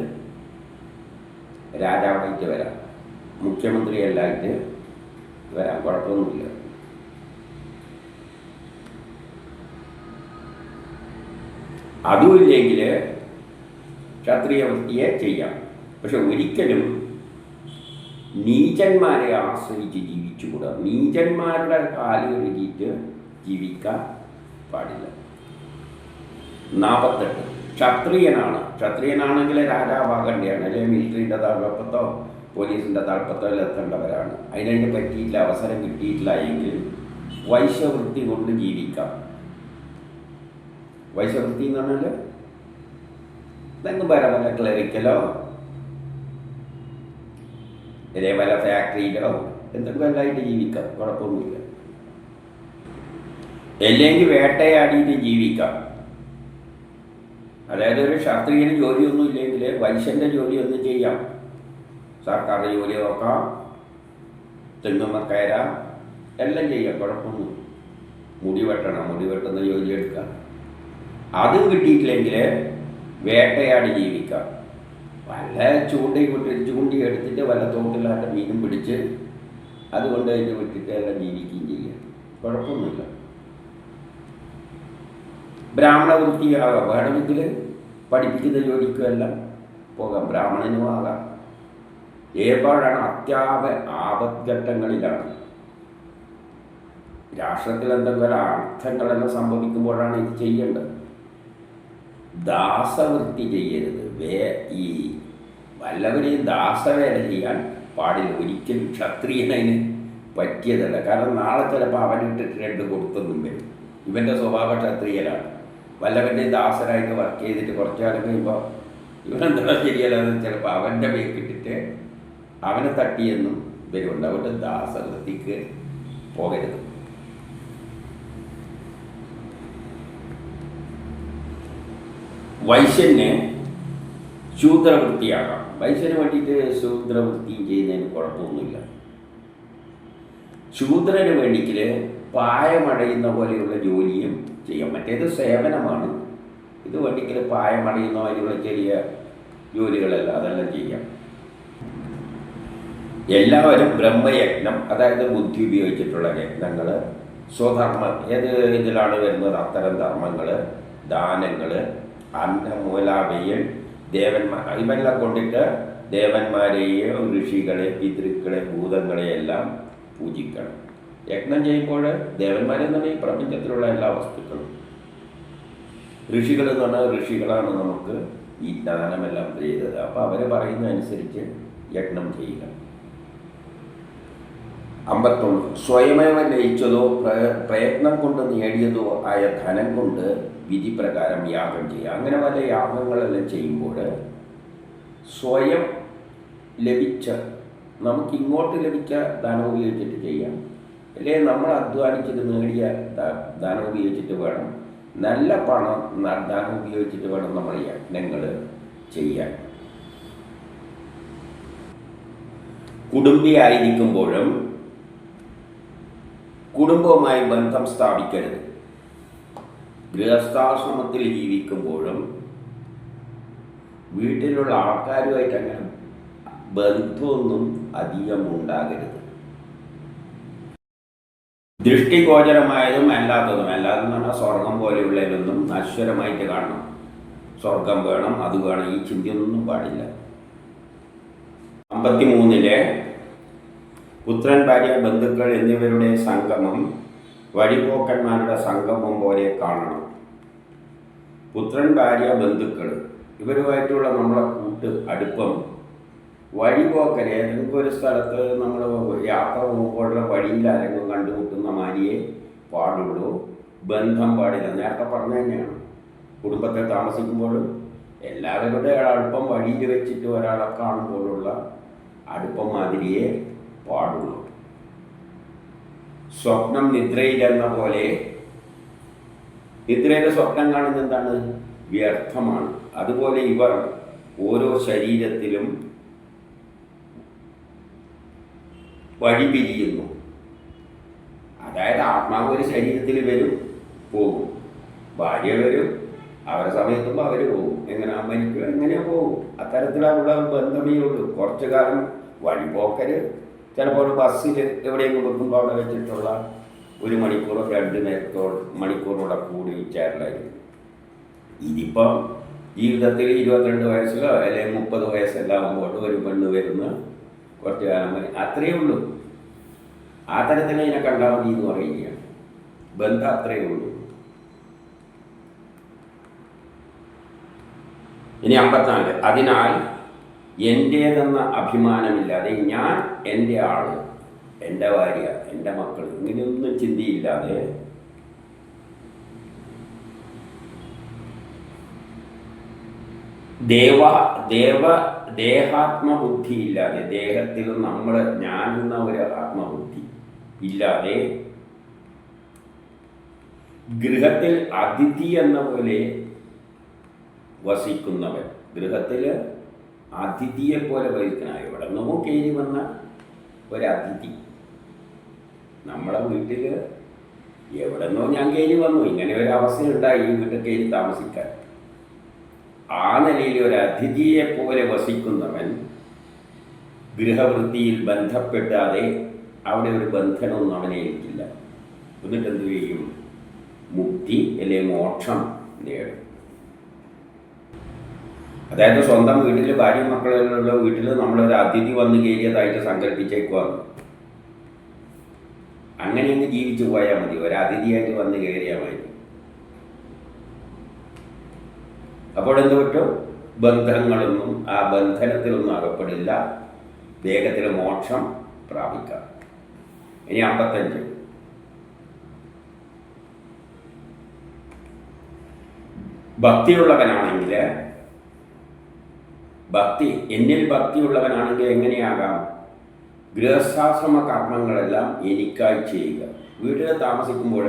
രാജാവായിട്ട് വരാം, മുഖ്യമന്ത്രി എല്ലായിട്ട് വരാം, കുഴപ്പമൊന്നുമില്ല. അതുമില്ലെങ്കിൽ ക്ഷത്രിയ വൃത്തിയെ ചെയ്യാം. പക്ഷെ ഒരിക്കലും നീചന്മാരെ ആശ്രയിച്ച് ജീവിച്ചുകൂടാ. നീചന്മാരുടെ കാല് കഴുകിയിട്ട് ജീവിക്കാൻ പാടില്ല. 48. ക്ഷത്രിയനാണെങ്കിൽ രാജാവാകേണ്ടതാണ്, അല്ലെങ്കിൽ മിലിറ്ററിൻ്റെ തലപ്പത്തോ പോലീസിൻ്റെ തലപ്പത്തോ എത്തേണ്ടവരാണ്. അതിനു പറ്റിയില്ല, അവസരം കിട്ടിയിട്ടില്ല എങ്കിൽ വൈശ്യവൃത്തി കൊണ്ട് ജീവിക്കാം. വൈശ്യവൃത്തി എന്ന് പറഞ്ഞാൽ എന്തെങ്കിലും വല്ല ക്ലറിക്കലോ ഇതേ വല്ല ഫാക്ടറിയിലോ എന്തെങ്കിലും എല്ലായിട്ട് ജീവിക്കാം, കുഴപ്പമൊന്നുമില്ല. അല്ലെങ്കിൽ വേട്ടയാടിയിട്ട് ജീവിക്കാം. അതായത് ഒരു ക്ഷത്രിയന് ജോലിയൊന്നും ഇല്ലെങ്കിൽ വൈശ്യൻ്റെ ജോലിയൊന്നും ചെയ്യാം. സർക്കാർ ജോലി നോക്കാം, തെങ്ങുമ്മ കയറാം, എല്ലാം ചെയ്യാം, കുഴപ്പമൊന്നും. മുടി വെട്ടുന്ന ജോലി എടുക്കാം. അതും കിട്ടിയിട്ടില്ലെങ്കിൽ വേട്ടയാടി ജീവിക്കാം. വല്ല ചൂണ്ടി എടുത്തിട്ട് വല്ല തോട്ടിലായിട്ട് മീനും പിടിച്ച് അതുകൊണ്ട് അതിന് വിട്ടിട്ട് എല്ലാം ജീവിക്കുകയും ചെയ്യാം, കുഴപ്പമൊന്നുമില്ല. ബ്രാഹ്മണ വൃത്തിയാകാം, വേണമെങ്കിൽ പഠിപ്പിക്കുന്ന ജോലിക്കും എല്ലാം പോകാം, ബ്രാഹ്മണനും ആകാം. ഏർപ്പാടാണ് ആപത്ഘട്ടങ്ങളിലാണ്, രാഷ്ട്രത്തിൽ എന്തെങ്കിലും അർത്ഥങ്ങളെല്ലാം സംഭവിക്കുമ്പോഴാണ് ഇത് ചെയ്യേണ്ടത്. ദാസവൃത്തി ചെയ്യരുത്. ഈ വല്ലവരെയും ദാസവേല ചെയ്യാൻ പാടില്ല. ഒരിക്കലും ക്ഷത്രിയനതിന് പറ്റിയതല്ല. കാരണം നാളെ ചിലപ്പോൾ അവനിട്ടിട്ട് 2 കൊടുത്തൊന്നും വരും. ഇവൻ്റെ സ്വഭാവ ക്ഷത്രിയനാണ്. വല്ലവൻ്റെയും ദാസനായിട്ട് വർക്ക് ചെയ്തിട്ട് കുറച്ച് കാലം കഴിയുമ്പോൾ ഇവനെന്താ ശരിയല്ലാതെ ചിലപ്പോൾ അവൻ്റെ പേക്കിട്ടിട്ട് അവനെ തട്ടിയെന്നും വരുന്നുണ്ട്. അതുകൊണ്ട് ദാസവൃത്തിക്ക് പോകരുത്. വൈശ്യന് ശൂദ്രവൃത്തിയാകാം. വൈശ്യന് വേണ്ടിയിട്ട് ശൂദ്രവൃത്തിയും ചെയ്യുന്നതിന് കുഴപ്പമൊന്നുമില്ല. ശൂദ്രന് വേണ്ടിയിൽ പായമടയുന്ന പോലെയുള്ള ജോലിയും ചെയ്യാം. മറ്റേത് സേവനമാണ്, ഇത് വേണ്ടിക്കൽ പായമടയുന്ന പോലെയുള്ള ചെറിയ ജോലികളല്ല, അതെല്ലാം ചെയ്യാം. എല്ലാവരും ബ്രഹ്മയജ്ഞം, അതായത് ബുദ്ധി ഉപയോഗിച്ചിട്ടുള്ള യജ്ഞങ്ങൾ, സ്വധർമ്മം, ഏത് ഇതിലാണ് വരുന്നത് അത്തരം ധർമ്മങ്ങൾ, ദാനങ്ങൾ, അന്നമൂലാവയ്യൽ, ദേവന്മാർ, ഇവെല്ലാം കൊണ്ടിട്ട് ദേവന്മാരെയോ ഋഷികളെ പിതൃക്കളെ ഭൂതങ്ങളെയെല്ലാം പൂജിക്കണം. യജ്ഞം ചെയ്യുമ്പോൾ ദേവന്മാരെന്ന് പറഞ്ഞാൽ ഈ പ്രപഞ്ചത്തിലുള്ള എല്ലാ വസ്തുക്കളും, ഋഷികളെന്ന് പറഞ്ഞാൽ ഋഷികളാണ് നമുക്ക് ഈ ജ്ഞാനമെല്ലാം ചെയ്തത്. അപ്പോൾ അവർ പറയുന്ന അനുസരിച്ച് യജ്ഞം ചെയ്യുക. 51. സ്വയമേവ ലയിച്ചതോ പ്രയത്നം കൊണ്ട് നേടിയതോ ആയ ധനം കൊണ്ട് വിധി പ്രകാരം യാഗം ചെയ്യുക. അങ്ങനെ വല്ല യാഗങ്ങളെല്ലാം ചെയ്യുമ്പോൾ സ്വയം ലഭിച്ച, നമുക്കിങ്ങോട്ട് ലഭിച്ച ധനം ഉപയോഗിച്ചിട്ട് ചെയ്യാം, അല്ലെങ്കിൽ നമ്മൾ അധ്വാനിച്ചിട്ട് നേടിയ ധനം ഉപയോഗിച്ചിട്ട് വേണം, നല്ല പണം ധനം ഉപയോഗിച്ചിട്ട് വേണം നമ്മൾ യജ്ഞങ്ങൾ ചെയ്യാൻ. കുടുംബിയായിരിക്കുമ്പോഴും കുടുംബവുമായി ബന്ധം സ്ഥാപിക്കരുത്. ഗൃഹസ്ഥാശ്രമത്തിൽ ജീവിക്കുമ്പോഴും വീട്ടിലുള്ള ആൾക്കാരുമായിട്ട് അങ്ങനെ ബന്ധമൊന്നും അധികം ഉണ്ടാകരുത്. ദൃഷ്ടിഗോചരമായതും അല്ലാത്തതും, അല്ലാതെന്ന് പറഞ്ഞാൽ സ്വർഗം പോലെയുള്ളതിലൊന്നും നശ്വരമായിട്ട് കാണണം. സ്വർഗം വേണം, അത് വേണം, ഈ ചിന്തയൊന്നും പാടില്ല. 53 പുത്രൻ, ഭാര്യ, ബന്ധുക്കൾ എന്നിവരുടെ സംഗമം വഴിപോക്കന്മാരുടെ സംഗമം പോലെ കാണണം. പുത്രൻ, ഭാര്യ, ബന്ധുക്കൾ ഇവരുമായിട്ടുള്ള നമ്മളെ അടുപ്പം വഴിപോക്കൻ, ഏതെങ്കിലും ഒരു സ്ഥലത്ത് നമ്മൾ യാത്ര പോകുമ്പോഴുള്ള വഴിയിൽ ആരെങ്കിലും കണ്ടുമുട്ടുന്ന മാതിരിയെ പാടുള്ളൂ, ബന്ധം പാടില്ല. നേരത്തെ പറഞ്ഞു തന്നെയാണ്. കുടുംബത്തെ താമസിക്കുമ്പോഴും എല്ലാവരുടെ അടുപ്പം വഴിയിൽ വെച്ചിട്ട് ഒരാളെ കാണുമ്പോഴുള്ള അടുപ്പം മാതിരിയെ പാടുള്ളൂ. സ്വപ്നം നിദ്രയിലെന്ന പോലെ നിദ്രയിലെ സ്വപ്നം കാണുന്നത് എന്താണ്? വ്യർത്ഥമാണ്. അതുപോലെ ഇവർ ഓരോ ശരീരത്തിലും വഴി പിരിയുന്നു. അതായത് ആത്മാവ് ഒരു ശരീരത്തിൽ വരും, പോകും. ഭാര്യ വരും, അവരെ സമയത്തുമ്പോൾ അവർ പോകും. എങ്ങനെ മരിക്കും, എങ്ങനെയോ പോകും. അത്തരത്തിലുള്ള ബന്ധമേ ഉള്ളൂ. കുറച്ചു കാലം വഴിപോക്കര് ചിലപ്പോൾ ഒരു ബസ്സിൽ എവിടെയെങ്കിലും വെക്കുമ്പോൾ അവിടെ വെച്ചിട്ടുള്ള 1 മണിക്കൂറോ 2 മണിക്കൂറോടെ കൂടി ചേരലായിരുന്നു. ഇതിപ്പം ജീവിതത്തിൽ 22 വയസ്സിലോ അല്ലെങ്കിൽ 30 വയസ്സെല്ലാം ആകുമ്പോൾ ഒരു പെണ്ണ് വരുന്ന കുറച്ച് കാലം വരെ അത്രയേ ഉള്ളൂ. ആ തരത്തിൽ ഇതിനെ കണ്ടാൽ മതി എന്ന് പറയുകയാണ്. ബന്ധം അത്രയേ ഉള്ളൂ. ഇനി 54. അതിനാൽ എൻ്റേതെന്ന അഭിമാനമില്ലാതെ ഞാൻ, എൻ്റെ ആള്, എൻ്റെ ഭാര്യ, എൻ്റെ മക്കൾ, ഇങ്ങനെയൊന്നും ചിന്തയില്ലാതെ ദേഹാത്മബുദ്ധിയില്ലാതെ, ദേഹത്തിൽ നമ്മൾ ഞാനെന്ന ഒരു ആത്മബുദ്ധി ഇല്ലാതെ ഗൃഹത്തിൽ അതിഥി എന്ന പോലെ വസിക്കുന്നവൻ, ഗൃഹത്തിൽ അതിഥിയെ പോലെ വഹിക്കണം. എവിടെ നിന്നോ കയറി വന്ന ഒരതിഥി നമ്മളെ വീട്ടിൽ എവിടെ നിന്നോ ഞാൻ കയറി വന്നു, ഇങ്ങനെ ഒരു അവസ്ഥയുണ്ടായി ഈ വീട്ടിൽ കയറി താമസിക്കാൻ. ആ നിലയിൽ ഒരു അതിഥിയെ പോലെ വസിക്കുന്നവൻ ഗൃഹവൃത്തിയിൽ ബന്ധപ്പെടാതെ അവിടെ ഒരു ബന്ധനമൊന്നും അവനെ ഏൽക്കില്ല. എന്നിട്ട് എന്ത് ചെയ്യും? മുക്തി അല്ലെങ്കിൽ മോക്ഷം നേടും. അതായത് സ്വന്തം വീട്ടിൽ ഭാര്യ മക്കളുള്ള വീട്ടിൽ നമ്മളൊരു അതിഥി വന്ന് കയറിയതായിട്ട് സങ്കല്പിച്ചേക്കുവാണ്. അങ്ങനെ അങ്ങ് ജീവിച്ചു പോയാൽ മതി. ഒരു അതിഥിയായിട്ട് വന്ന് കയറിയാൽ മതി. അപ്പോൾ എന്ത് പറ്റും? ബന്ധങ്ങളൊന്നും, ആ ബന്ധനത്തിലൊന്നും അകപ്പെടില്ല. വേഗത്തിൽ മോക്ഷം പ്രാപിക്കാം. ഇനി 55. ഭക്തിയുള്ളവനാണെങ്കിൽ എന്നിൽ ഭക്തിയുള്ളവനാണെങ്കിൽ എങ്ങനെയാകാം? ഗൃഹസ്ഥാശ്രമ കർമ്മങ്ങളെല്ലാം എനിക്കായി ചെയ്യുക. വീട്ടിൽ താമസിക്കുമ്പോൾ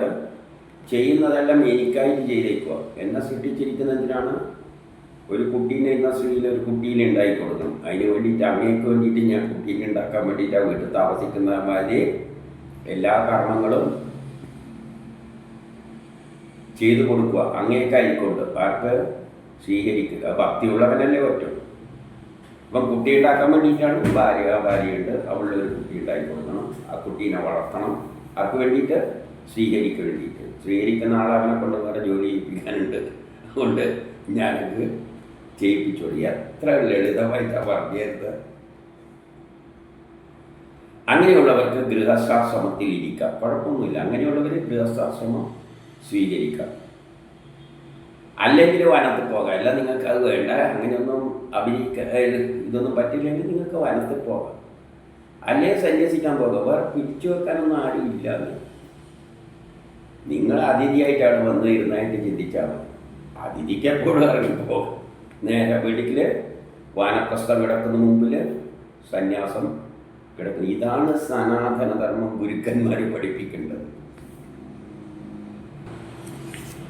ചെയ്യുന്നതെല്ലാം എനിക്കായിട്ട് ചെയ്തേക്കുക. എന്നെ സൃഷ്ടിച്ചിരിക്കുന്നതിനാണ്. ഒരു കുട്ടീനെ ഇന്ന സ്ത്രീയിൽ ഒരു കുട്ടീനെ ഉണ്ടാക്കി കൊടുക്കണം. അതിന് വേണ്ടിയിട്ട് അങ്ങേക്ക് വേണ്ടിയിട്ട് ഞാൻ കുട്ടീനെ ഉണ്ടാക്കാൻ വേണ്ടിയിട്ടാണ് വീട്ടിൽ താമസിക്കുന്ന മാതിരി എല്ലാ കർമ്മങ്ങളും ചെയ്തു കൊടുക്കുക. അങ്ങേക്കായിക്കൊണ്ട് ആർക്ക് സ്വീകരിക്കുക. ഭക്തിയുള്ളവനല്ലേ പറ്റും. അപ്പം കുട്ടി ഉണ്ടാക്കാൻ വേണ്ടിയിട്ടാണ് ഭാര്യയുണ്ട്, അവളുടെ ഒരു കുട്ടി ഉണ്ടാക്കി കൊടുക്കണം. ആ കുട്ടീനെ വളർത്തണം. അവർക്ക് വേണ്ടിയിട്ട് സ്വീകരിക്കാൻ വേണ്ടിയിട്ട്. സ്വീകരിക്കുന്ന ആളവനെ കൊണ്ട് വേറെ ജോലി ചെയ്യിപ്പിക്കാനുണ്ട്. അതുകൊണ്ട് ഞാനത് ചെയ്യിപ്പിച്ചോളി. എത്ര ലളിതമായിട്ടാണ് പറഞ്ഞത്. അങ്ങനെയുള്ളവർക്ക് ഗൃഹസ്ഥാശ്രമത്തിൽ ഇരിക്കാം, കുഴപ്പമൊന്നുമില്ല. അങ്ങനെയുള്ളവർ ഗൃഹസ്ഥാശ്രമം സ്വീകരിക്കാം. അല്ലെങ്കിൽ വനത്തിൽ പോകാം. അല്ല നിങ്ങൾക്ക് അത് വേണ്ട, അങ്ങനെയൊന്നും ഇതൊന്നും പറ്റില്ലെങ്കിൽ നിങ്ങൾക്ക് വനത്തിൽ പോകാം. അല്ലേ സന്യസിക്കാൻ പോകുക. വേറെ പിടിച്ചു വെക്കാനൊന്നും ആരും ഇല്ലാന്ന്. നിങ്ങൾ അതിഥിയായിട്ടാണ് വന്നു ഇരുന്നായിട്ട് ചിന്തിച്ചാൽ മതി. അതിഥിക്ക് എപ്പോഴും ഇറങ്ങിപ്പോകും. നേരെ വീട്ടിൽ വാനപ്രസ്ഥം കിടക്കുന്ന മുമ്പിൽ സന്യാസം കിടക്കുന്നു. ഇതാണ് സനാതനധർമ്മം ഗുരുക്കന്മാർ പഠിപ്പിക്കേണ്ടത്.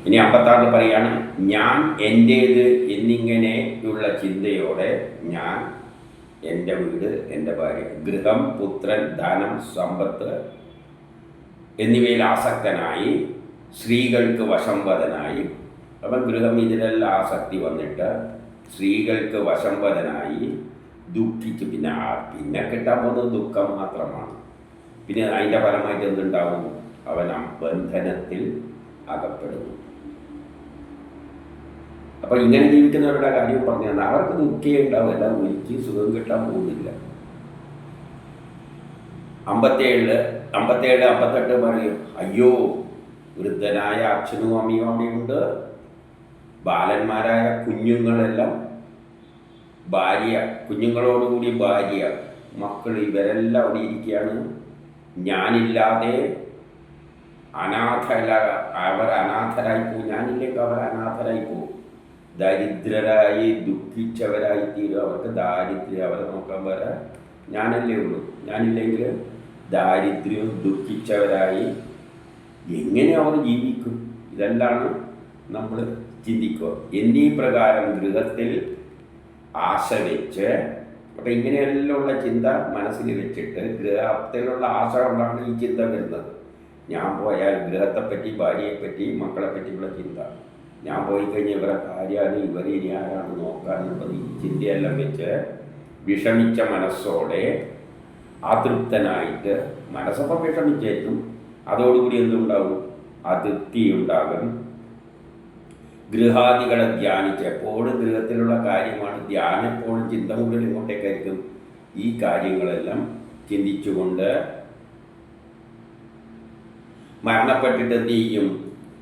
ഇനി 56 പറയാണ്, ഞാൻ എൻ്റേത് എന്നിങ്ങനെയുള്ള ചിന്തയോടെ ഞാൻ എൻ്റെ വീട്, എൻ്റെ ഭാര്യ, ഗൃഹം, പുത്രൻ, ധനം, സമ്പത്ത് എന്നിവയിൽ ആസക്തനായി സ്ത്രീകൾക്ക് വശംവദനായി. അപ്പം ഗൃഹം ഇതിലെല്ലാം ആസക്തി വന്നിട്ട് സ്ത്രീകൾക്ക് വശംവദനായി ദുഃഖിച്ച് പിന്നെ കിട്ടാൻ പോകുന്നത് ദുഃഖം മാത്രമാണ്. പിന്നെ അതിൻ്റെ ഫലമായിട്ട് എന്തുണ്ടാവും? അവൻ ബന്ധനത്തിൽ അകപ്പെടുന്നു. അപ്പം ഇങ്ങനെ ജീവിക്കുന്നവരുടെ കാര്യം പറഞ്ഞു തന്നെ അവർക്ക് ദുഃഖേ ഉണ്ടാവില്ല, ഒരിക്കലും സുഖം കിട്ടാൻ പോകുന്നില്ല. 57, 58 പറയും, അയ്യോ വൃദ്ധനായ അച്ഛനും അമ്മയുണ്ട്, ബാലന്മാരായ കുഞ്ഞുങ്ങളെല്ലാം, ഭാര്യ, കുഞ്ഞുങ്ങളോടുകൂടി ഭാര്യ, മക്കൾ, ഇവരെല്ലാം അവിടെ ഇരിക്കുകയാണ്. ഞാനില്ലാതെ അവർ അനാഥരായി പോകും. ഞാനില്ലെങ്കിൽ അവർ അനാഥരായി പോകും. ദരിദ്രരായി ദുഃഖിച്ചവരായി തീരും. അവർക്ക് ദാരിദ്ര്യം, അവരെ നോക്കാൻ വരെ ഞാനല്ലേ ഉള്ളൂ. ഞാനില്ലെങ്കിൽ ദാരിദ്ര്യവും ദുഃഖിച്ചവരായി എങ്ങനെ അവർ ജീവിക്കും? ഇതെല്ലാം നമ്മൾ ചിന്തിക്കുക. എന്നീ പ്രകാരം ഗൃഹത്തിൽ ആശ വെച്ച്, അപ്പം ഇങ്ങനെയെല്ലാം ഉള്ള ചിന്ത മനസ്സിൽ വെച്ചിട്ട് ഗൃഹത്തിലുള്ള ആശ കൊണ്ടാണ് ഈ ചിന്ത വരുന്നത്. ഞാൻ പോയാൽ ഗൃഹത്തെപ്പറ്റി, ഭാര്യയെപ്പറ്റി, മക്കളെപ്പറ്റിയുള്ള ചിന്ത, ഞാൻ പോയി കഴിഞ്ഞാൽ ഇവരെ കാര്യമാണ്, ഇവർ ഇനി ആരാണ് നോക്കാനുള്ളത്, ഈ ചിന്തയെല്ലാം വെച്ച് വിഷമിച്ച മനസ്സോടെ അതൃപ്തനായിട്ട്, മനസ്സപ്പം വിഷമിച്ചേറ്റും, അതോടുകൂടി എന്തുണ്ടാവും? അതൃപ്തി ഉണ്ടാകും. ഗൃഹാദികളെ ധ്യാനിച്ച്, എപ്പോഴും ഗൃഹത്തിലുള്ള കാര്യമാണ് ധ്യാനം, എപ്പോഴും ചിന്ത മുഴുവൻ ഇങ്ങോട്ടേക്കായിരിക്കും. ഈ കാര്യങ്ങളെല്ലാം ചിന്തിച്ചുകൊണ്ട് മരണപ്പെട്ടിട്ട് എന്ത് ചെയ്യും?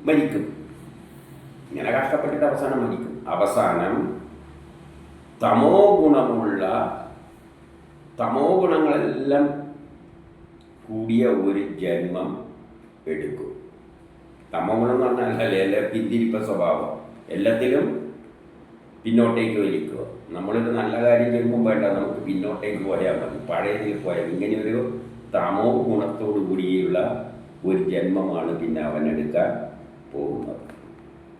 മരിക്കും. ഇങ്ങനെ കഷ്ടപ്പെട്ടിട്ട് അവസാനം മരിക്കും. അവസാനം തമോ ഗുണങ്ങളെല്ലാം കൂടിയ ഒരു ജന്മം എടുക്കും. തമോ ഗുണം എന്ന് പറഞ്ഞാൽ അല്ലേ പിന്തിരിപ്പ സ്വഭാവം, എല്ലാത്തിലും പിന്നോട്ടേക്ക് വലിക്കുക. നമ്മളൊരു നല്ല കാര്യം ചെയ്യുമ്പോൾ വേണ്ട, നമുക്ക് പിന്നോട്ടേക്ക് പോയാൽ മതി, പഴയതിൽ പോയാൽ. ഇങ്ങനെയൊരു തമോ ഗുണത്തോടു കൂടിയുള്ള ഒരു ജന്മമാണ് പിന്നെ അവനെടുക്കാൻ പോകുന്നത്.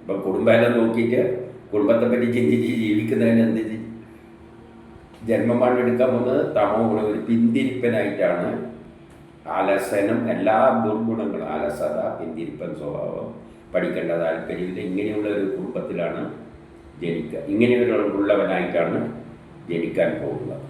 ഇപ്പം കുടുംബമെല്ലാം നോക്കിയിട്ട് കുടുംബത്തെപ്പറ്റി ചിന്തിച്ച് ജീവിക്കുന്നതിന് എന്ത് ജന്മമാണ് എടുക്കാൻ പോകുന്നത്? തമോ ഗുണം. ഒരു പിന്തിരിപ്പനായിട്ടാണ്. അലസനും എല്ലാ ദുർഗുണങ്ങളും, അലസത, പിന്തിരിപ്പൻ സ്വഭാവം, പഠിക്കേണ്ട താല്പര്യമില്ല, ഇങ്ങനെയുള്ള ഒരു കുടുംബത്തിലാണ് ജനിക്കുക. ഇങ്ങനെയുള്ളവനായിട്ടാണ് ജനിക്കാൻ പോകുന്നത്.